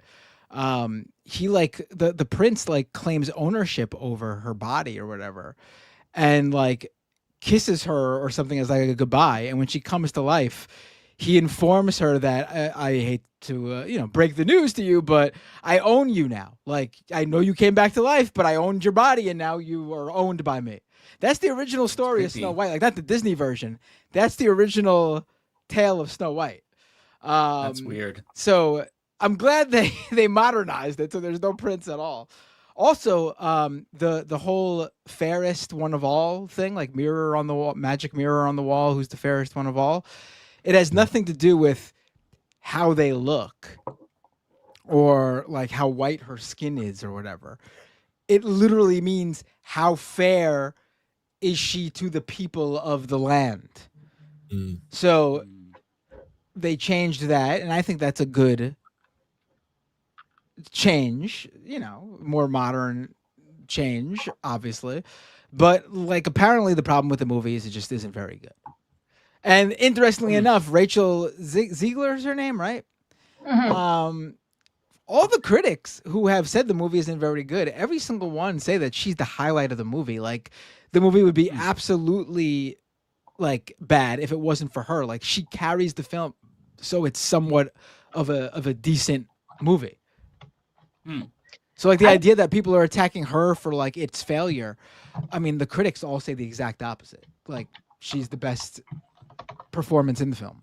He like the prince like claims ownership over her body or whatever, and like kisses her or something as like a goodbye. And when she comes to life, he informs her that I hate to break the news to you, but I own you now. Like, I know you came back to life, but I owned your body, and now you are owned by me. That's the original story of Snow White, like not the Disney version. That's the original tale of Snow White. That's weird. So I'm glad they modernized it, so there's no prince at all. Also, the whole fairest one of all thing, like mirror on the wall, magic mirror on the wall, who's the fairest one of all? It has nothing to do with how they look or like how white her skin is or whatever. It literally means how fair is she to the people of the land. So they changed that, and I think that's a good change, more modern change, obviously. But like apparently the problem with the movie is it just isn't very good. And interestingly enough, Rachel Ziegler is her name, right? All the critics who have said the movie isn't very good, every single one say that she's the highlight of the movie. Like the movie would be absolutely like bad if it wasn't for her. Like she carries the film, so it's somewhat of a decent movie. So like the idea that people are attacking her for like its failure, I mean the critics all say the exact opposite. Like she's the best performance in the film.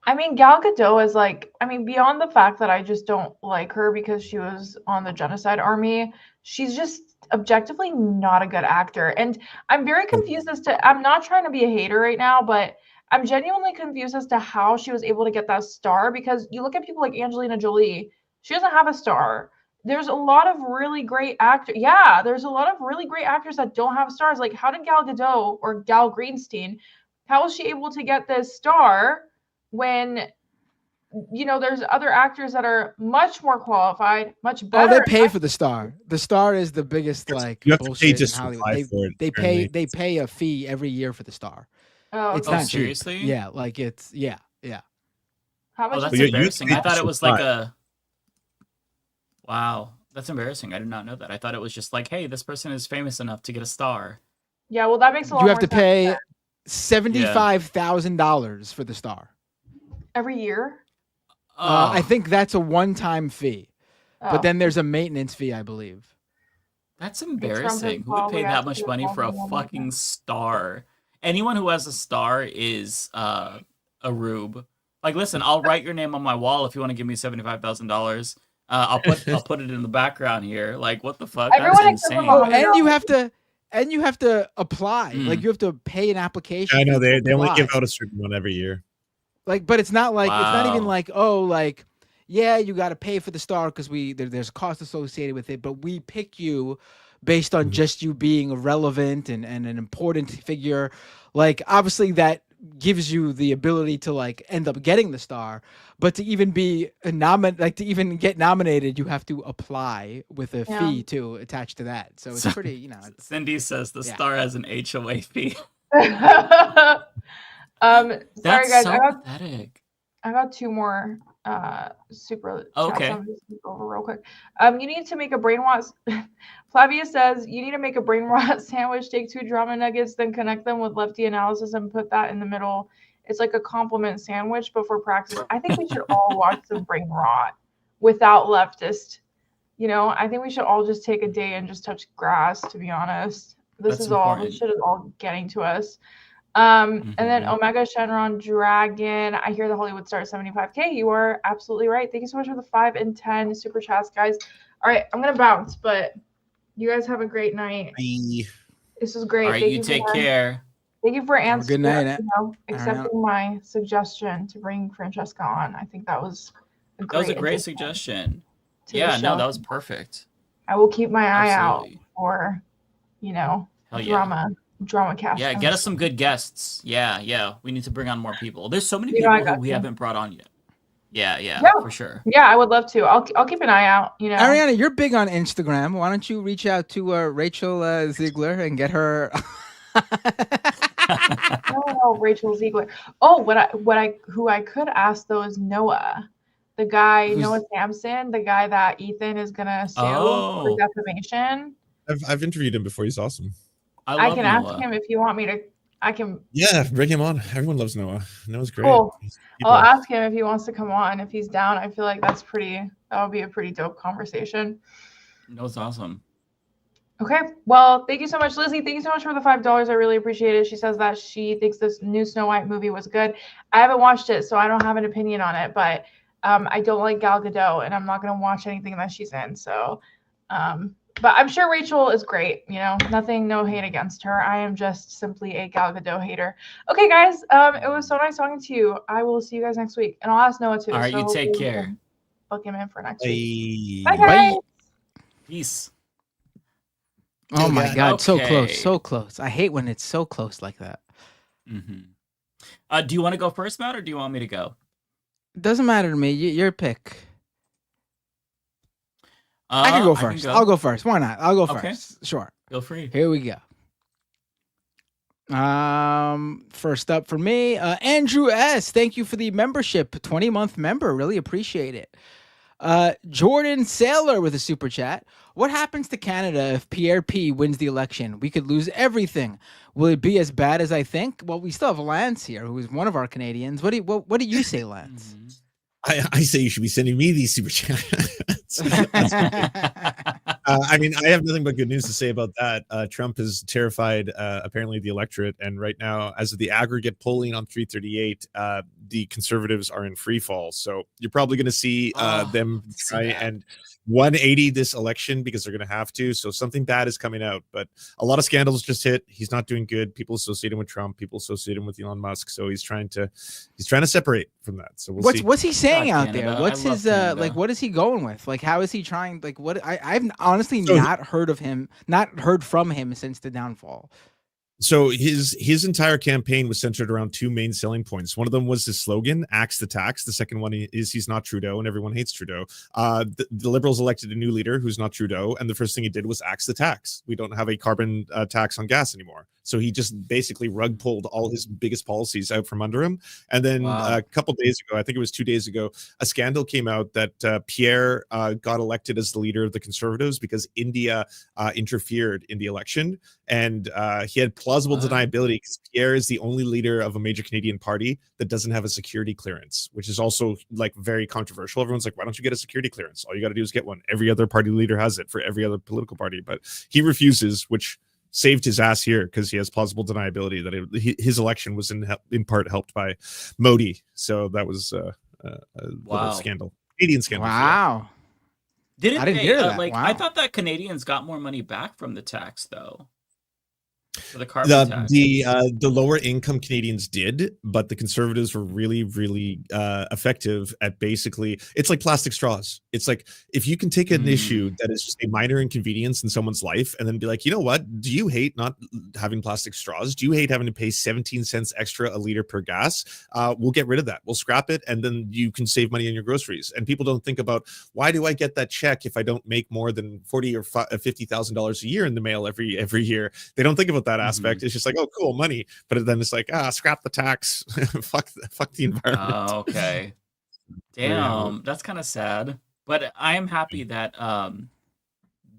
I mean, Gal Gadot is like, I mean, beyond the fact that I just don't like her because she was on the genocide army, she's just objectively not a good actor. And I'm very confused as to, I'm not trying to be a hater right now, but I'm genuinely confused as to how she was able to get that star, because you look at people like Angelina Jolie, she doesn't have a star. There's a lot of really great actors. Yeah, there's a lot of really great actors that don't have stars. Like, how did Gal Gadot or Gal Greenstein, how was she able to get this star when there's other actors that are much more qualified, much better? Oh, they pay for the star. The star is the biggest like you have to pay bullshit just in to Hollywood. apply for it, They apparently. pay a fee every year for the star. Oh, it's okay. not cheap. Seriously? Yeah, like it's yeah. How much? Oh, that's is it? embarrassing. I thought it was like a. Wow, that's embarrassing. I did not know that. I thought it was just like, hey, this person is famous enough to get a star. Yeah, well, that makes a lot You more have to sense pay then. $75,000 for the star. Every year. I think that's a one-time fee, Oh. but then there's a maintenance fee, I believe. That's embarrassing. Who would pay that much money for a fucking star? Anyone who has a star is a rube. Like, listen, I'll write your name on my wall if you want to give me $75,000. I'll put it in the background here. Like, what the fuck? Everyone That's except for insane. Oh, Mohammed and you have to apply. Like you have to pay an application. I know fee to they only apply. give out a certain one every year. Like, but it's not like it's not even Wow. like, oh, like, yeah, you got to pay for the star because there's a cost associated with it, but we pick you based on just you being relevant and an important figure. Like, obviously that gives you the ability to like end up getting the star, but to even be to even get nominated, you have to apply with a fee to attach to that. So it's pretty, Cindy says the Yeah. star has an HOA fee. Sorry That's guys, so pathetic. I got two more super chats. Okay. I'm just gonna go over real quick. You need to make a brainwash. Flavia says you need to make a brainwash sandwich. Take 2 drama nuggets, then connect them with lefty analysis and put that in the middle. It's like a compliment sandwich, but for practice. I think we should all watch some brain rot without leftist. I think we should all just take a day and just touch grass. To be honest, this shit is all getting to us. And then Omega Shenron Dragon. I hear the Hollywood star at 75K. You are absolutely right. Thank you so much for the 5 and 10 super chats, guys. All right, I'm gonna bounce, but you guys have a great night. This was great. All right, Thank you take care. Thank you for answering. good night. Accepting my suggestion to bring Francesca on. I think that was a great. That was a great addition suggestion. to the Yeah, no, show. that was perfect. I will keep my eye Absolutely. out for you know, Hell yeah. drama cast. Yeah, get us some good guests. Yeah. We need to bring on more people. There's so many You know, I people who got we you. haven't brought on yet. Yeah, for sure. Yeah, I would love to. I'll keep an eye out. You know, Ariana, you're big on Instagram. Why don't you reach out to Rachel Ziegler and get her? Oh, Rachel Ziegler. Oh, who I could ask though is Noah, the guy, Noah Sampson, the guy that Ethan is gonna sue for defamation. I've interviewed him before. He's awesome. I can ask him if you want me to. I can. Yeah, bring him on. Everyone loves Noah. Noah's great. Cool. I'll ask him if he wants to come on. If he's down, I feel like that would be a pretty dope conversation. Noah's awesome. Okay. Well, thank you so much, Lizzie. Thank you so much for the $5. I really appreciate it. She says that she thinks this new Snow White movie was good. I haven't watched it, so I don't have an opinion on it, but I don't like Gal Gadot, and I'm not going to watch anything that she's in. So, but I'm sure Rachel is great. You know, no hate against her. I am just simply a Gal Gadot hater. Okay, guys. It was so nice talking to you. I will see you guys next week, and I'll ask Noah too. All right, you take care. Book him in for next week. Bye, guys. Peace. Oh my God, Okay. so close. I hate when it's so close like that. Mm-hmm. Do you want to go first, Matt, or do you want me to go? Doesn't matter to me. Your pick. I can go first. I'll go first. Why not? I'll go Okay. first. Sure. Feel free. Here we go. First up for me, Andrew S. Thank you for the membership, 20-month member. Really appreciate it. Jordan Saylor with a super chat. What happens to Canada if Pierre P wins the election? We could lose everything. Will it be as bad as I think? Well, we still have Lance here, who is one of our Canadians. What do you say, Lance? I say you should be sending me these super chats. I mean, I have nothing but good news to say about that. Trump has terrified, apparently, the electorate. And right now, as of the aggregate polling on 338, the conservatives are in free fall. So you're probably going to see them try and 180 this election because they're going to have to. So something bad is coming out. But a lot of scandals just hit. He's not doing good. People associate him with Trump. People associate him with Elon Musk. So he's trying to separate from that. So we'll see. What's he saying out Canada. there? What's I love his Canada. like? What is he going with? Like, how is he trying? Like, what? I've honestly not heard of him, not heard from him since the downfall. So his entire campaign was centered around two main selling points. One of them was his slogan, "Axe the tax." The second one is he's not Trudeau, and everyone hates Trudeau. The Liberals elected a new leader who's not Trudeau, and the first thing he did was axe the tax. We don't have a carbon tax on gas anymore. So he just basically rug pulled all his biggest policies out from under him. And then a couple days ago, I think it was 2 days ago, a scandal came out that Pierre got elected as the leader of the Conservatives because India interfered in the election. And he had plausible deniability because Pierre is the only leader of a major Canadian party that doesn't have a security clearance, which is also like very controversial. Everyone's like, why don't you get a security clearance? All you got to do is get one. Every other party leader has it for every other political party, but he refuses, which saved his ass here because he has plausible deniability that his election was in part helped by Modi. So that was a little scandal. Canadian scandal. Wow. Didn't I didn't they, hear that. Like, Wow. I thought that Canadians got more money back from the tax, though. For the carbon tax. The lower income Canadians did, but the Conservatives were really, really effective at basically, it's like plastic straws. It's like if you can take an issue that is just a minor inconvenience in someone's life and then be like, you know what? Do you hate not having plastic straws? Do you hate having to pay 17 cents extra a liter per gas? We'll get rid of that. We'll scrap it, and then you can save money on your groceries. And people don't think about, why do I get that check if I don't make more than $40,000 or $50,000 a year in the mail every year? They don't think about that aspect. It's just like, oh, cool, money. But then it's like, scrap the tax. fuck the environment. Oh, okay. Damn, that's kind of sad. But I am happy that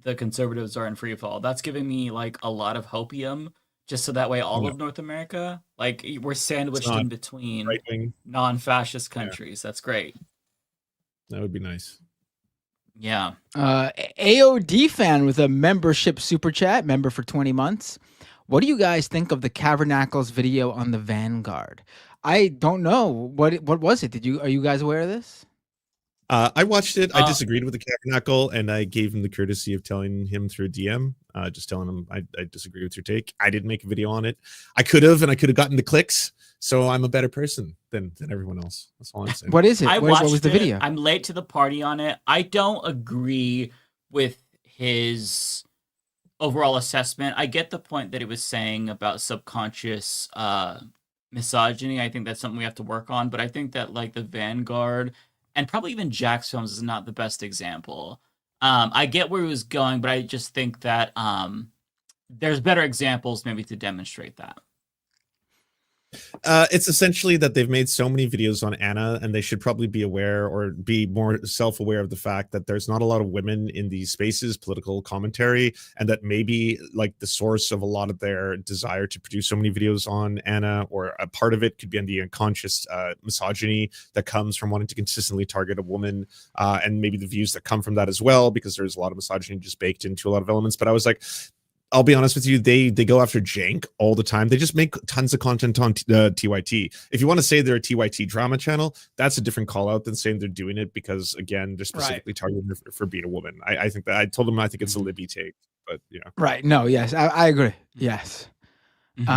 the Conservatives are in free fall. That's giving me like a lot of hopium, just so that way all of North America, like we're sandwiched in between right-wing non-fascist countries. That's great. That would be nice. Yeah. AOD fan with a membership super chat, member for 20 months. What do you guys think of the Cabernacles video on the Vanguard? I don't know. What was it? Are you guys aware of this? I watched it. I disagreed with the Cabernacle, and I gave him the courtesy of telling him through a DM, just telling him I disagree with your take. I didn't make a video on it. I could have, and I could have gotten the clicks. So I'm a better person than everyone else. That's all I'm saying. What is it? What was the it. video? I'm late to the party on it. I don't agree with his overall assessment. I get the point that he was saying about subconscious misogyny. I think that's something we have to work on. But I think that like the Vanguard and probably even Jack's films is not the best example. I get where he was going, but I just think that there's better examples maybe to demonstrate that. It's essentially that they've made so many videos on Anna, and they should probably be aware or be more self-aware of the fact that there's not a lot of women in these spaces, political commentary, and that maybe like the source of a lot of their desire to produce so many videos on Anna, or a part of it could be on the unconscious misogyny that comes from wanting to consistently target a woman, and maybe the views that come from that as well, because there's a lot of misogyny just baked into a lot of elements. But I was like, I'll be honest with you, they go after jank all the time. They just make tons of content on TYT. If you want to say they're a TYT drama channel, that's a different call out than saying they're doing it because, again, they're specifically targeting her for being a woman. I think that I told them I think it's a Libby take, but yeah. Right. No, yes, I agree. Yes. Reg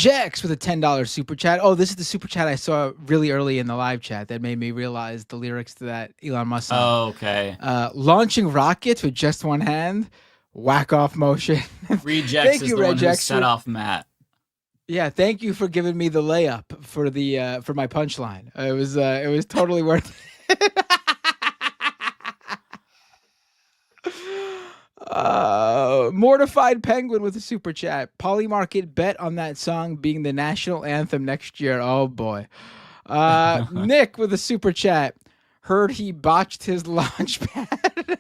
X with a $10 super chat. Oh, this is the super chat I saw really early in the live chat that made me realize the lyrics to that Elon Musk song. Oh, okay. Launching rockets with just one hand. Whack off motion. Rejects is the one who set off Matt. Yeah, thank you for giving me the layup for the for my punchline. It was totally worth it. Mortified Penguin with a super chat. Polymarket bet on that song being the national anthem next year. Oh boy. Nick with a super chat. Heard he botched his launch pad.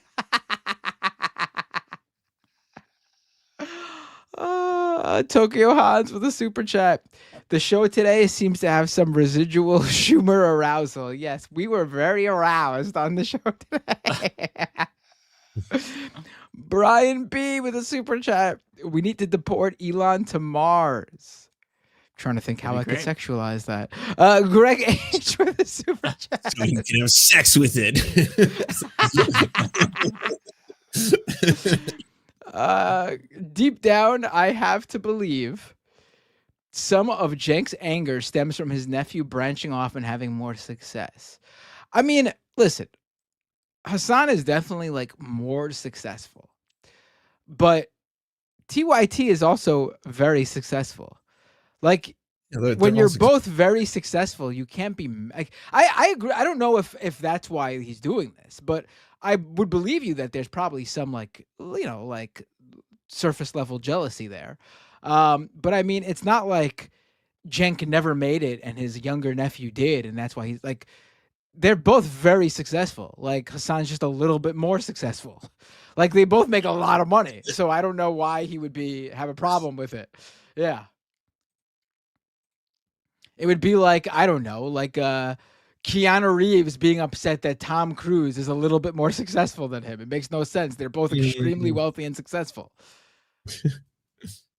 Tokyo Hans with a super chat. The show today seems to have some residual Schumer arousal. Yes, we were very aroused on the show today. Brian B with a super chat. We need to deport Elon to Mars. Trying to think how I could sexualize that. Greg H with a super chat. So you can have sex with it. Deep down, I have to believe some of Jenk's anger stems from his nephew branching off and having more success. I mean, listen, Hassan is definitely like more successful, but TYT is also very successful. Like when you're both very successful, you can't be like, I agree. I don't know if that's why he's doing this, but I would believe you that there's probably some like, you know, like surface level jealousy there. But I mean, it's not like Jenk never made it and his younger nephew did. And that's why he's like, they're both very successful. Like Hassan's just a little bit more successful. Like they both make a lot of money. So I don't know why he would have a problem with it. Yeah. It would be like, I don't know, like Keanu Reeves being upset that Tom Cruise is a little bit more successful than him. It makes no sense. They're both extremely wealthy and successful.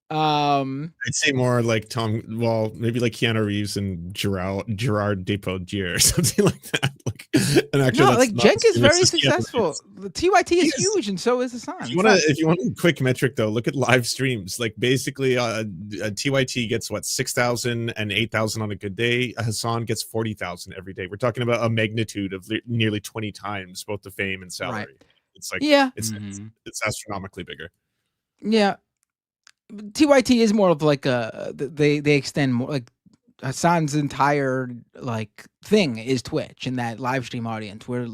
I'd say more like maybe like Keanu Reeves and Gerard Depardieu or something like that. Like, and actually, no, like Jenk is very successful. The TYT is huge, and so is Hassan. If you want a quick metric though, look at live streams. Like basically, TYT gets 6,000 and 8,000 on a good day. Hassan gets 40,000 every day. We're talking about a magnitude of nearly 20 times both the fame and salary. Right. It's like it's astronomically bigger. Yeah. TYT is more of like they extend more, like Hassan's entire like thing is Twitch and that live stream audience, where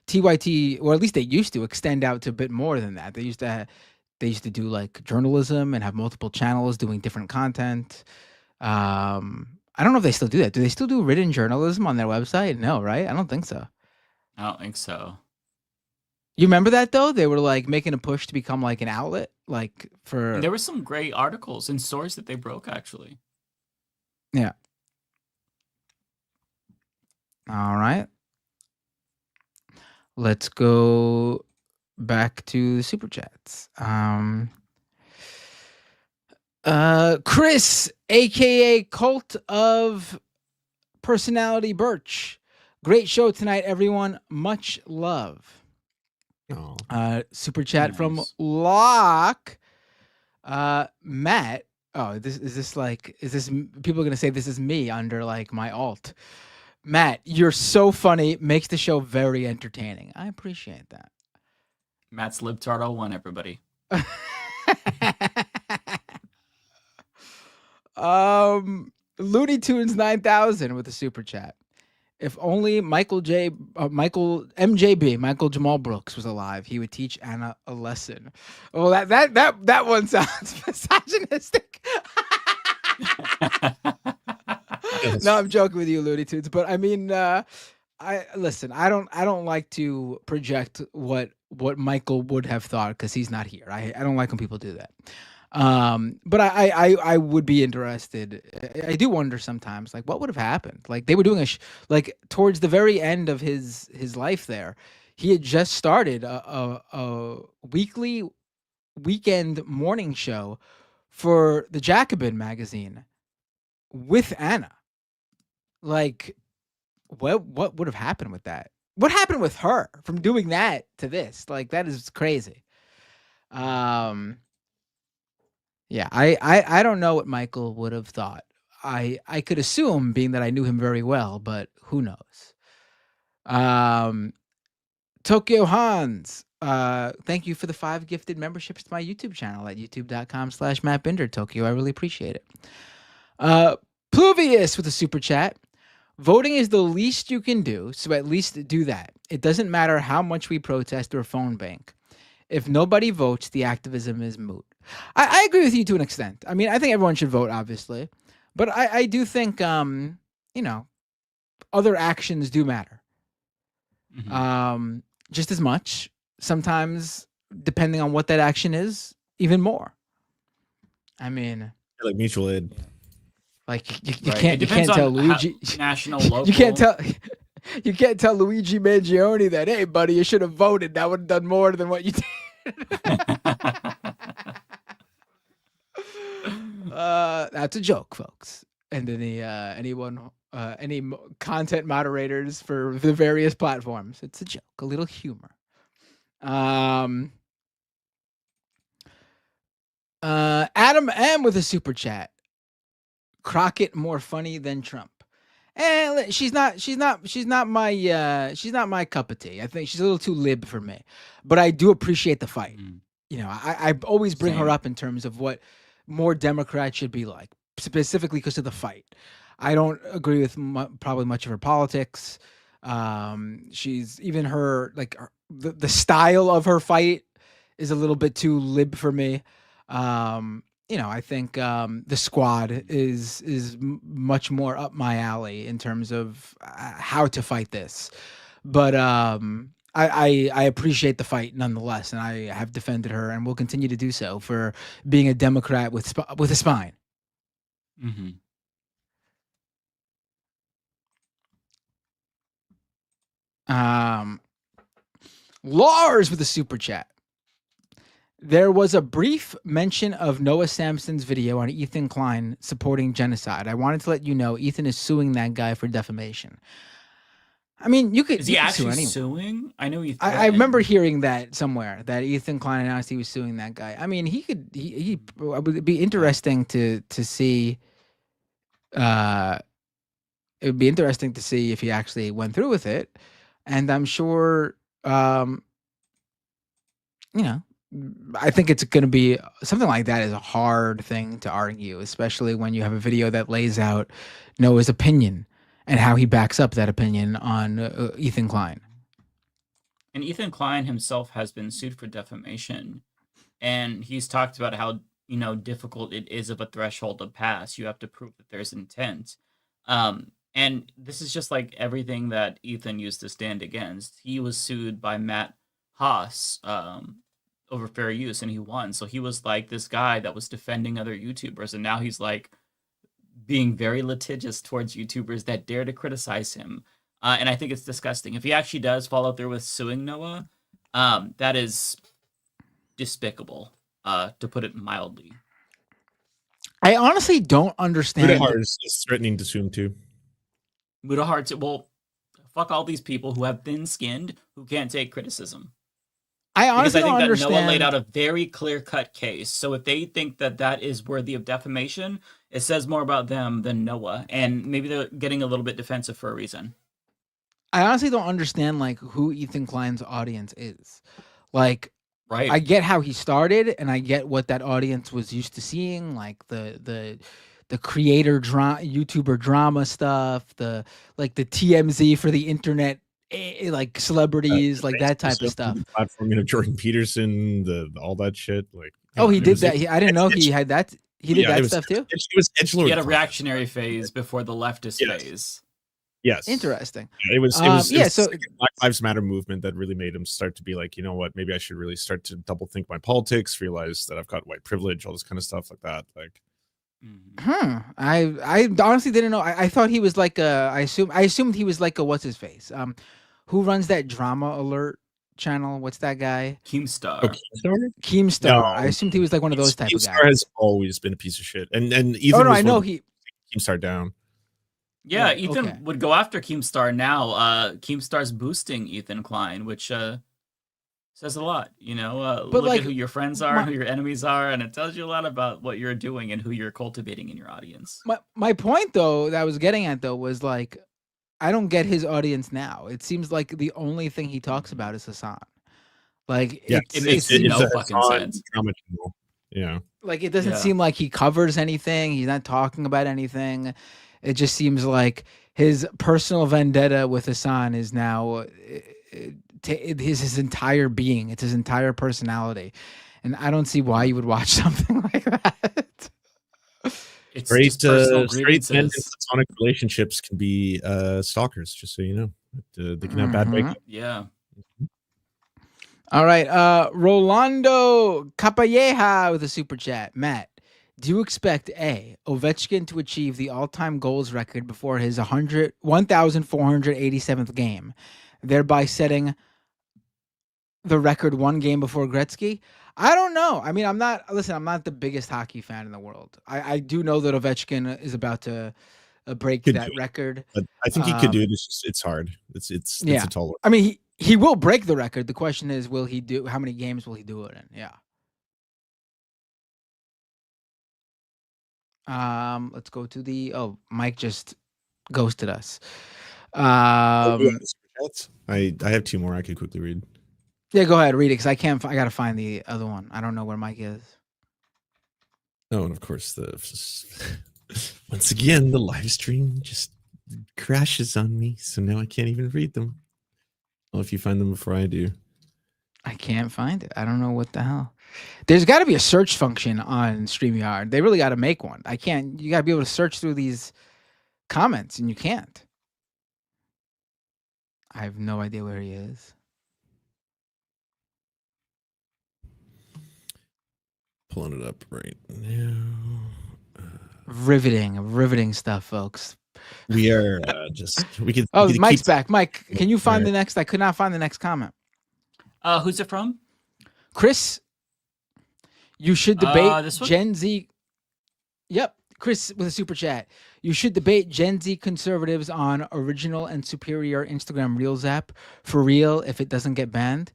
TYT, or at least they used to extend out to a bit more than that. They used to do like journalism and have multiple channels doing different content. I don't know if they still do that. Do they still do written journalism on their website? No, right? I don't think so. I don't think so. You remember that though? They were like making a push to become like an outlet, like for. And there were some great articles and stories that they broke, actually. Yeah. All right. Let's go back to the super chats. Chris, aka Cult of Personality Birch. Great show tonight, everyone. Much love. Super chat from Locke. Matt. Oh, is this people are gonna say this is me under like my alt. Matt, you're so funny. Makes the show very entertaining. I appreciate that. Matt's libtard 01, everybody. Looney Tunes 9000 with a super chat. If only Michael Jamal Brooks was alive, he would teach Anna a lesson. Oh, that one sounds misogynistic. No, I'm joking with you, Looney Tunes, but I mean, I don't like to project what Michael would have thought because he's not here. I don't like when people do that. But I would be interested. I do wonder sometimes, like, what would have happened? Like, they were doing like towards the very end of his life there, he had just started a weekend morning show for the Jacobin magazine with Anna. Like, what would have happened with that? What happened with her from doing that to this? Like, that is crazy. Yeah, I don't know what Michael would have thought. I could assume, being that I knew him very well, but who knows? Tokyo Hans, thank you for the 5 gifted memberships to my YouTube channel at youtube.com/MattBinder. Tokyo, I really appreciate it. Pluvius with a super chat. Voting is the least you can do, so at least do that. It doesn't matter how much we protest or phone bank. If nobody votes, the activism is moot. I agree with you to an extent. I mean, I think everyone should vote, obviously. But I do think, other actions do matter. Just as much. Sometimes, depending on what that action is, even more. I mean... like mutual aid. Like, you can't tell Luigi... National, local. You can't tell Luigi Mangione that, hey, buddy, you should have voted. That would have done more than what you did. That's a joke, folks. And any content moderators for the various platforms, it's a joke, a little humor. Adam M with a super chat. Crockett more funny than Trump. And she's not my cup of tea. I think she's a little too lib for me. But I do appreciate the fight. I always bring her up in terms of what more Democrats should be like, specifically because of the fight. I don't agree with probably much of her politics. She's even the style of her fight is a little bit too lib for me. I think the squad is much more up my alley in terms of how to fight this. But I appreciate the fight nonetheless, and I have defended her and will continue to do so for being a Democrat with a spine. Mm-hmm. Lars with a super chat. There was a brief mention of Noah Samson's video on Ethan Klein supporting genocide. I wanted to let you know Ethan is suing that guy for defamation. I mean, you could. Is he actually suing? I know I remember hearing that somewhere, that Ethan Klein announced he was suing that guy. I mean, it would be interesting to see. It would be interesting to see if he actually went through with it, and I'm sure, I think it's going to be something like that is a hard thing to argue, especially when you have a video that lays out Noah's opinion and how he backs up that opinion on Ethan Klein. And Ethan Klein himself has been sued for defamation, and he's talked about how difficult it is of a threshold to pass. You have to prove that there's intent. And this is just like everything that Ethan used to stand against. He was sued by Matt Haas over fair use, and he won. So he was like this guy that was defending other YouTubers, and now he's like being very litigious towards YouTubers that dare to criticize him. And I think it's disgusting. If he actually does follow through with suing Noah, that is despicable, to put it mildly. I honestly don't understand. Mudahar is threatening to sue him too. Mudahar, well, fuck all these people who have thin-skinned, who can't take criticism. I honestly don't understand. understand. Noah laid out a very clear-cut case. So if they think that that is worthy of defamation, it says more about them than Noah. And maybe they're getting a little bit defensive for a reason. I honestly don't understand who Ethan Klein's audience is. Like, Right. I get how he started, and I get what that audience was used to seeing, like the creator YouTuber drama stuff, the TMZ for the internet, like celebrities, like that type of stuff. Platforming of Jordan Peterson, all that shit. Like, oh, he did that. I didn't know he had that. He did that stuff too. It was edgelord. He had a reactionary phase before the leftist phase. Yes. Interesting. It was so the Black Lives Matter movement that really made him start to be like, you know what, maybe I should really start to double think my politics, realize that I've got white privilege, all this kind of stuff like that. Like, I honestly didn't know. I thought he was like I assumed he was like a what's his face? Who runs that Drama Alert channel? What's that guy? Keemstar. Oh, Keemstar? Keemstar. No, I assumed he was like one of those type of guys. Keemstar has always been a piece of shit. And Ethan oh no, I know he Keemstar down. Yeah, Right, Ethan okay. would go after Keemstar now. Keemstar's boosting Ethan Klein, which says a lot. You know, But, look like, at who your friends are, who your enemies are, and it tells you a lot about what you're doing and who you're cultivating in your audience. My point though that I was getting at though was like I don't get his audience now. It seems like the only thing he talks about is Hassan. Like it makes no fucking sense. Yeah. Like it doesn't seem like he covers anything. He's not talking about anything. It just seems like his personal vendetta with Hassan is now his entire being. It's his entire personality, and I don't see why you would watch something like that. It's Great just personal straight men in grievances. platonic relationships can be stalkers, just so you know. They can have bad breakups. Yeah. All right, Rolando Capalleja with a super chat. Matt, do you expect Ovechkin to achieve the all-time goals record before his 1,487th game, thereby setting the record one game before Gretzky? I don't know. I mean, I'm not the biggest hockey fan in the world. I do know that Ovechkin is about to break that record. But I think he could do it. It's hard. It's a tall order. I mean, he will break the record. The question is, will he do? How many games will he do it in? Yeah. Let's go to the. Oh, Mike just ghosted us. I have two more I could quickly read. Yeah, go ahead, read it because I can't. I gotta find the other one. I don't know where Mike is. Oh, and of course once again the live stream just crashes on me, so now I can't even read them. Well, if you find them before I do. I can't find it. I don't know what the hell. There's got to be a search function on StreamYard. They really got to make one. I can't. You got to be able to search through these comments, and you can't. I have no idea where he is. Pulling it up right now. Riveting stuff, folks. We are we could. Oh, we could Mike's keep- back. Mike, can you find Right. the next? I could not find the next comment. Who's it from? Chris, you should debate this one? Gen Z. Yep, Chris with a super chat. You should debate Gen Z conservatives on original and superior Instagram Reels app for real if it doesn't get banned.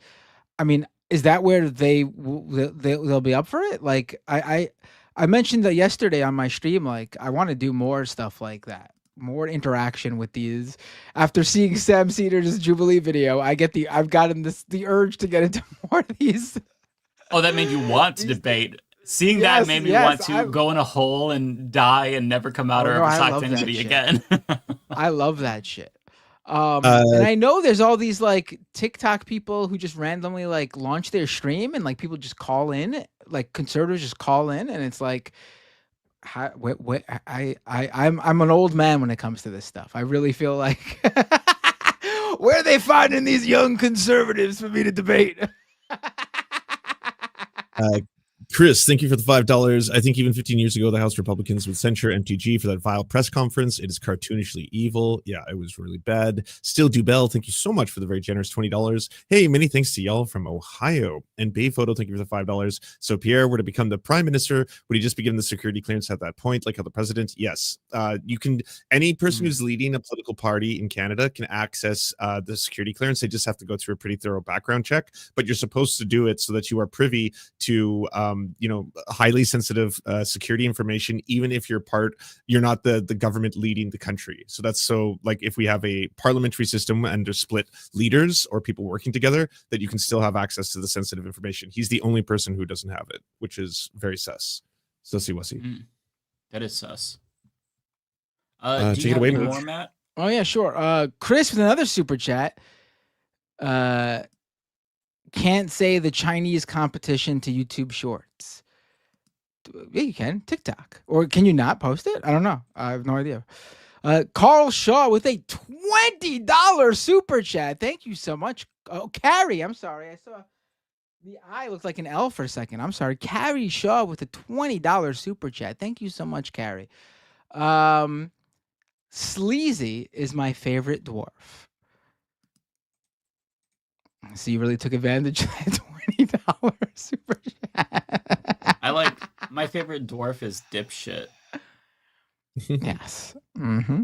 I mean, is that where they'll be up for it? Like I mentioned that yesterday on my stream. Like I want to do more stuff like that. More interaction with these. After seeing Sam Cedars' Jubilee video, I've gotten the urge to get into more of these. Oh, that made you want to debate. Seeing Yes, that made me yes, want to go in a hole and die and never come out Oh, or no, ever I talk love to that anybody shit. again. I love that shit. And I know there's all these like TikTok people who just randomly like launch their stream and like people just call in, like conservatives just call in, and it's like, I'm an old man when it comes to this stuff. I really feel like where are they finding these young conservatives for me to debate? Chris, thank you for the $5. I think even 15 years ago, the House Republicans would censure MTG for that vile press conference. It is cartoonishly evil. Yeah, it was really bad. Still Doel, thank you so much for the very generous $20. Hey, many thanks to y'all from Ohio. And Bay Photo, thank you for the $5. So Pierre were to become the prime minister, would he just be given the security clearance at that point, like how the president? Yes. You can, any person who's leading a political party in Canada can access the security clearance. They just have to go through a pretty thorough background check, but you're supposed to do it so that you are privy to highly sensitive security information, even if you're not the government leading the country. So that's like if we have a parliamentary system and there's split leaders or people working together, that you can still have access to the sensitive information. He's the only person who doesn't have it, which is very sus. Sussy wussy. That is sus. Take do you it have away, any Mooch. more, Matt? Oh yeah, sure. Chris with another super chat. Can't say the Chinese competition to YouTube Shorts. Yeah, you can. TikTok. Or can you not post it? I don't know. I have no idea. Carl Shaw with a $20 super chat. Thank you so much. Oh, Carrie. I'm sorry. I saw the eye looked like an L for a second. I'm sorry. Carrie Shaw with a $20 super chat. Thank you so much, Carrie. Sleazy is my favorite dwarf. So you really took advantage of that $20 super chat. I like my favorite dwarf is dipshit. Yes. Mm-hmm.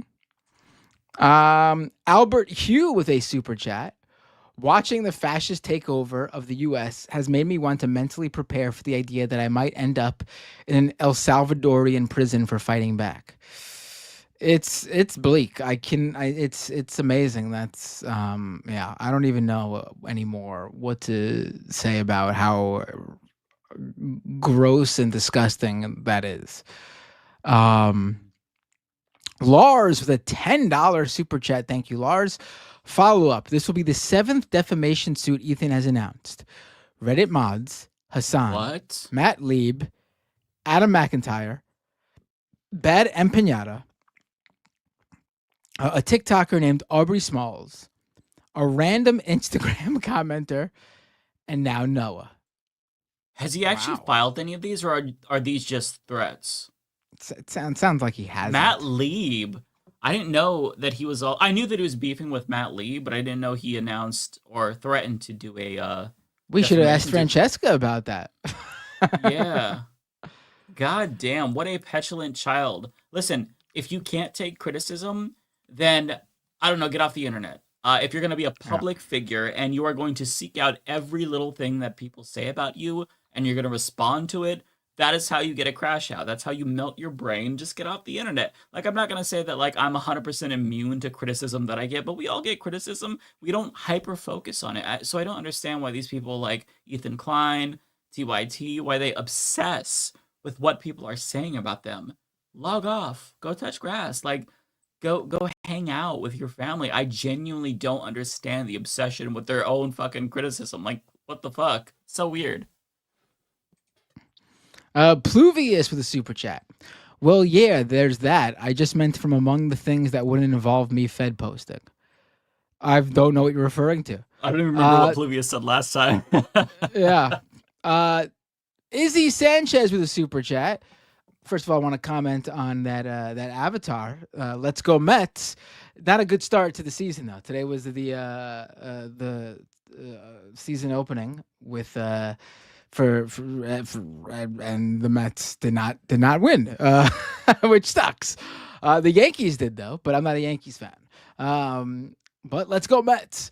Albert Hugh with a super chat. Watching the fascist takeover of the U.S. has made me want to mentally prepare for the idea that I might end up in an El Salvadorian prison for fighting back. It's bleak. It's amazing. That's I don't even know anymore what to say about how gross and disgusting that is. Lars with a $10 super chat. Thank you, Lars. Follow up. This will be the 7th defamation suit Ethan has announced. Reddit mods, Hassan, Matt Lieb, Adam McIntyre, Bad Empanada, a TikToker named Aubrey Smalls, a random Instagram commenter, and now Noah. Has he actually filed any of these, or are these just threats? It sounds like he has. Matt Lieb. I didn't know that he was I knew that he was beefing with Matt Lieb, but I didn't know he announced or threatened to do a. We should have asked Francesca about that. Yeah. God damn, what a petulant child. Listen, if you can't take criticism, then, I don't know, get off the internet. If you're going to be a public figure and you are going to seek out every little thing that people say about you and you're going to respond to it, that is how you get a crash out. That's how you melt your brain. Just get off the internet. Like, I'm not going to say that, like, I'm 100% immune to criticism that I get, but we all get criticism. We don't hyper-focus on it. So I don't understand why these people like Ethan Klein, TYT, why they obsess with what people are saying about them. Log off. Go touch grass. Like, go hang out with your family. I genuinely don't understand the obsession with their own fucking criticism. Like, what the fuck? So weird. Pluvius with a super chat. Well, yeah, there's that. I just meant from among the things that wouldn't involve me Fed posting. I don't know what you're referring to. I don't even remember what Pluvius said last time. Yeah. Izzy Sanchez with a super chat. First of all, I want to comment on that avatar. Let's go Mets. Not a good start to the season though. Today was the season opening with and the Mets did not win, which sucks. The Yankees did though, but I'm not a Yankees fan. But let's go Mets.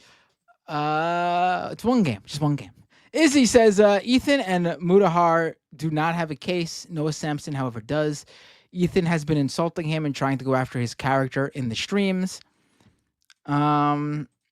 It's one game, just one game. Izzy says Ethan and Mudahar do not have a case. Noah Sampson, however, does. Ethan has been insulting him and trying to go after his character in the streams.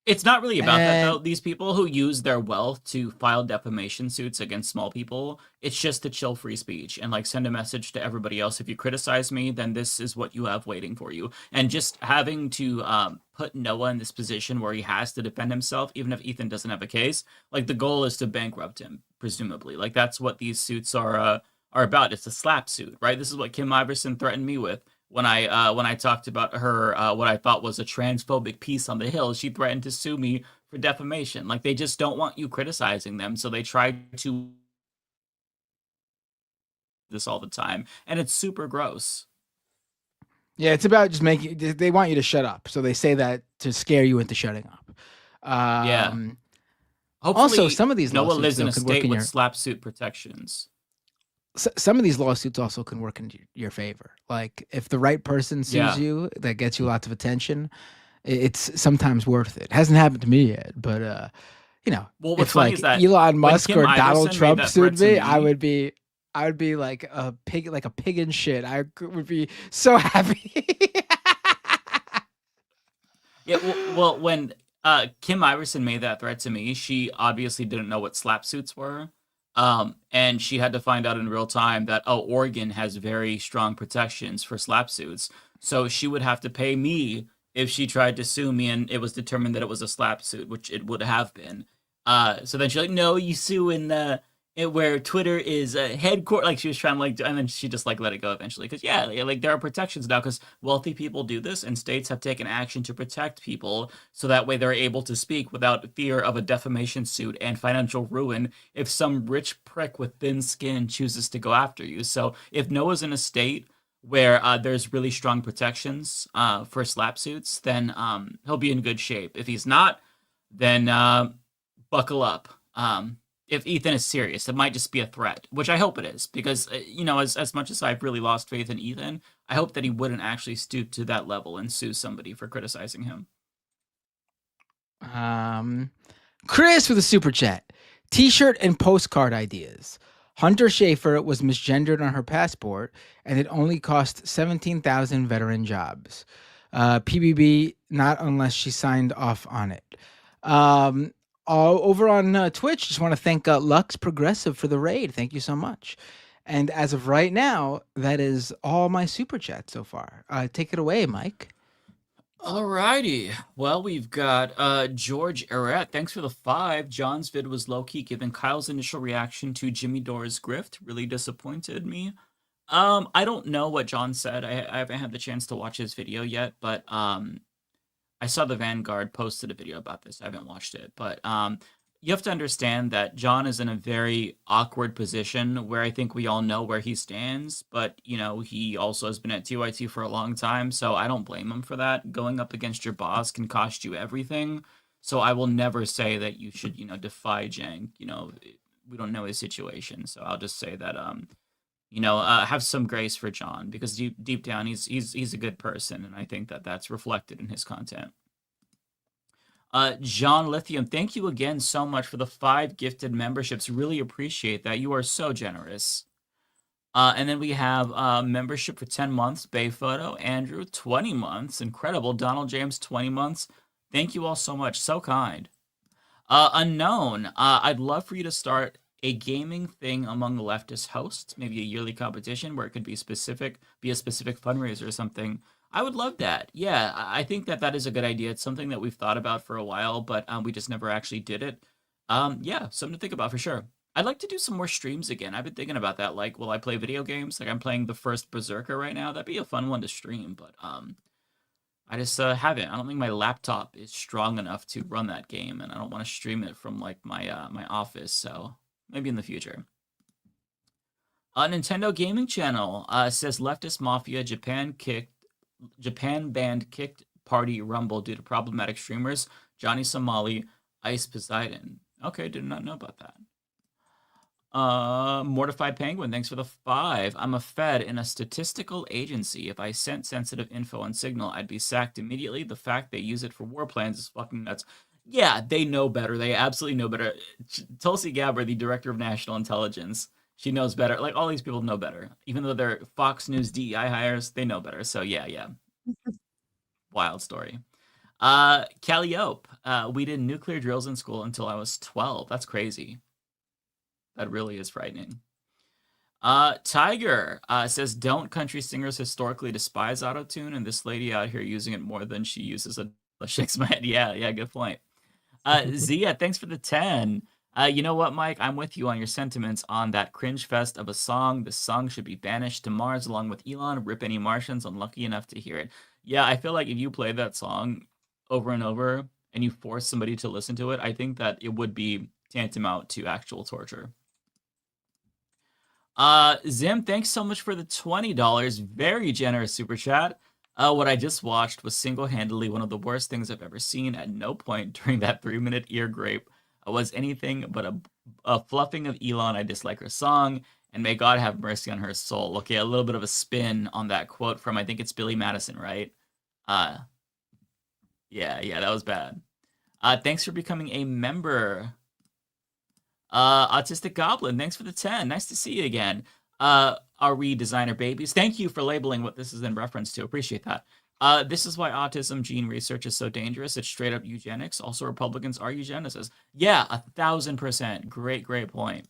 It's not really about that, though. These people who use their wealth to file defamation suits against small people, it's just to chill free speech and, like, send a message to everybody else. If you criticize me, then this is what you have waiting for you. And just having to put Noah in this position where he has to defend himself, even if Ethan doesn't have a case, like, the goal is to bankrupt him, presumably. Like, that's what these suits are about. It's a slap suit, right? This is what Kim Iverson threatened me with. When I talked about her, what I thought was a transphobic piece on the Hill, she threatened to sue me for defamation. Like, they just don't want you criticizing them, so they try to this all the time, and it's super gross. Yeah, it's about just making. They want you to shut up, so they say that to scare you into shutting up. Yeah. Hopefully, also, some of these Noah lawsuits lives in a could work state in with your. slap suit protections. Some of these lawsuits also can work in your favor. Like, if the right person sues you, that gets you lots of attention. It's sometimes worth it. It hasn't happened to me yet, but you know, Well, what's if funny like is that Elon Musk Kim or Donald Iverson Trump made that threat sued to me, me- I would be I would be like a pig in shit. Would be so happy. Yeah, well, when Kim Iverson made that threat to me, she obviously didn't know what slap suits were. And she had to find out in real time that, Oregon has very strong protections for slap suits. So she would have to pay me if she tried to sue me and it was determined that it was a slap suit, which it would have been. So then she's like, no, you sue in where Twitter is headquarters. Like she was trying to and then she just like let it go eventually. Because like there are protections now because wealthy people do this and states have taken action to protect people so that way they're able to speak without fear of a defamation suit and financial ruin if some rich prick with thin skin chooses to go after you. So if Noah's in a state where there's really strong protections for slap suits, then he'll be in good shape. If he's not, then buckle up. If Ethan is serious, it might just be a threat, which I hope it is, because, as much as I've really lost faith in Ethan, I hope that he wouldn't actually stoop to that level and sue somebody for criticizing him. Chris with a super chat. T-shirt and postcard ideas. Hunter Schafer was misgendered on her passport, and it only cost 17,000 veteran jobs. PBB, not unless she signed off on it. Over on Twitch, just want to thank Lux Progressive for the raid. Thank you so much. And as of right now, that is all my super chat so far. Take it away, Mike. Alrighty. Well, we've got George Eret. Thanks for the 5. John's vid was low-key, given Kyle's initial reaction to Jimmy Dore's grift. Really disappointed me. I don't know what John said. I haven't had the chance to watch his video yet, but I saw the Vanguard posted a video about this. I haven't watched it, but you have to understand that John is in a very awkward position where I think we all know where he stands, but, he also has been at TYT for a long time, so I don't blame him for that. Going up against your boss can cost you everything, so I will never say that you should, defy Jank. We don't know his situation, so I'll just say that, have some grace for John, because deep down he's a good person, and I think that that's reflected in his content. John Lithium, thank you again so much for the 5 gifted memberships. Really appreciate that. You are so generous. And then we have membership for 10 months. Bay Photo, Andrew, 20 months. Incredible. Donald James, 20 months. Thank you all so much. So kind. Unknown, I'd love for you to start a gaming thing among the leftist hosts, maybe a yearly competition where it could be a specific fundraiser or something. I would love that. Yeah, I think that is a good idea. It's something that we've thought about for a while, but we just never actually did it. Yeah, something to think about for sure. I'd like to do some more streams again. I've been thinking about that. Like, will I play video games? Like, I'm playing the first Berserker right now. That'd be a fun one to stream, but I just haven't. I don't think my laptop is strong enough to run that game, and I don't want to stream it from like my my office. So maybe in the future. Nintendo Gaming Channel says Leftist Mafia Japan banned kicked party rumble due to problematic streamers. Johnny Somali, Ice Poseidon. Okay, did not know about that. Mortified Penguin, thanks for the 5. I'm a Fed in a statistical agency. If I sent sensitive info on Signal, I'd be sacked immediately. The fact they use it for war plans is fucking nuts. Yeah, they know better. They absolutely know better. Tulsi Gabbard, the director of national intelligence, she knows better. Like, all these people know better. Even though they're Fox News DEI hires, they know better. So, yeah. Wild story. Calliope, we did nuclear drills in school until I was 12. That's crazy. That really is frightening. Tiger says, don't country singers historically despise autotune? And this lady out here using it more than she uses a shakes my head. Yeah, good point. Zia, thanks for the 10. You know what, Mike? I'm with you on your sentiments on that cringe fest of a song. The song should be banished to Mars along with Elon. Rip any Martians unlucky enough to hear it. Yeah, I feel like if you play that song over and over and you force somebody to listen to it, I think that it would be tantamount to actual torture. Zim, thanks so much for the $20. Very generous super chat. What I just watched was single-handedly one of the worst things I've ever seen. At no point during that 3-minute ear grape was anything but a fluffing of Elon. I dislike her song, and may God have mercy on her soul. Okay, a little bit of a spin on that quote from, I think it's Billy Madison, right? Yeah, that was bad. Thanks for becoming a member. Autistic Goblin, thanks for the 10. Nice to see you again. Are we designer babies? Thank you for labeling what this is in reference to. Appreciate that. This is why autism gene research is so dangerous. It's straight up eugenics. Also, Republicans are eugenicists. Yeah, 1,000%. Great point.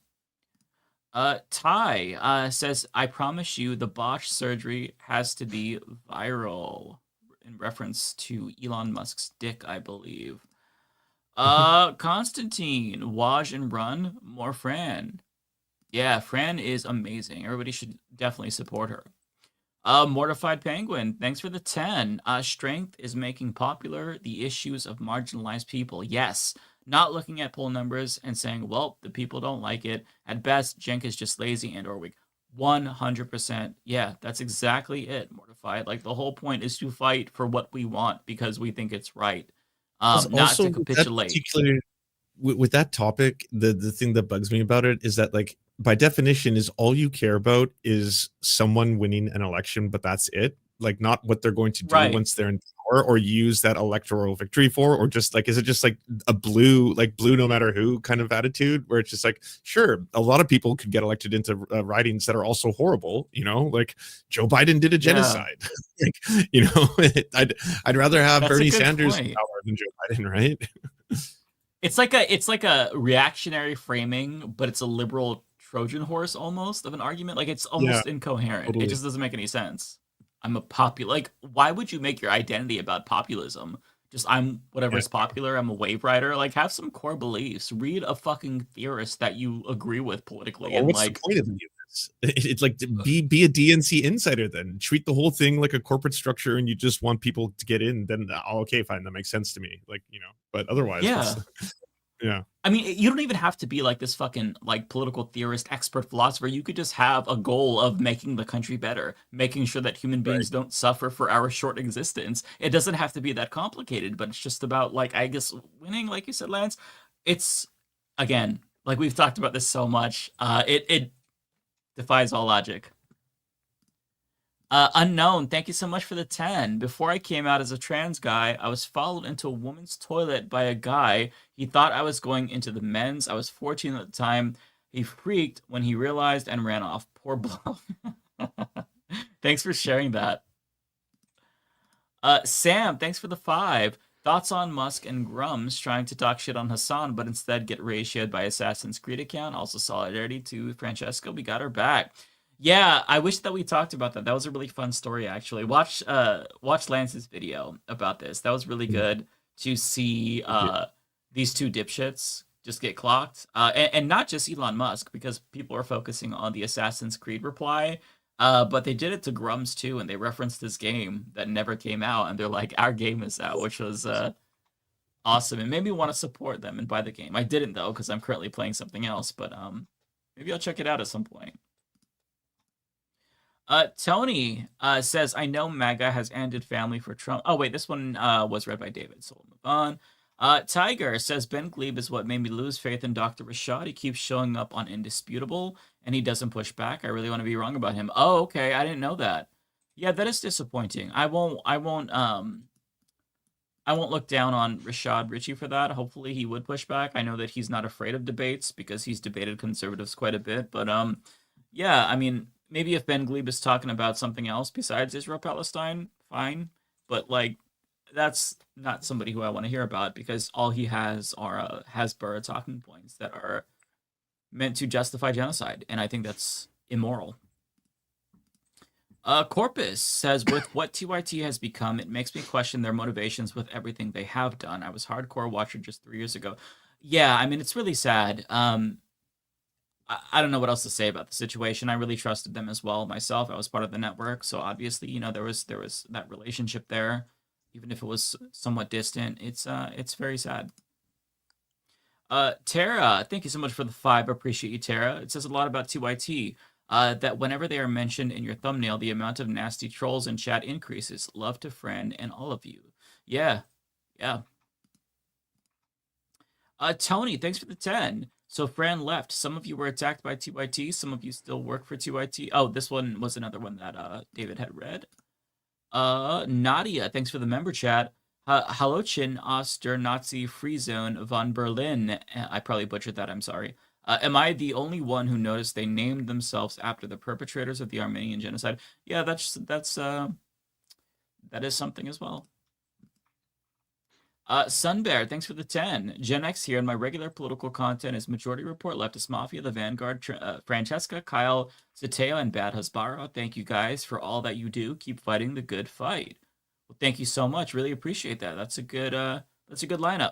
Ty says, I promise you the botched surgery has to be viral. In reference to Elon Musk's dick, I believe. Constantine, Waj and Run, more Fran. Yeah, Fran is amazing. Everybody should definitely support her. Mortified Penguin, thanks for the 10. Strength is making popular the issues of marginalized people. Yes, not looking at poll numbers and saying, well, the people don't like it. At best, Jenk is just lazy and or weak. 100%. Yeah, that's exactly it, Mortified. Like, the whole point is to fight for what we want because we think it's right. Not to capitulate. With that topic, the thing that bugs me about it is that, like, by definition, is all you care about is someone winning an election, but that's it. Like, not what they're going to do once they're in power, or use that electoral victory for, or just like, is it just like a blue no matter who kind of attitude, where it's just like, sure, a lot of people could get elected into ridings that are also horrible, you know, like Joe Biden did a genocide. Like, you know, I'd rather have Bernie Sanders in power than Joe Biden, right? It's like a reactionary framing, but it's a liberal Trojan horse almost of an argument. Like, it's almost incoherent. Totally. It just doesn't make any sense. I'm a like, why would you make your identity about populism? Just, I'm whatever is popular. I'm a wave rider. Like, have some core beliefs. Read a fucking theorist that you agree with politically. Well, and what's like, the point of any of this? It's like, be a DNC insider then. Treat the whole thing like a corporate structure, and you just want people to get in. Then okay, fine, that makes sense to me. Like, you know, but otherwise, yeah. I mean, you don't even have to be like this fucking like political theorist, expert philosopher. You could just have a goal of making the country better, making sure that human beings don't suffer for our short existence. It doesn't have to be that complicated, but it's just about, like, I guess, winning, like you said, Lance. It's, again, like, we've talked about this so much. It defies all logic. Unknown, thank you so much for the 10. Before I came out as a trans guy, I was followed into a woman's toilet by a guy. He thought I was going into the men's. I was 14 at the time. He freaked when he realized and ran off. Poor blow. Thanks for sharing that. Sam, thanks for the 5. Thoughts on Musk and Grums trying to talk shit on Hassan, but instead get ratioed by Assassin's Creed account. Also solidarity to Francesca. We got her back. Yeah, I wish that we talked about that. That was a really fun story, actually. Watch Lance's video about this. That was really good to see these two dipshits just get clocked. And not just Elon Musk, because people are focusing on the Assassin's Creed reply. But they did it to Grums too, and they referenced this game that never came out, and they're like, our game is out, which was awesome. It made me want to support them and buy the game. I didn't, though, because I'm currently playing something else, but maybe I'll check it out at some point. Tony says, I know MAGA has ended family for Trump. Oh, wait, this one was read by David, so we'll move on. Tiger says, Ben Glebe is what made me lose faith in Dr. Rashad. He keeps showing up on Indisputable, and he doesn't push back. I really want to be wrong about him. Oh, okay, I didn't know that. Yeah, that is disappointing. I won't look down on Rashad Ritchie for that. Hopefully he would push back. I know that he's not afraid of debates because he's debated conservatives quite a bit, but yeah, I mean, maybe if Ben Glebe is talking about something else besides Israel-Palestine, fine. But, like, that's not somebody who I want to hear about, because all he has are Hasbara talking points that are meant to justify genocide. And I think that's immoral. Corpus says, with what TYT has become, it makes me question their motivations with everything they have done. I was hardcore watcher just 3 years ago. Yeah, I mean, it's really sad. I don't know what else to say about the situation. I really trusted them as well myself. I was part of the network, so obviously, you know, there was that relationship there, even if it was somewhat distant. It's very sad. Tara, thank you so much for the 5. I appreciate you, Tara. It says a lot about TYT. That whenever they are mentioned in your thumbnail, the amount of nasty trolls in chat increases. Love to friend and all of you. Yeah. Tony, thanks for the 10. So Fran left. Some of you were attacked by TYT. Some of you still work for TYT. Oh, this one was another one that David had read. Nadia, thanks for the member chat. Hallochin aus der Nazi Free Zone von Berlin. I probably butchered that, I'm sorry. Am I the only one who noticed they named themselves after the perpetrators of the Armenian genocide? Yeah, that is something as well. Sunbear, thanks for the 10. Gen X here, and my regular political content is Majority Report, Leftist Mafia, The Vanguard, Francesca, Kyle, Zateo, and Bad Hasbara. Thank you guys for all that you do. Keep fighting the good fight. Well, thank you so much. Really appreciate that. That's a good lineup.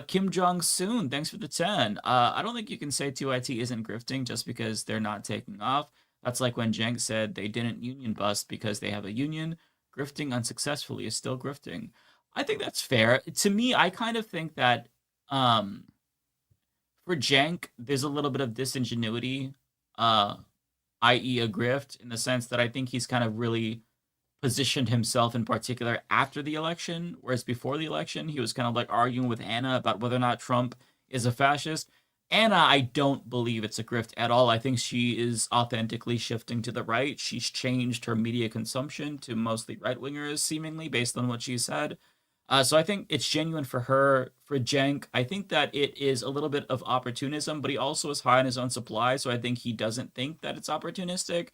Kim Jong-soon, thanks for the 10. I don't think you can say TYT isn't grifting just because they're not taking off. That's like when Jenk said they didn't union bust because they have a union. Grifting unsuccessfully is still grifting. I think that's fair. To me, I kind of think that for Jenk, there's a little bit of disingenuity, i.e. a grift, in the sense that I think he's kind of really positioned himself in particular after the election, whereas before the election, he was kind of like arguing with Anna about whether or not Trump is a fascist. Anna, I don't believe it's a grift at all. I think she is authentically shifting to the right. She's changed her media consumption to mostly right-wingers, seemingly, based on what she said. So I think it's genuine for her. For Jenk, I think that it is a little bit of opportunism, but he also is high on his own supply, so I think he doesn't think that it's opportunistic.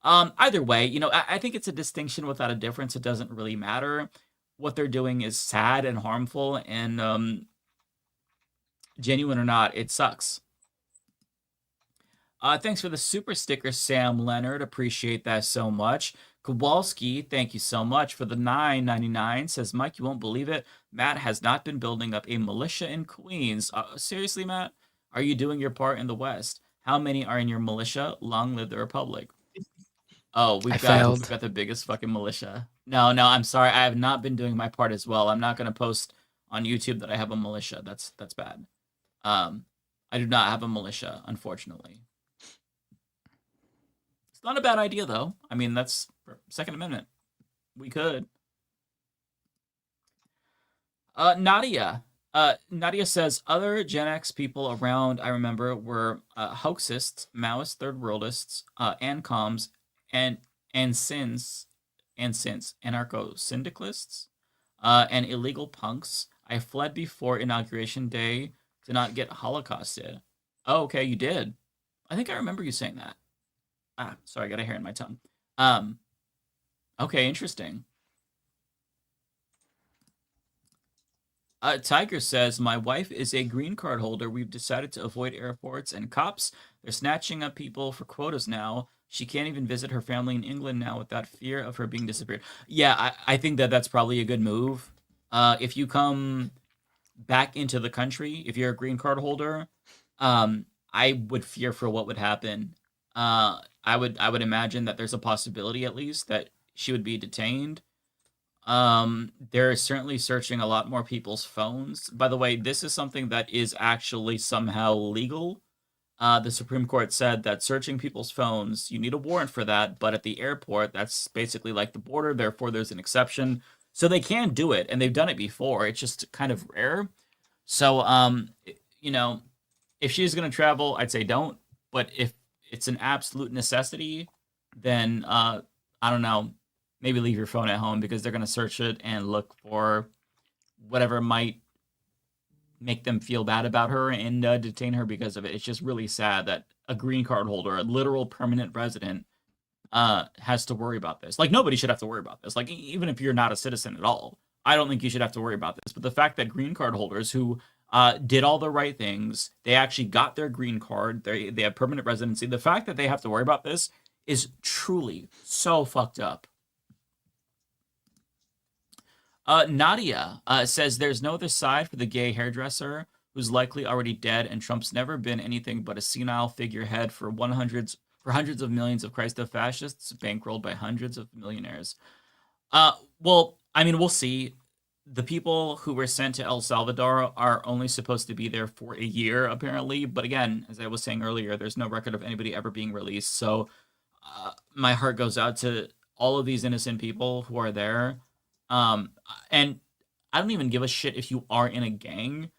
Either way, I think it's a distinction without a difference. It doesn't really matter. What they're doing is sad and harmful, and genuine or not, it sucks. Thanks for the super sticker, Sam Leonard. Appreciate that so much. Kowalski, thank you so much for the $9.99. Says, Mike, you won't believe it. Matt has not been building up a militia in Queens. Seriously, Matt? Are you doing your part in the West? How many are in your militia? Long live the Republic. Oh, we've got the biggest fucking militia. No, I'm sorry. I have not been doing my part as well. I'm not going to post on YouTube that I have a militia. That's bad. I do not have a militia, unfortunately. It's not a bad idea, though. I mean, that's Second Amendment. We could. Nadia. Nadia says, other Gen X people around, I remember, were hoaxists, Maoist third worldists, ANCOMs, and since anarcho-syndicalists, and illegal punks. I fled before Inauguration Day to not get holocausted. Oh, okay, you did. I think I remember you saying that. Sorry, I got a hair in my tongue. Okay, interesting. Tiger says, my wife is a green card holder. We've decided to avoid airports and cops. They're snatching up people for quotas now. She can't even visit her family in England now without fear of her being disappeared. Yeah, I think that's probably a good move. If you come back into the country, if you're a green card holder, I would fear for what would happen. I would imagine that there's a possibility, at least, that she would be detained. They're certainly searching a lot more people's phones. By the way, this is something that is actually somehow legal. The Supreme Court said that searching people's phones, you need a warrant for that, but at the airport, that's basically like the border, therefore there's an exception. So they can do it, and they've done it before. It's just kind of rare. So, if she's going to travel, I'd say don't. But if it's an absolute necessity, then, I don't know, maybe leave your phone at home, because they're going to search it and look for whatever might make them feel bad about her and detain her because of it. It's just really sad that a green card holder, a literal permanent resident, has to worry about this. Like, nobody should have to worry about this. Like, even if you're not a citizen at all, I don't think you should have to worry about this. But the fact that green card holders who did all the right things, they actually got their green card, they have permanent residency, the fact that they have to worry about this is truly so fucked up. Nadia says, there's no other side for the gay hairdresser who's likely already dead, and Trump's never been anything but a senile figurehead for hundreds of millions of Christo fascists bankrolled by hundreds of millionaires. Well, I mean, we'll see. The people who were sent to El Salvador are only supposed to be there for a year, apparently. But again, as I was saying earlier, there's no record of anybody ever being released. So my heart goes out to all of these innocent people who are there. And I don't even give a shit if you are in a gang.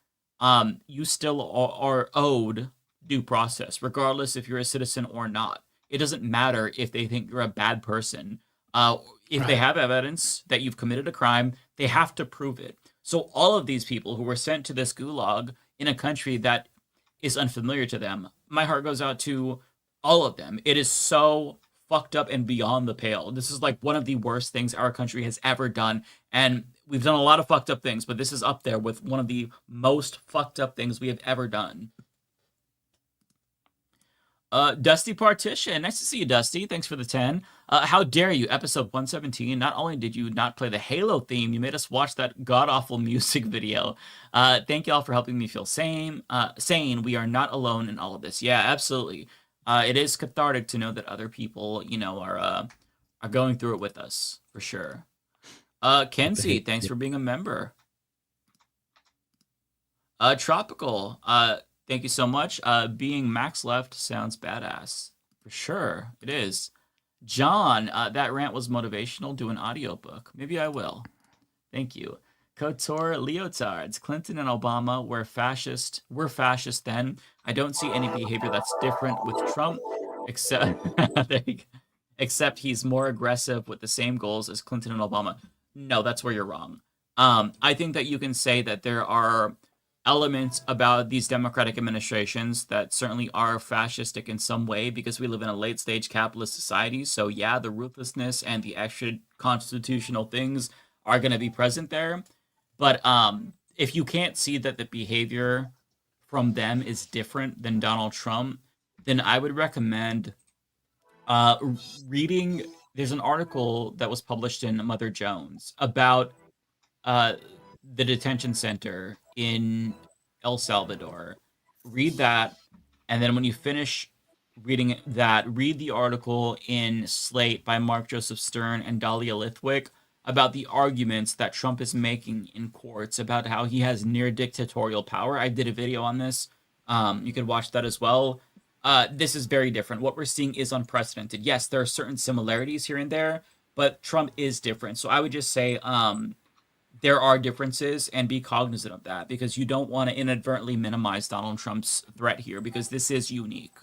You still are owed due process, regardless if you're a citizen or not. It doesn't matter if they think you're a bad person. If they have evidence that you've committed a crime, they have to prove it. So all of these people who were sent to this gulag in a country that is unfamiliar to them, my heart goes out to all of them. It is so fucked up and beyond the pale. This is like one of the worst things our country has ever done. And we've done a lot of fucked up things, but this is up there with one of the most fucked up things we have ever done. Dusty Partition. Nice to see you, Dusty. Thanks for the 10. How dare you? Episode 117. Not only did you not play the Halo theme, you made us watch that god-awful music video. Thank y'all for helping me feel sane. We are not alone in all of this. Yeah, absolutely. It is cathartic to know that other people, you know, are going through it with us, for sure. Kenzie, thanks for being a member. Tropical, thank you so much. Being max left sounds badass. For sure, it is. John, that rant was motivational. Do an audiobook. Maybe I will. Thank you. Couture Leotards. Clinton and Obama were fascist. We're fascist then. I don't see any behavior that's different with Trump, except he's more aggressive with the same goals as Clinton and Obama. No, that's where you're wrong. I think that you can say that there are elements about these Democratic administrations that certainly are fascistic in some way because we live in a late-stage capitalist society. So yeah, the ruthlessness and the extra constitutional things are going to be present there. But if you can't see that the behavior from them is different than Donald Trump, then I would recommend reading. There's an article that was published in Mother Jones about the detention center in El Salvador. Read that, and then when you finish reading that, read the article in Slate by Mark Joseph Stern and Dahlia Lithwick about the arguments that Trump is making in courts about how he has near dictatorial power. I did a video on this. You could watch that as well. This is very different. What we're seeing is unprecedented. Yes, there are certain similarities here and there, but Trump is different. So I would just say there are differences and be cognizant of that because you don't want to inadvertently minimize Donald Trump's threat here because this is unique.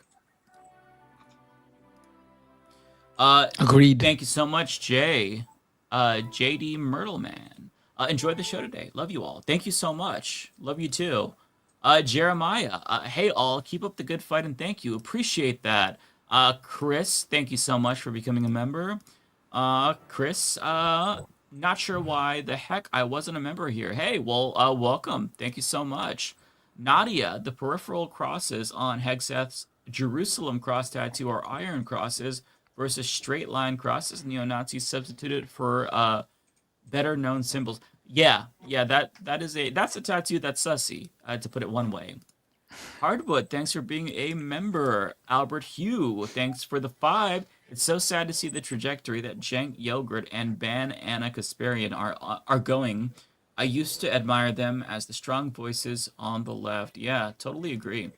Agreed. Thank you so much, Jay. JD Myrtleman. Enjoyed the show today. Love you all. Thank you so much. Love you too. Jeremiah. Hey all, keep up the good fight and thank you. Appreciate that. Chris, thank you so much for becoming a member. Chris, not sure why the heck I wasn't a member here. Hey, well, welcome. Thank you so much. Nadia, the peripheral crosses on Hegseth's Jerusalem cross tattoo are iron crosses versus straight line crosses. Neo-Nazis substituted for better known symbols. Yeah, that's a tattoo that's sussy, to put it one way. Hardwood, thanks for being a member. Albert Hugh, thanks for the 5. It's so sad to see the trajectory that Cenk Yogurt and Ban Anna Kasparian are going. I used to admire them as the strong voices on the left. Yeah, totally agree.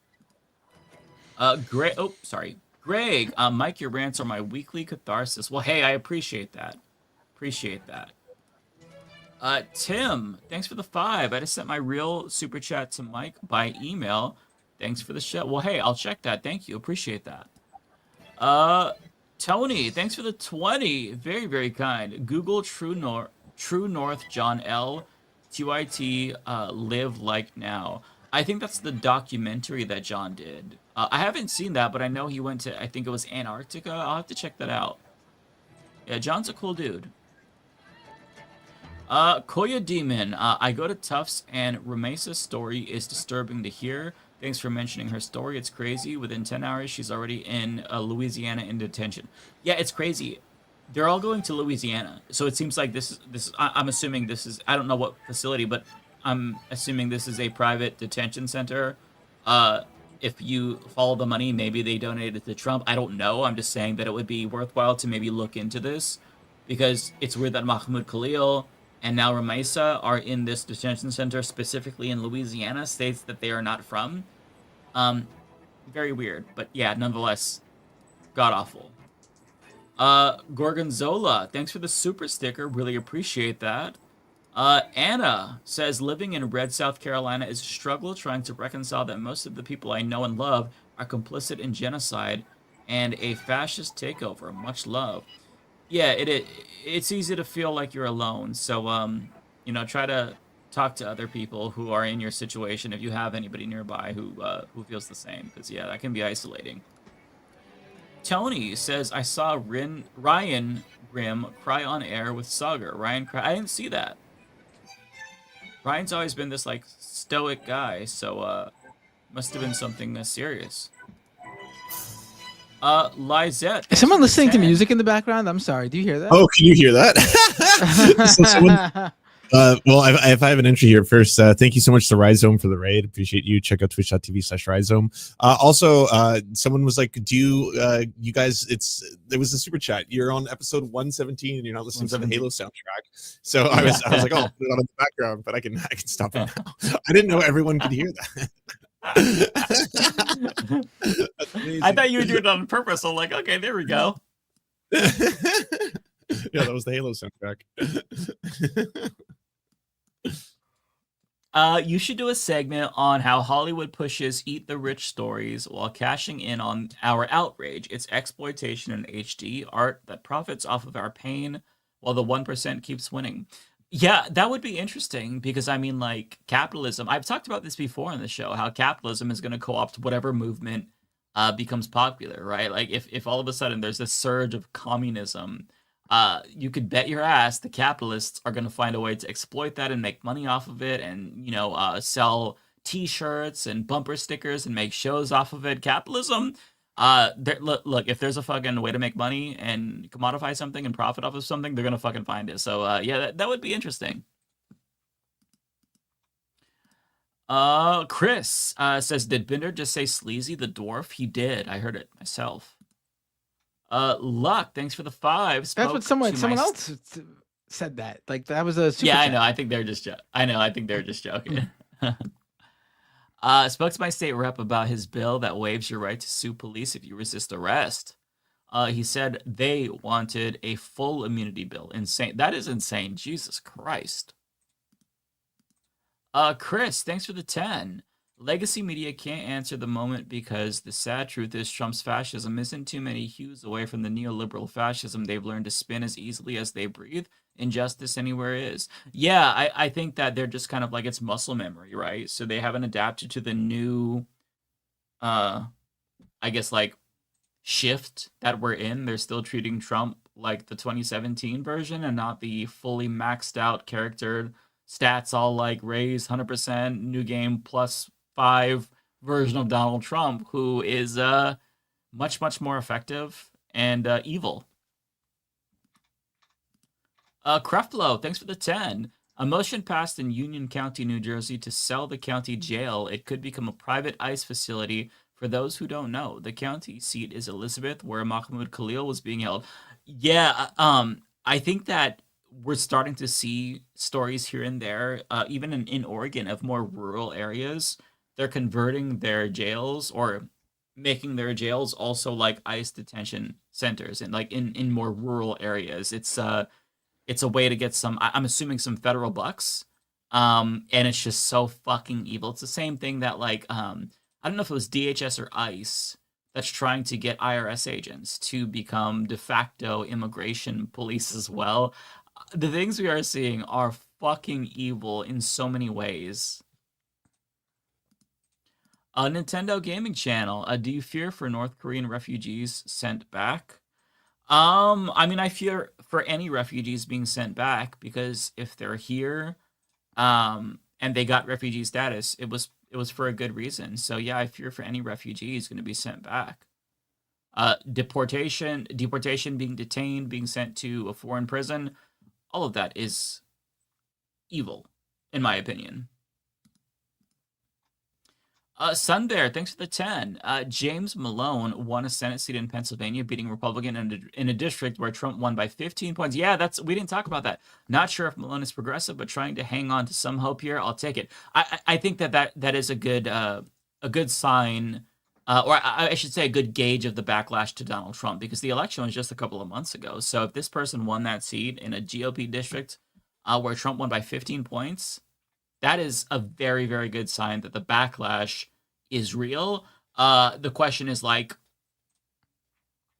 Greg, Mike, your rants are my weekly catharsis. Well, hey, I appreciate that. Tim, thanks for the 5. I just sent my real super chat to Mike by email. Thanks for the show. Well, hey, I'll check that. Thank you. Appreciate that. Tony, thanks for the 20. Very, very kind. Google True North John L. TYT Live Like Now. I think that's the documentary that John did. I haven't seen that, but I know he went to, I think it was Antarctica. I'll have to check that out. Yeah, John's a cool dude. Koya Demon, I go to Tufts and Ramesa's story is disturbing to hear. Thanks for mentioning her story. It's crazy. Within 10 hours, she's already in Louisiana in detention. Yeah, it's crazy. They're all going to Louisiana. So it seems like this is I'm assuming this is, I don't know what facility, but I'm assuming this is a private detention center. If you follow the money, maybe they donated it to Trump. I don't know. I'm just saying that it would be worthwhile to maybe look into this because it's weird that Mahmoud Khalil and now Ramesa are in this detention center specifically in Louisiana, states that they are not from. Very weird, but yeah, nonetheless, god-awful. Gorgonzola, thanks for the super sticker. Really appreciate that. Anna says, living in Red, South Carolina is a struggle trying to reconcile that most of the people I know and love are complicit in genocide and a fascist takeover. Much love. Yeah, it's easy to feel like you're alone. So, try to talk to other people who are in your situation if you have anybody nearby who feels the same, because yeah, that can be isolating. Tony says, I saw Ryan Grimm cry on air with Sagar. I didn't see that. Ryan's always been this like stoic guy, so must have been something serious. Lizette. Is someone listening to music in the background? I'm sorry. Do you hear that? Oh, can you hear that? So someone, well, if I have an entry here first, thank you so much to Rhizome for the raid. Appreciate you. Check out twitch.tv/Rhizome. Also, someone was like, do you guys, there was a super chat. You're on episode 117 and you're not listening to the Halo soundtrack. So I was like, oh, I'll put it on in the background, but I can stop it now. I didn't know everyone could hear that. I thought you were doing it on purpose. I'm like, okay, there we go. Yeah, that was the Halo soundtrack. You should do a segment on how Hollywood pushes eat the rich stories while cashing in on our outrage. It's exploitation in HD art that profits off of our pain while the 1% keeps winning. Yeah, that would be interesting because I mean, like, capitalism. I've talked about this before on the show, how capitalism is going to co-opt whatever movement becomes popular, right? Like, if all of a sudden there's a surge of communism, you could bet your ass the capitalists are going to find a way to exploit that and make money off of it, and sell T-shirts and bumper stickers and make shows off of it. Capitalism. Look, if there's a fucking way to make money and commodify something and profit off of something, they're gonna fucking find it. So yeah, that would be interesting. Chris says, did Binder just say Sleazy the dwarf? He did. I heard it myself. Luck, thanks for the 5. That's what someone else said that. Like that was a super yeah, I chat. know. I think they're just joking. Spoke to my state rep about his bill that waives your right to sue police if you resist arrest. He said they wanted a full immunity bill. Insane. That is insane. Jesus Christ. Chris, thanks for the 10. Legacy media can't answer the moment because the sad truth is Trump's fascism isn't too many hues away from the neoliberal fascism they've learned to spin as easily as they breathe. Injustice anywhere is. Yeah, I think that they're just kind of like, it's muscle memory, right? So they haven't adapted to the new, I guess, like, shift that we're in. They're still treating Trump like the 2017 version and not the fully maxed out character stats, all like raised 100%, new game +5 version of Donald Trump, who is much, much more effective and evil. Creflo, thanks for the 10. A motion passed in Union County, New Jersey to sell the county jail. It could become a private ICE facility. For those who don't know, the county seat is Elizabeth, where Mahmoud Khalil was being held. Yeah, I think that we're starting to see stories here and there, even in Oregon, of more rural areas. They're converting their jails or making their jails also like ICE detention centers, and like in more rural areas. It's a way to get some, I'm assuming, some federal bucks. And it's just so fucking evil. It's the same thing that, like, I don't know if it was DHS or ICE that's trying to get IRS agents to become de facto immigration police as well. The things we are seeing are fucking evil in so many ways. Nintendo Gaming Channel, do you fear for North Korean refugees sent back? I mean, I fear for any refugees being sent back, because if they're here, and they got refugee status, it was for a good reason. So yeah, I fear for any refugees going to be sent back. Deportation, being detained, being sent to a foreign prison, all of that is evil, in my opinion. Sunbear, thanks for the 10. James Malone won a Senate seat in Pennsylvania, beating Republican in a district where Trump won by 15 points. Yeah, we didn't talk about that. Not sure if Malone is progressive, but trying to hang on to some hope here. I'll take it. I think that is a good sign, or I should say a good gauge of the backlash to Donald Trump, because the election was just a couple of months ago. So if this person won that seat in a GOP district where Trump won by 15 points, that is a very, very good sign that the backlash is real. The question is, like,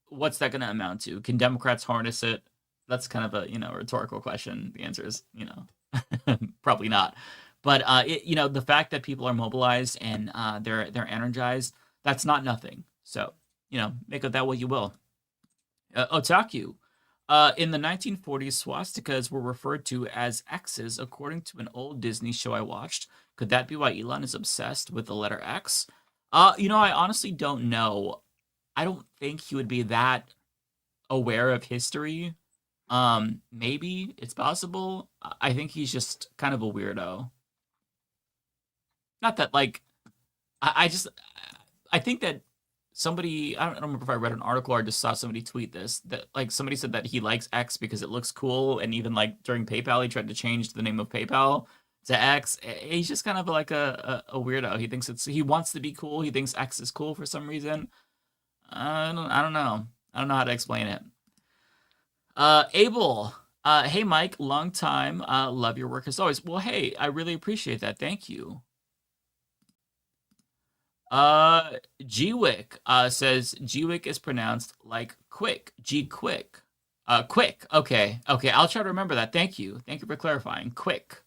what's that going to amount to? Can Democrats harness it? That's kind of a, rhetorical question. The answer is, Probably not. But the fact that people are mobilized and they're energized, that's not nothing. So, make of that what you will. Otaku. In the 1940s, swastikas were referred to as X's, according to an old Disney show I watched. Could that be why Elon is obsessed with the letter X? I honestly don't know. I don't think he would be that aware of history. Maybe it's possible. I think he's just kind of a weirdo. Not that I think that somebody, I don't remember if I read an article or just saw somebody tweet this, that somebody said that he likes X because it looks cool, and even during PayPal he tried to change the name of PayPal to X. He's just kind of like a weirdo. He thinks he wants to be cool. He thinks X is cool for some reason. I don't know. I don't know how to explain it. Abel, hey Mike, long time. Love your work as always. Well, hey, I really appreciate that. Thank you. Gwick says Gwick is pronounced like quick. Quick. Quick. Okay. I'll try to remember that. Thank you for clarifying. Quick.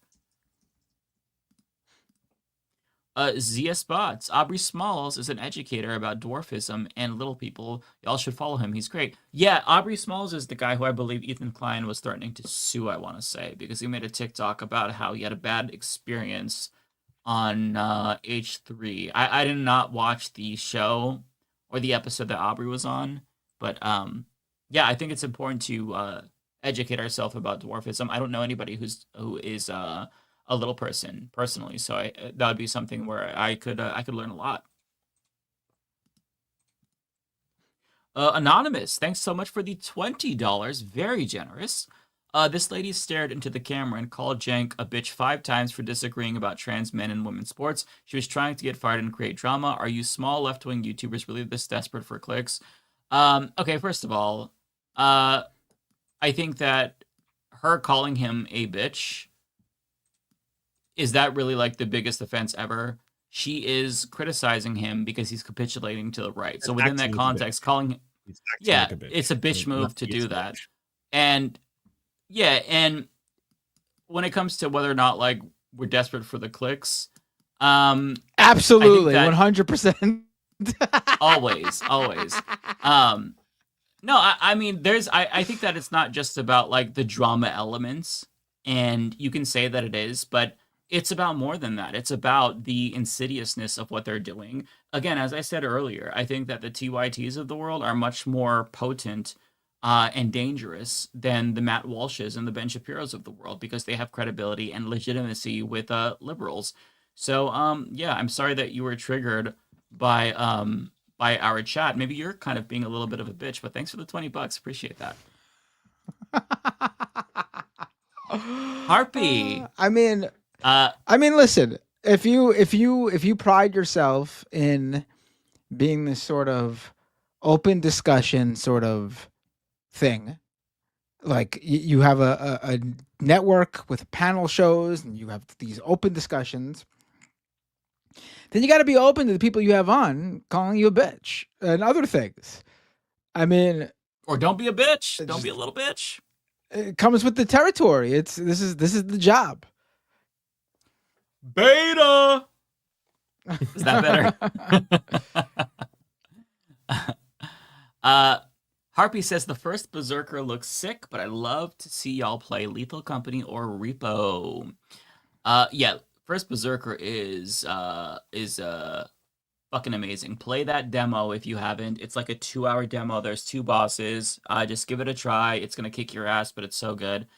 Zia Spots. Aubrey Smalls is an educator about dwarfism and little people. Y'all should follow him. He's great. Yeah, Aubrey Smalls is the guy who I believe Ethan Klein was threatening to sue, I want to say, because he made a TikTok about how he had a bad experience on H3. I did not watch the show or the episode that Aubrey was on, but I think it's important to educate ourselves about dwarfism. I don't know anybody who is a little person personally, so that would be something where I could learn a lot. Anonymous, thanks so much for the $20. Very generous. This lady stared into the camera and called Jank a bitch 5 times for disagreeing about trans men and women's sports. She was trying to get fired and create drama. Are you small left-wing YouTubers really this desperate for clicks? Okay, first of all, I think that her calling him a bitch, is that really the biggest offense ever? She is criticizing him because he's capitulating to the right. So within that context, calling him, it's a bitch move to do that. And and when it comes to whether or not we're desperate for the clicks, absolutely, 100%. always. No, I mean, I think that it's not just about the drama elements, and you can say that it is, but it's about more than that. It's about the insidiousness of what they're doing. Again, as I said earlier, I think that the TYTs of the world are much more potent and dangerous than the Matt Walshes and the Ben Shapiros of the world, because they have credibility and legitimacy with liberals. So, I'm sorry that you were triggered by our chat. Maybe you're kind of being a little bit of a bitch, but thanks for the $20. Appreciate that. Harpy. Listen, if you pride yourself in being this sort of open discussion sort of thing, you have a network with panel shows and you have these open discussions, then you got to be open to the people you have on calling you a bitch and other things. Or don't be a bitch. Don't be a little bitch. It comes with the territory. This is the job. Beta. Is that better? Harpy says the first Berserker looks sick, but I love to see y'all play Lethal Company or Repo. First Berserker is fucking amazing. Play that demo if you haven't. It's like a 2-hour demo. There's 2 bosses. Just give it a try. It's gonna kick your ass, but it's so good.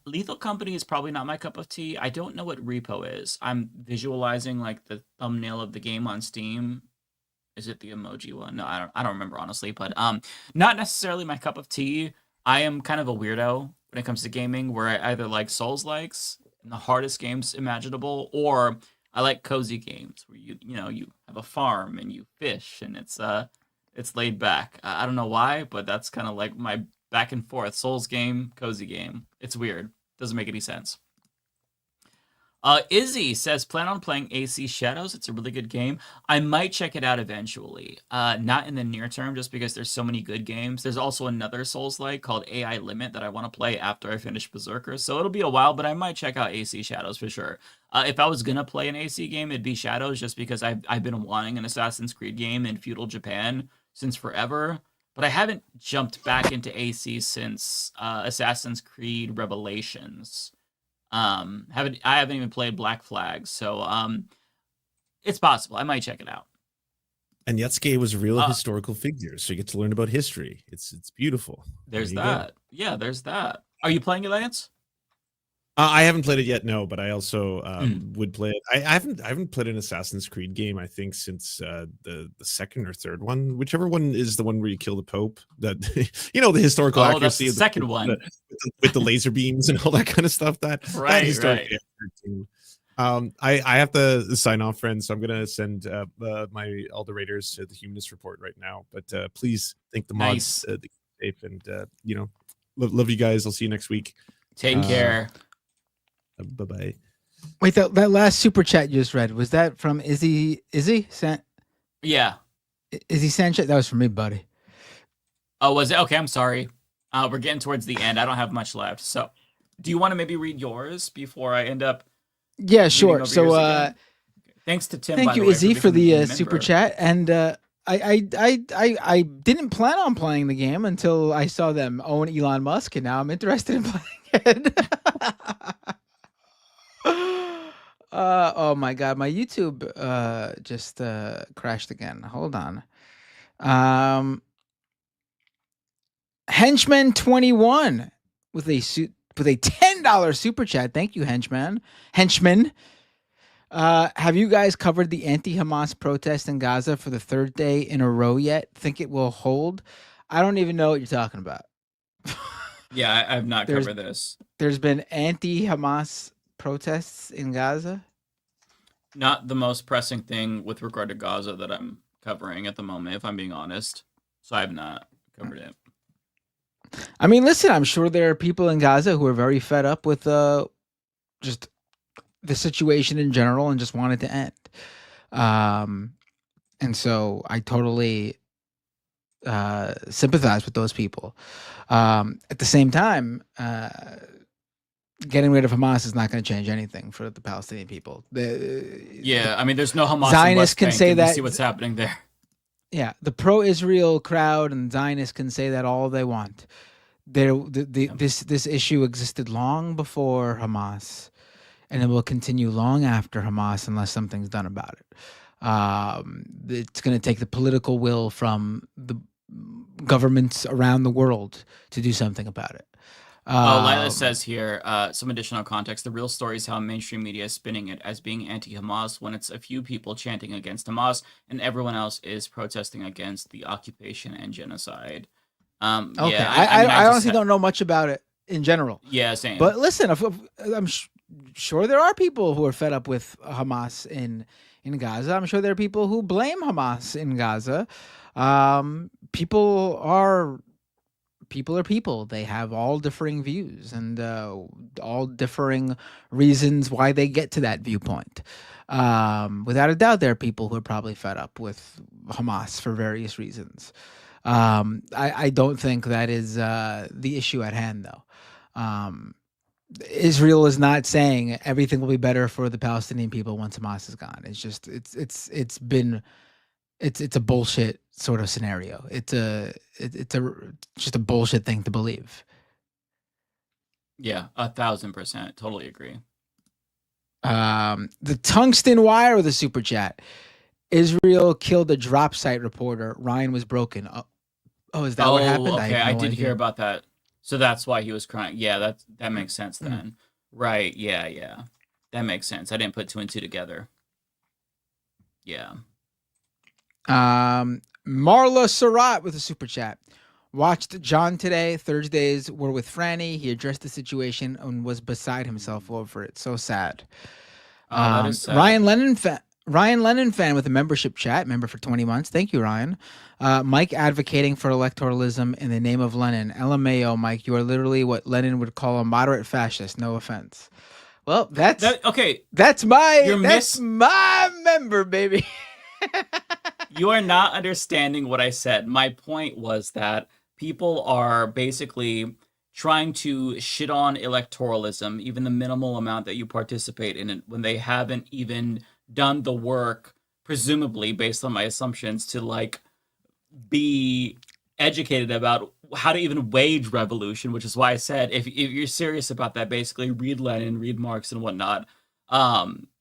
Lethal Company is probably not my cup of tea. I don't know what Repo is. I'm visualizing the thumbnail of the game on Steam. Is it the emoji one? No, I don't remember honestly, but not necessarily my cup of tea. I am kind of a weirdo when it comes to gaming, where I either like Souls-likes and the hardest games imaginable, or I like cozy games where you have a farm and you fish and it's laid back. I don't know why, but that's kind of my back and forth. Souls game, cozy game. It's weird. Doesn't make any sense. Izzy says, plan on playing AC Shadows. It's a really good game. I might check it out eventually. Not in the near term, just because there's so many good games. There's also another Souls-like called AI Limit that I want to play after I finish Berserker. So it'll be a while, but I might check out AC Shadows for sure. If I was going to play an AC game, it'd be Shadows, just because I've been wanting an Assassin's Creed game in feudal Japan since forever. But I haven't jumped back into AC since Assassin's Creed Revelations. I haven't even played Black Flag, so it's possible. I might check it out. And Yatsuke was a real historical figure, so you get to learn about history. It's beautiful. There's that. Yeah, there's that. Are you playing it, Lance? I haven't played it yet, no, but I also would play it. I haven't played an Assassin's Creed game, I think, since the second or third one, whichever one is the one where you kill the Pope. That the historical accuracy that's the second one with the laser beams and all that kind of stuff. That historically accurate. I have to sign off, friends, so I'm gonna send all the raiders to the Humanist Report right now. But please thank the mods, safe, and love you guys. I'll see you next week. Take care. Bye-bye. Wait, that last super chat you just read, was that from Izzy? Yeah. Izzy Sanchez? That was from me, buddy. Oh, was it? Okay, I'm sorry. We're getting towards the end. I don't have much left. So do you want to maybe read yours before I end up? Yeah, sure. So thanks to Tim. Thank by you, the way, Izzy, for the becoming a super member. chat. And I didn't plan on playing the game until I saw them own Elon Musk, and now I'm interested in playing it. Oh my god, my YouTube just crashed again. Hold on. Henchman 21 with a $10 super chat. Thank you, Henchman. Have you guys covered the anti-Hamas protest in Gaza for the third day in a row yet? Think it will hold? I don't even know what you're talking about. Yeah, I have not covered this. There's been anti-Hamas protests in Gaza? Not the most pressing thing with regard to Gaza that I'm covering at the moment, if I'm being honest. So I have not covered it. I mean, listen, I'm sure there are people in Gaza who are very fed up with just the situation in general and just want it to end. And so I totally sympathize with those people. At the same time, getting rid of Hamas is not going to change anything for the Palestinian people. Yeah, I mean, there's no Hamas. Zionists can say that. See what's happening there. Yeah, the pro-Israel crowd and Zionists can say that all they want. This issue existed long before Hamas, and it will continue long after Hamas unless something's done about it. It's going to take the political will from the governments around the world to do something about it. Lila says here, some additional context. The real story is how mainstream media is spinning it as being anti-Hamas when it's a few people chanting against Hamas and everyone else is protesting against the occupation and genocide. Okay, Yeah, I honestly don't know much about it in general. Yeah, same. But listen, I'm sure there are people who are fed up with Hamas in Gaza. I'm sure there are people who blame Hamas in Gaza. People are people. They have all differing views and all differing reasons why they get to that viewpoint. Without a doubt, there are people who are probably fed up with Hamas for various reasons. I don't think that is the issue at hand, though. Israel is not saying everything will be better for the Palestinian people once Hamas is gone. It's just it's a bullshit sort of scenario. It's just a bullshit thing to believe. Yeah, 1,000%. Totally agree. The tungsten wire with a super chat. Israel killed a drop site reporter. Ryan was broken. Oh, is that what happened? Okay, I did idea. hear about that. So that's why he was crying. Yeah, that makes sense then. Right, yeah. That makes sense. I didn't put two and two together. Yeah. Marla Surratt with a super chat. Watched John today. Thursdays were with Franny. He addressed the situation and was beside himself over it. So sad. That is sad. Ryan Lennon fan with a membership chat, member for 20 months. Thank you, Ryan. Mike advocating for electoralism in the name of Lenin. LMAO, Mike, you are literally what Lenin would call a moderate fascist. No offense. Well, that's okay. That's my You're my member, baby. You are not understanding what I said. My point was that people are basically trying to shit on electoralism, even the minimal amount that you participate in it, when they haven't even done the work, presumably based on my assumptions, to like be educated about how to even wage revolution, which is why I said if you're serious about that, basically read Lenin, read Marx and whatnot.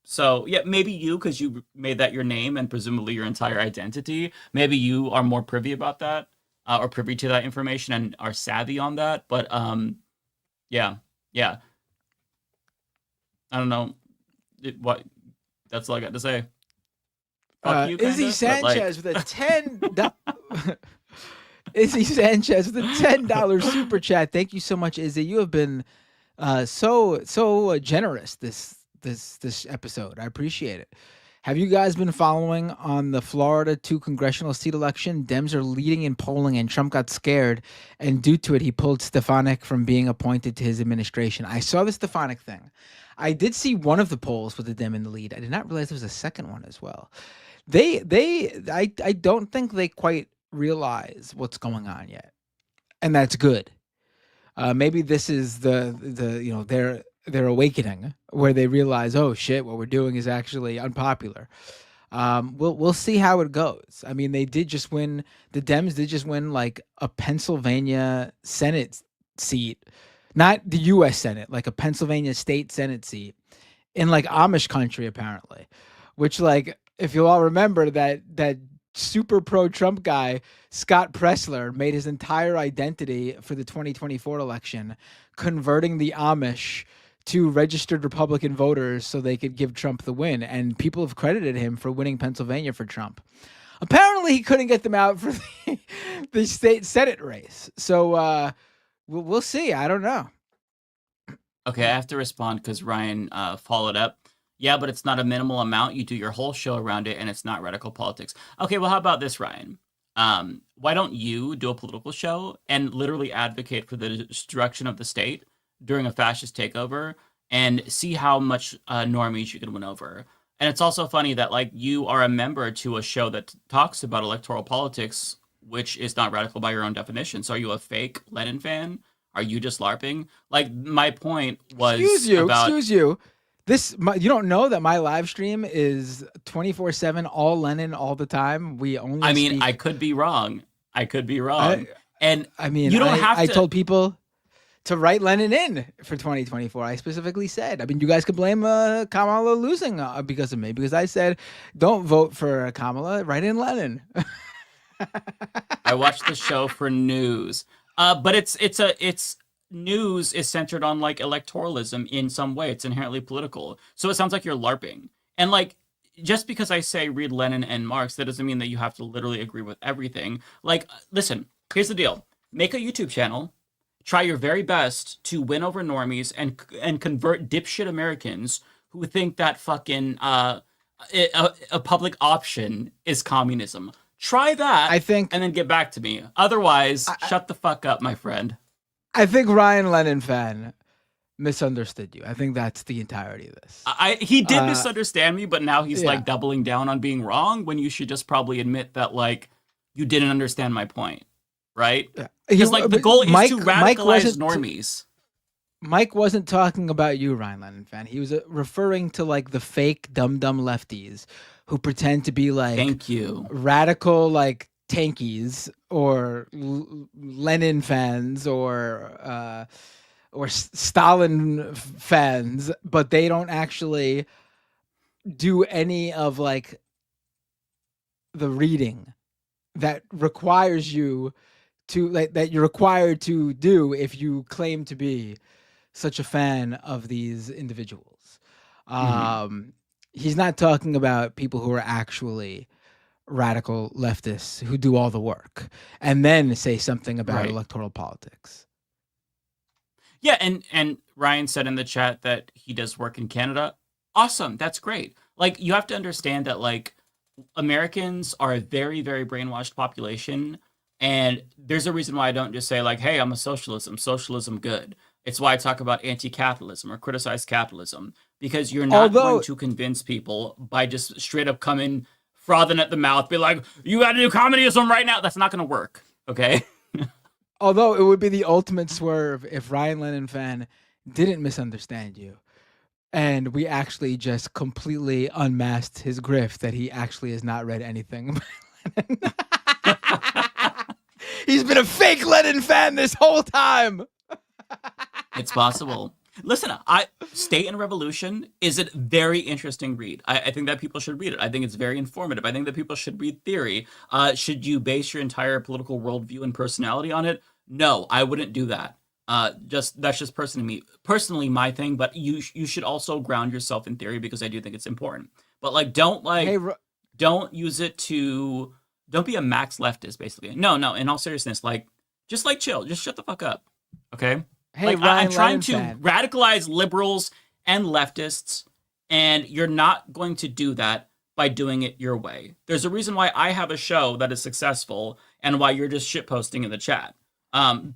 So yeah, maybe you, because you made that your name and presumably your entire identity, maybe you are more privy about that, or privy to that information and are savvy on that. But yeah. I don't know what. That's all I got to say. Fuck you, Izzy kinda, but, like- Sanchez with a $10. Izzy Sanchez with a $10 super chat. Thank you so much, Izzy. You have been so generous this episode. I appreciate it. Have you guys been following on the Florida 2 congressional seat election? Dems are leading in polling, and Trump got scared, and due to it, he pulled Stefanik from being appointed to his administration. I saw the Stefanik thing. I did see one of the polls with the Dem in the lead. I did not realize there was a second one as well. I don't think they quite realize what's going on yet, and that's good. Maybe this is the their awakening, where they realize, oh shit, what we're doing is actually unpopular. We'll see how it goes. I mean, the Dems did just win like a Pennsylvania Senate seat, not the U.S. Senate, like a Pennsylvania state Senate seat in like Amish country, apparently, which, like, if you all remember that super pro-Trump guy, Scott Pressler, made his entire identity for the 2024 election converting the Amish to registered Republican voters so they could give Trump the win. And people have credited him for winning Pennsylvania for Trump. Apparently, he couldn't get them out for the state Senate race. So we'll see. I don't know. Okay, I have to respond because Ryan followed up. Yeah, but it's not a minimal amount. You do your whole show around it, and it's not radical politics. Okay, well, how about this, Ryan? Why don't you do a political show and literally advocate for the destruction of the state during a fascist takeover and see how much normies you can win over? And it's also funny that, like, you are a member to a show that talks about electoral politics, which is not radical by your own definition. So are you a fake Lenin fan? Are you just LARPing? Like, my point was Excuse you. You don't know that my live stream is 24/7, all Lenin, all the time. I could be wrong. And I mean, you don't have to. I told people to write Lenin in for 2024. I specifically said, I mean, you guys could blame Kamala losing because of me, because I said, don't vote for Kamala, write in Lenin. I watched the show for news, but it's news is centered on like electoralism in some way. It's inherently political. So it sounds like you're LARPing. And like, just because I say read Lenin and Marx, that doesn't mean that you have to literally agree with everything. Like, listen, here's the deal. Make a YouTube channel. Try your very best to win over normies and convert dipshit Americans who think that fucking a public option is communism. Try that, I think, and then get back to me. Otherwise, shut the fuck up, my friend. I think Ryan Lenin fan misunderstood you. I think that's the entirety of this. He did misunderstand me, but now he's like doubling down on being wrong when you should just probably admit that, like, you didn't understand my point, right? Because like the goal is to radicalize normies. Mike wasn't talking about you, Ryan Lenin fan. He was referring to like the fake dumb lefties who pretend to be like, thank you, radical like tankies or Lenin fans or Stalin fans, but they don't actually do any of like the reading that requires you to that you're required to do if you claim to be such a fan of these individuals. He's not talking about people who are actually radical leftists who do all the work and then say something about electoral politics. Yeah, and Ryan said in the chat that he does work in Canada. Awesome, that's great. Like, you have to understand that, like, Americans are a very, very brainwashed population, and there's a reason why I don't just say, like, hey, I'm a socialist, I'm socialism good. It's why I talk about anti-capitalism or criticize capitalism, because you're not going to convince people by just straight up coming frothing at the mouth, be like, you got to do communism right now. That's not going to work. Okay. Although it would be the ultimate swerve if Ryan Lennon fan didn't misunderstand you, and we actually just completely unmasked his grift that he actually has not read anything by Lennon. He's been a fake Lennon fan this whole time. It's possible. Listen, State and Revolution is a very interesting read. I think that people should read it. I think it's very informative. I think that people should read theory. Should you base your entire political worldview and personality on it? No, I wouldn't do that. That's just personally my thing. But you should also ground yourself in theory, because I do think it's important. But like, don't use it to. Don't be a max leftist, basically. No. In all seriousness, just chill. Just shut the fuck up. Okay. Hey, I'm trying to fan. radicalize liberals and leftists, and you're not going to do that by doing it your way. There's a reason why I have a show that is successful and why you're just shitposting in the chat.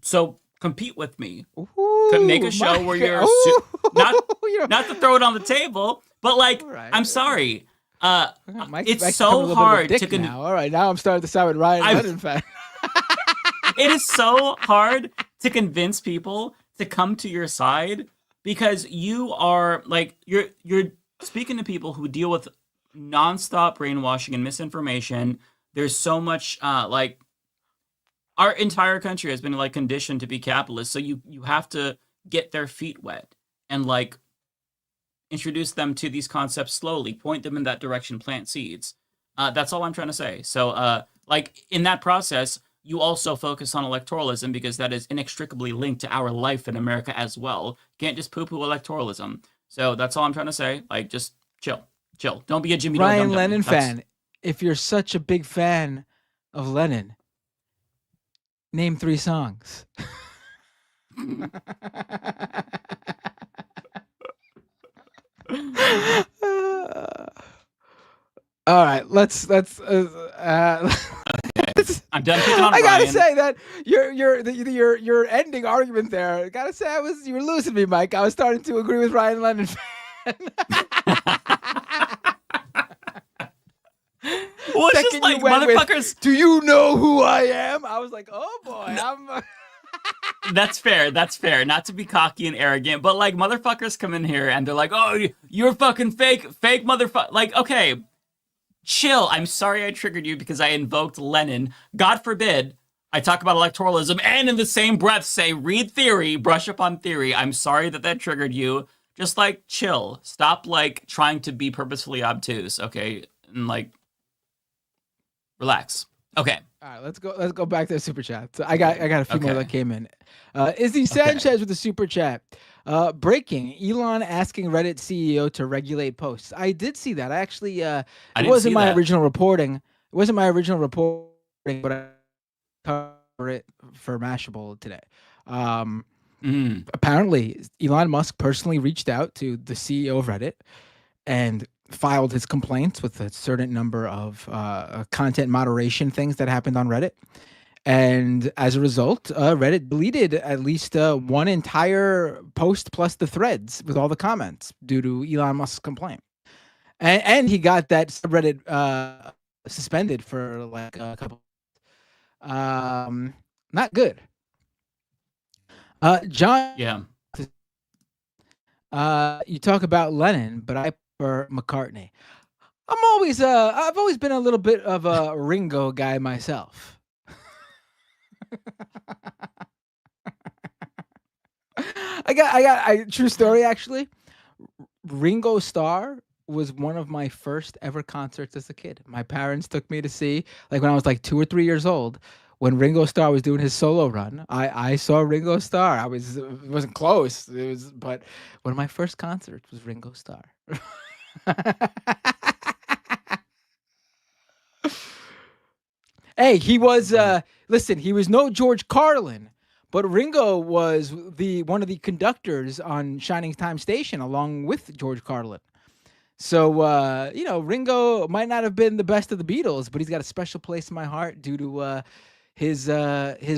So compete with me. Make a show where you're not to throw it on the table, but I'm sorry. It's so hard to now. All right, now I'm starting to sound with Ryan Lennon fan. It is so hard to convince people to come to your side, because you are you're speaking to people who deal with nonstop brainwashing and misinformation. There's so much our entire country has been conditioned to be capitalist, so you have to get their feet wet and introduce them to these concepts slowly, point them in that direction, plant seeds. That's all I'm trying to say. So in that process, you also focus on electoralism, because that is inextricably linked to our life in America as well. You can't just poo-poo electoralism. So that's all I'm trying to say. Just chill. Don't be a Jimmy Ryan Lennon fan. If you're such a big fan of Lennon, name 3 songs. All right, let's I'm done picking on I gotta Ryan. say that your ending argument there. I gotta say you were losing me, Mike. I was starting to agree with Ryan Lennon. Well, it's just motherfuckers. Do you know who I am? I was like, oh boy, I'm. That's fair. Not to be cocky and arrogant, but motherfuckers come in here and they're like, oh, you're fucking fake motherfucker. Okay. Chill. I'm sorry I triggered you because I invoked Lenin. God forbid I talk about electoralism and in the same breath say read theory, brush up on theory. I'm sorry that triggered you. Just chill. Stop trying to be purposefully obtuse, okay? And relax. Okay. All right, let's go back to the super chat. So I got a few more that came in. Izzy Sanchez with the super chat. Breaking: Elon asking Reddit CEO to regulate posts. I did see that. I actually it wasn't my original reporting. It wasn't my original reporting, but I covered it for Mashable today. Apparently, Elon Musk personally reached out to the CEO of Reddit and filed his complaints with a certain number of content moderation things that happened on Reddit. And as a result, Reddit deleted at least one entire post plus the threads with all the comments due to Elon Musk's complaint. And he got that subreddit suspended for a couple. Not good. John. Yeah. You talk about Lennon, but I prefer McCartney. I've always been a little bit of a Ringo guy myself. I got true story actually. Ringo Starr was one of my first ever concerts as a kid. My parents took me to see, when I was 2 or 3 years old, when Ringo Starr was doing his solo run. I saw Ringo Starr. It wasn't close. But one of my first concerts was Ringo Starr. Hey, he was listen, he was no George Carlin, but Ringo was one of the conductors on Shining Time Station along with George Carlin. So Ringo might not have been the best of the Beatles, but he's got a special place in my heart due to his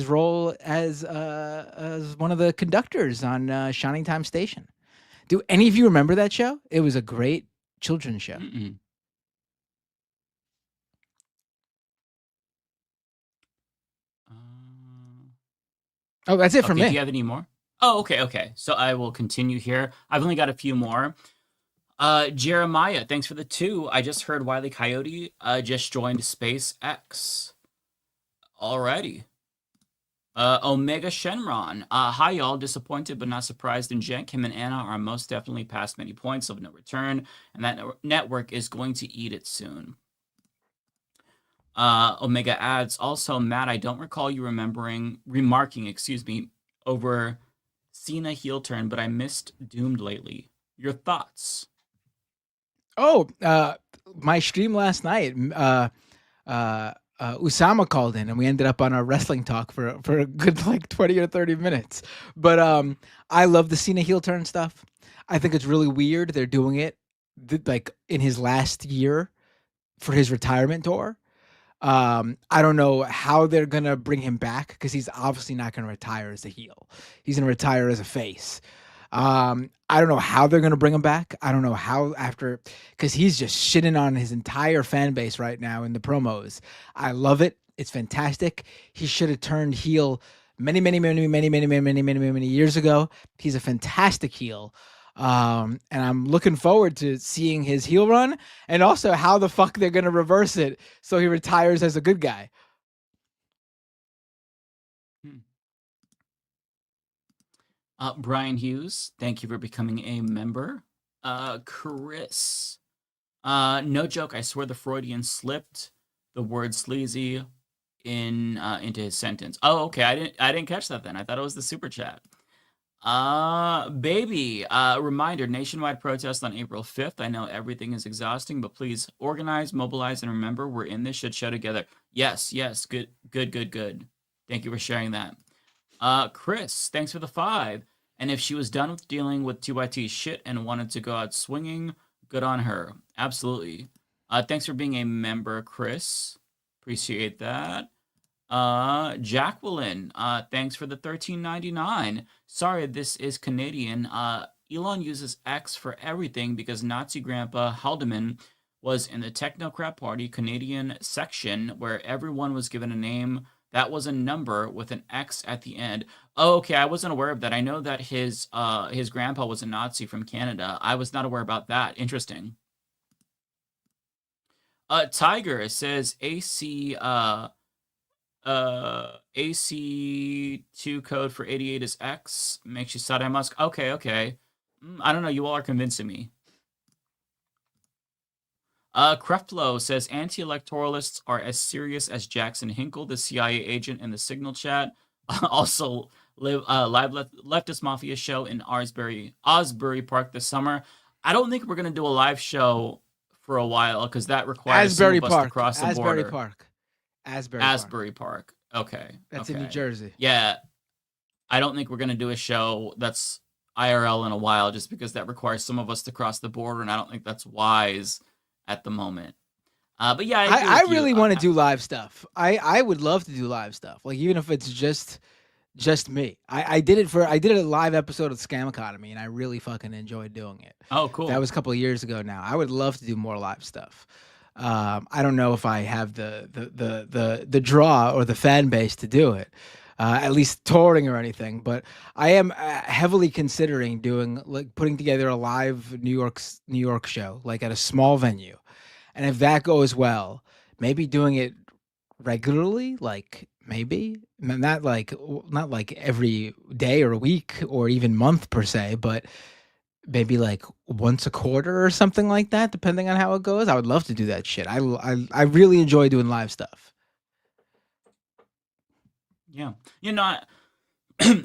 role as one of the conductors on Shining Time Station. Do any of you remember that show? It was a great children's show. Oh, that's it for me. Do you have any more? Oh, okay. So I will continue here. I've only got a few more. Jeremiah, thanks for the 2. I just heard Wile E. Coyote just joined SpaceX. Alrighty. Omega Shenron. Hi, y'all. Disappointed but not surprised in Jen. Kim and Anna are most definitely past many points of no return, and that network is going to eat it soon. Omega adds, also, Matt, I don't recall you remarking, over Cena heel turn, but I missed Doomed lately. Your thoughts? Oh, my stream last night, Usama called in and we ended up on our wrestling talk for a good like 20 or 30 minutes. But I love the Cena heel turn stuff. I think it's really weird they're doing it like in his last year for his retirement tour. I don't know how they're going to bring him back because he's obviously not going to retire as a heel. He's going to retire as a face. I don't know how they're going to bring him back. I don't know how because he's just shitting on his entire fan base right now in the promos. I love it. It's fantastic. He should have turned heel many years ago. He's a fantastic heel. And I'm looking forward to seeing his heel run and also how the fuck they're going to reverse it so he retires as a good guy. Brian Hughes, thank you for becoming a member. Chris, no joke, I swear the Freudian slipped the word sleazy into his sentence. Oh, okay, I didn't catch that then. I thought it was the super chat. Baby, reminder, nationwide protest on April 5th. I know everything is exhausting, but please organize, mobilize, and remember we're in this shit show together. Yes, good. Thank you for sharing that. Chris, thanks for the 5. And if she was done with dealing with TYT shit and wanted to go out swinging, good on her. Absolutely. Thanks for being a member, Chris. Appreciate that. Jacqueline, thanks for the $13.99. Sorry, this is Canadian. Elon uses X for everything because Nazi grandpa Haldeman was in the Technocrat Party Canadian section where everyone was given a name that was a number with an X at the end. Oh, okay, I wasn't aware of that. I know that his grandpa was a Nazi from Canada. I was not aware about that. Interesting. Tiger says AC AC2 code for 88 is X. Makes you side-eye Musk. Okay. I don't know. You all are convincing me. Creflo says anti-electoralists are as serious as Jackson Hinkle, the CIA agent in the Signal chat. Also, live Leftist Mafia show in Osbury Park this summer. I don't think we're gonna do a live show for a while because that requires Asbury some of us Park. to cross the border. Asbury Park. Okay. That's in New Jersey. Yeah. I don't think we're going to do a show that's IRL in a while just because that requires some of us to cross the border, and I don't think that's wise at the moment. But yeah, I really want to do live stuff. I would love to do live stuff. Like even if it's just me. I did a live episode of Scam Economy and I really fucking enjoyed doing it. Oh, cool. That was a couple of years ago now. I would love to do more live stuff. I don't know if I have the draw or the fan base to do it, at least touring or anything. But I am heavily considering putting together a live New York show, like at a small venue, and if that goes well, maybe doing it regularly, like maybe not like every day or a week or even month per se, but maybe like once a quarter or something like that, depending on how it goes. I would love to do that shit. I really enjoy doing live stuff. Yeah. I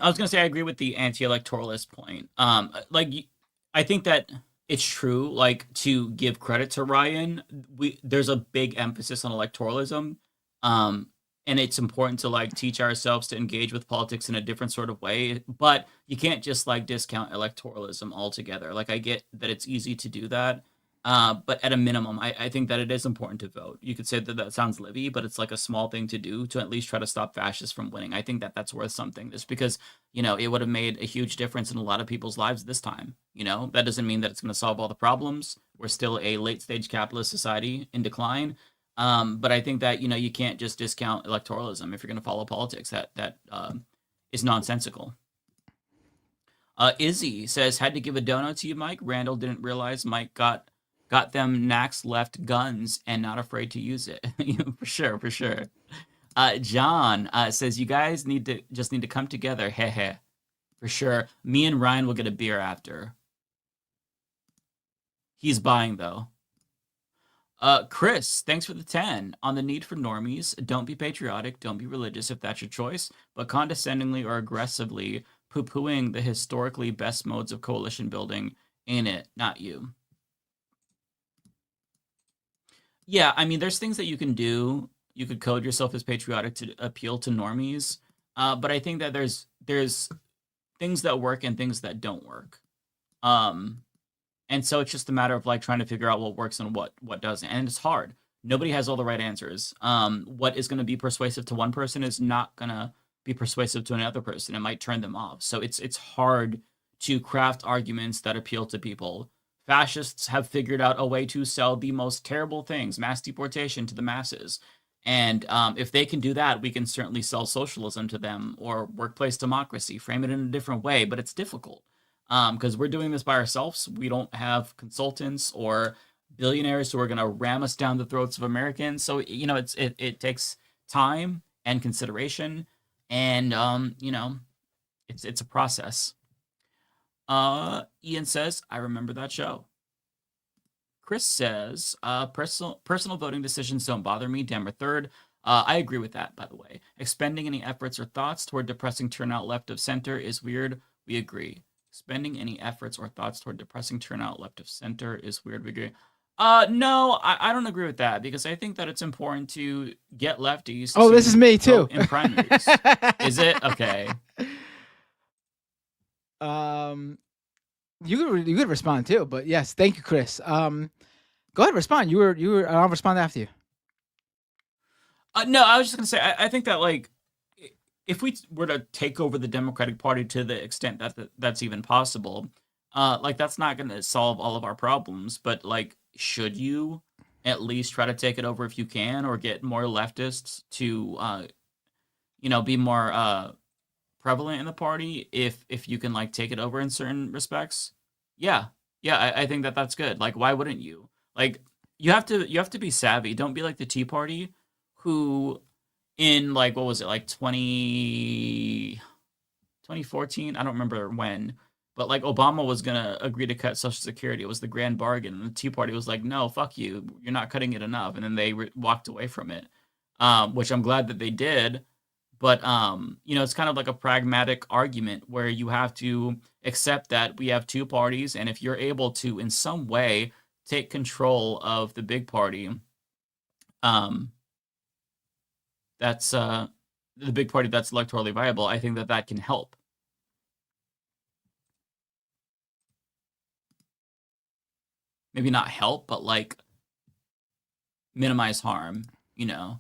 was gonna say I agree with the anti-electoralist point. I think that it's true. Like, to give credit to Ryan, there's a big emphasis on electoralism, and it's important to teach ourselves to engage with politics in a different sort of way. But you can't just discount electoralism altogether. I get that it's easy to do that, But at a minimum, I think that it is important to vote. You could say that that sounds livy, but it's like a small thing to do to at least try to stop fascists from winning. I think that that's worth something, just because, it would have made a huge difference in a lot of people's lives this time. That doesn't mean that it's going to solve all the problems. We're still a late stage capitalist society in decline. But I think that, you can't just discount electoralism if you're going to follow politics. That is nonsensical. Izzy says, had to give a donut to you, Mike. Randall didn't realize Mike got them Nax left guns and not afraid to use it. For sure. John says, you guys need to come together. Heh. For sure. Me and Ryan will get a beer after. He's buying, though. Chris, thanks for the 10. On the need for normies, don't be patriotic, don't be religious if that's your choice, but condescendingly or aggressively poo-pooing the historically best modes of coalition building ain't it, not you. Yeah, I mean, there's things that you can do. You could code yourself as patriotic to appeal to normies, but I think that there's things that work and things that don't work. And so it's just a matter of like trying to figure out what works and what doesn't. And it's hard. Nobody has all the right answers. What is going to be persuasive to one person is not going to be persuasive to another person. It might turn them off. So it's hard to craft arguments that appeal to people. Fascists have figured out a way to sell the most terrible things, mass deportation, to the masses. And if they can do that, we can certainly sell socialism to them, or workplace democracy, frame it in a different way, but it's difficult. Because we're doing this by ourselves. We don't have consultants or billionaires who are going to ram us down the throats of Americans. So, it takes time and consideration, and, it's a process. Ian says, I remember that show. Chris says, personal voting decisions don't bother me. Dem are third. I agree with that, by the way. Expending any efforts or thoughts toward depressing turnout left of center is weird. We agree. Spending any efforts or thoughts toward depressing turnout left of center is weird. We agree. No, I don't agree with that, because I think that it's important to get lefties. Oh, this is me too. In primaries. Is it? Okay. You could respond too, but yes, thank you, Chris. Go ahead, respond. You were. I'll respond after you. No, I was just gonna say, I think that, like, if we were to take over the Democratic Party to the extent that that's even possible, like, that's not going to solve all of our problems. But, like, should you at least try to take it over if you can, or get more leftists to, be more prevalent in the party if you can, like, take it over in certain respects? Yeah, I think that that's good. Like, why wouldn't you? Like, you have to be savvy. Don't be like the Tea Party, who in, like, what was it, like 2014? I don't remember when, but, like, Obama was gonna agree to cut Social Security. It was the grand bargain, and the Tea Party was like, no, fuck you, you're not cutting it enough, and then they walked away from it, which I'm glad that they did. But it's kind of like a pragmatic argument where you have to accept that we have two parties, and if you're able to in some way take control of the big party, that's the big party that's electorally viable, I think that can help. Maybe not help, but, like, minimize harm, Yeah.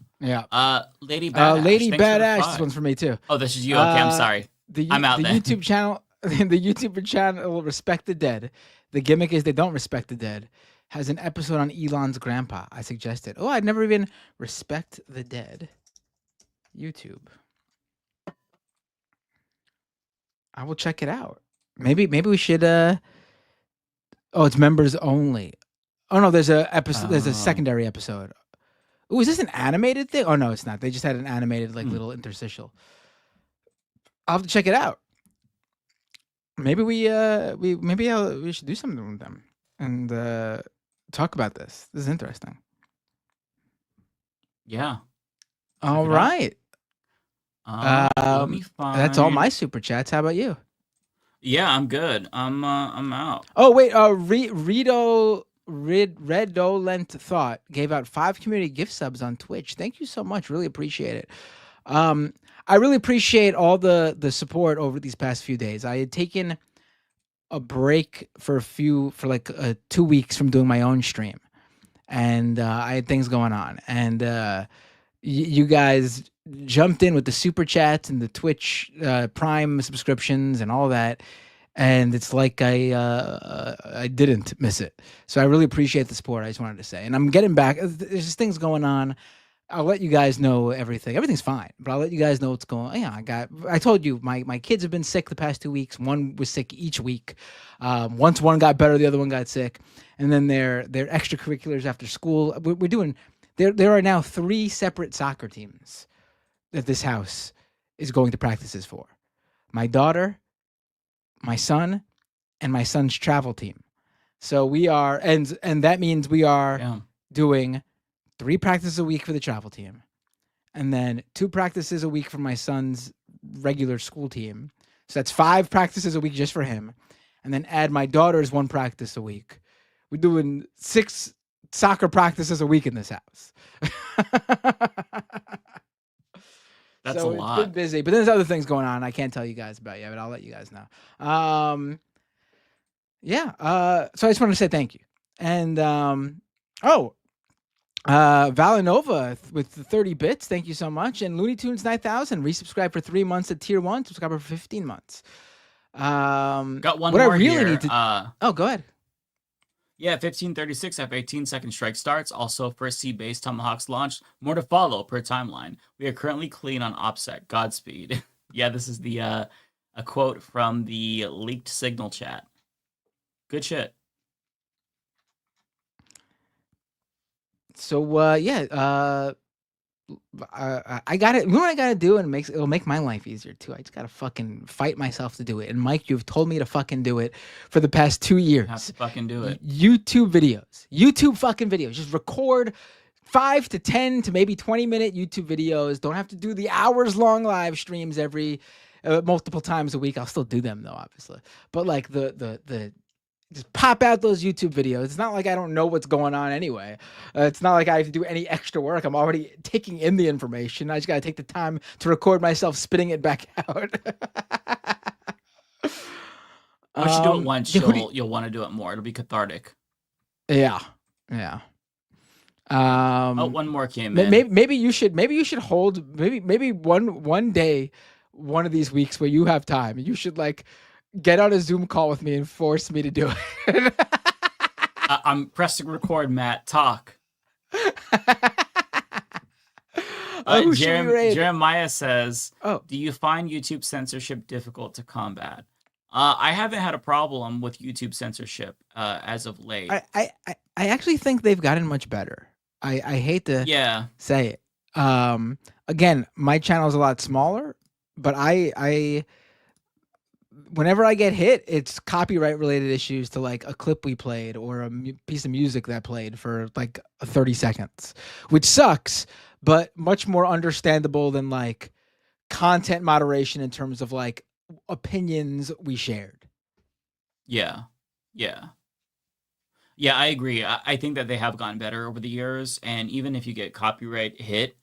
Lady Badass. Lady thanks for the Badass. 5. This one's for me too. Oh, this is you. Okay, I'm sorry. I'm out the then. YouTube channel, the YouTube channel will Respect the Dead. The gimmick is they don't respect the dead. Has an episode on Elon's grandpa. I suggested. Oh, I'd never even Respect the Dead. YouTube. I will check it out. Maybe we should. Oh, it's members only. Oh no, there's a episode. There's a secondary episode. Oh, is this an animated thing? Oh no, it's not. They just had an animated, like, little interstitial. I'll have to check it out. Maybe we should do something with them and talk about this. This is interesting. Yeah. All right. Let me find... That's all my super chats. How about you? Yeah, I'm good. I'm out. Oh wait, Redolent Thought gave out 5 community gift subs on Twitch. Thank you so much. Really appreciate it. I really appreciate all the support over these past few days. I had taken a break for like 2 weeks from doing my own stream, and I had things going on, and you guys jumped in with the super chats and the Twitch Prime subscriptions and all that, and it's like I didn't miss it. So I really appreciate the support. I just wanted to say, and I'm getting back. There's just things going on. I'll let you guys know everything. Everything's fine, but I'll let you guys know what's going on. Yeah, I told you my kids have been sick the past 2 weeks. One was sick each week. Once one got better, the other one got sick. And then their extracurriculars after school. We're doing. There are now 3 separate soccer teams that this house is going to practices for. My daughter, my son, and my son's travel team. So we are, and that means we are doing 3 practices a week for the travel team, and then 2 practices a week for my son's regular school team. So that's 5 practices a week just for him. And then add my daughter's 1 practice a week. We're doing 6 soccer practices a week in this house. That's so a lot. It's been busy, but there's other things going on I can't tell you guys about yet, but I'll let you guys know. So I just wanted to say thank you. And Valinova with the 30 bits, thank you so much. And Looney Tunes 9000 resubscribed for 3 months at tier 1, subscriber for 15 months. Got one what more I really here. need to go ahead. Yeah, 1536 F18 second strike starts. Also, first sea-based Tomahawks launched. More to follow per timeline. We are currently clean on OPSEC. Godspeed. Yeah, this is the a quote from the leaked Signal chat. Good shit. So I got it. You know what I got to do, and it'll make my life easier too. I just got to fucking fight myself to do it. And Mike, you've told me to fucking do it for the past 2 years. You have to fucking do it. YouTube fucking videos. Just record 5 to 10 to maybe 20-minute YouTube videos. Don't have to do the hours-long live streams every multiple times a week. I'll still do them though, obviously. But like the just pop out those YouTube videos. It's not like I don't know what's going on anyway. It's not like I have to do any extra work. I'm already taking in the information. I just got to take the time to record myself spitting it back out. Once you do it once, you'll want to do it more. It'll be cathartic. Yeah. One more came in. Maybe you should hold maybe one day, one of these weeks where you have time. You should like get on a Zoom call with me and force me to do it. I'm pressing record, Matt. Talk. Jeremiah says, do you find YouTube censorship difficult to combat? I haven't had a problem with YouTube censorship as of late. I actually think they've gotten much better. I hate to say it. Again, my channel is a lot smaller, but I whenever I get hit, it's copyright related issues to like a clip we played or a piece of music that played for like 30 seconds, which sucks, but much more understandable than like content moderation in terms of like opinions we shared. Yeah, I agree. I think that they have gotten better over the years, and even if you get copyright hit,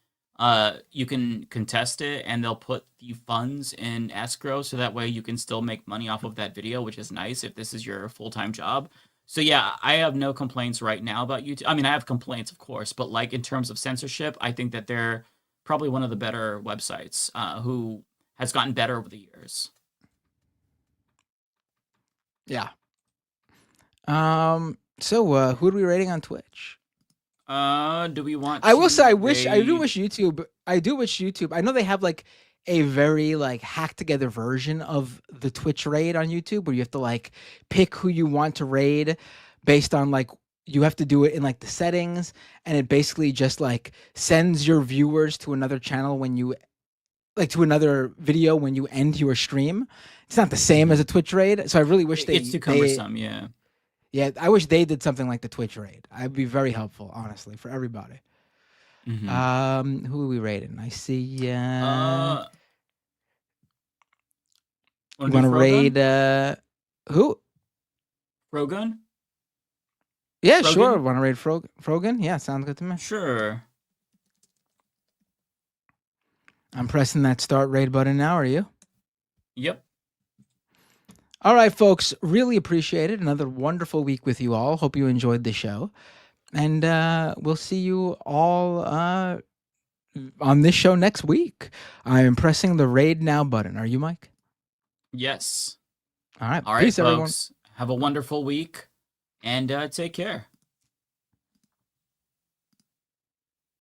you can contest it and they'll put the funds in escrow so that way you can still make money off of that video, which is nice if this is your full-time job. So yeah, I have no complaints right now about YouTube. I mean, I have complaints, of course, but like in terms of censorship, I think that they're probably one of the better websites who has gotten better over the years. Yeah. So who are we rating on Twitch? Do we want I will say I do wish YouTube. I know they have like a very like hacked together version of the Twitch raid on YouTube where you have to like pick who you want to raid based on like you have to do it in like the settings, and it basically just like sends your viewers to another channel when you like to another video when you end your stream. It's not the same as a Twitch raid, so I really wish it's too cumbersome. Yeah. Yeah, I wish they did something like the Twitch raid. I'd be very helpful, honestly, for everybody. Mm-hmm. Who are we rating? I see. You want to raid who? Frogun? Yeah, Frogun? Sure. Want to raid Frogun? Yeah, sounds good to me. Sure. I'm pressing that start raid button now. Are you? Yep. All right, folks. Really appreciate it. Another wonderful week with you all. Hope you enjoyed the show. And we'll see you all on this show next week. I am pressing the raid now button. Are you, Mike? Yes. All right. All right, Peace, everyone. folks. Have a wonderful week and take care.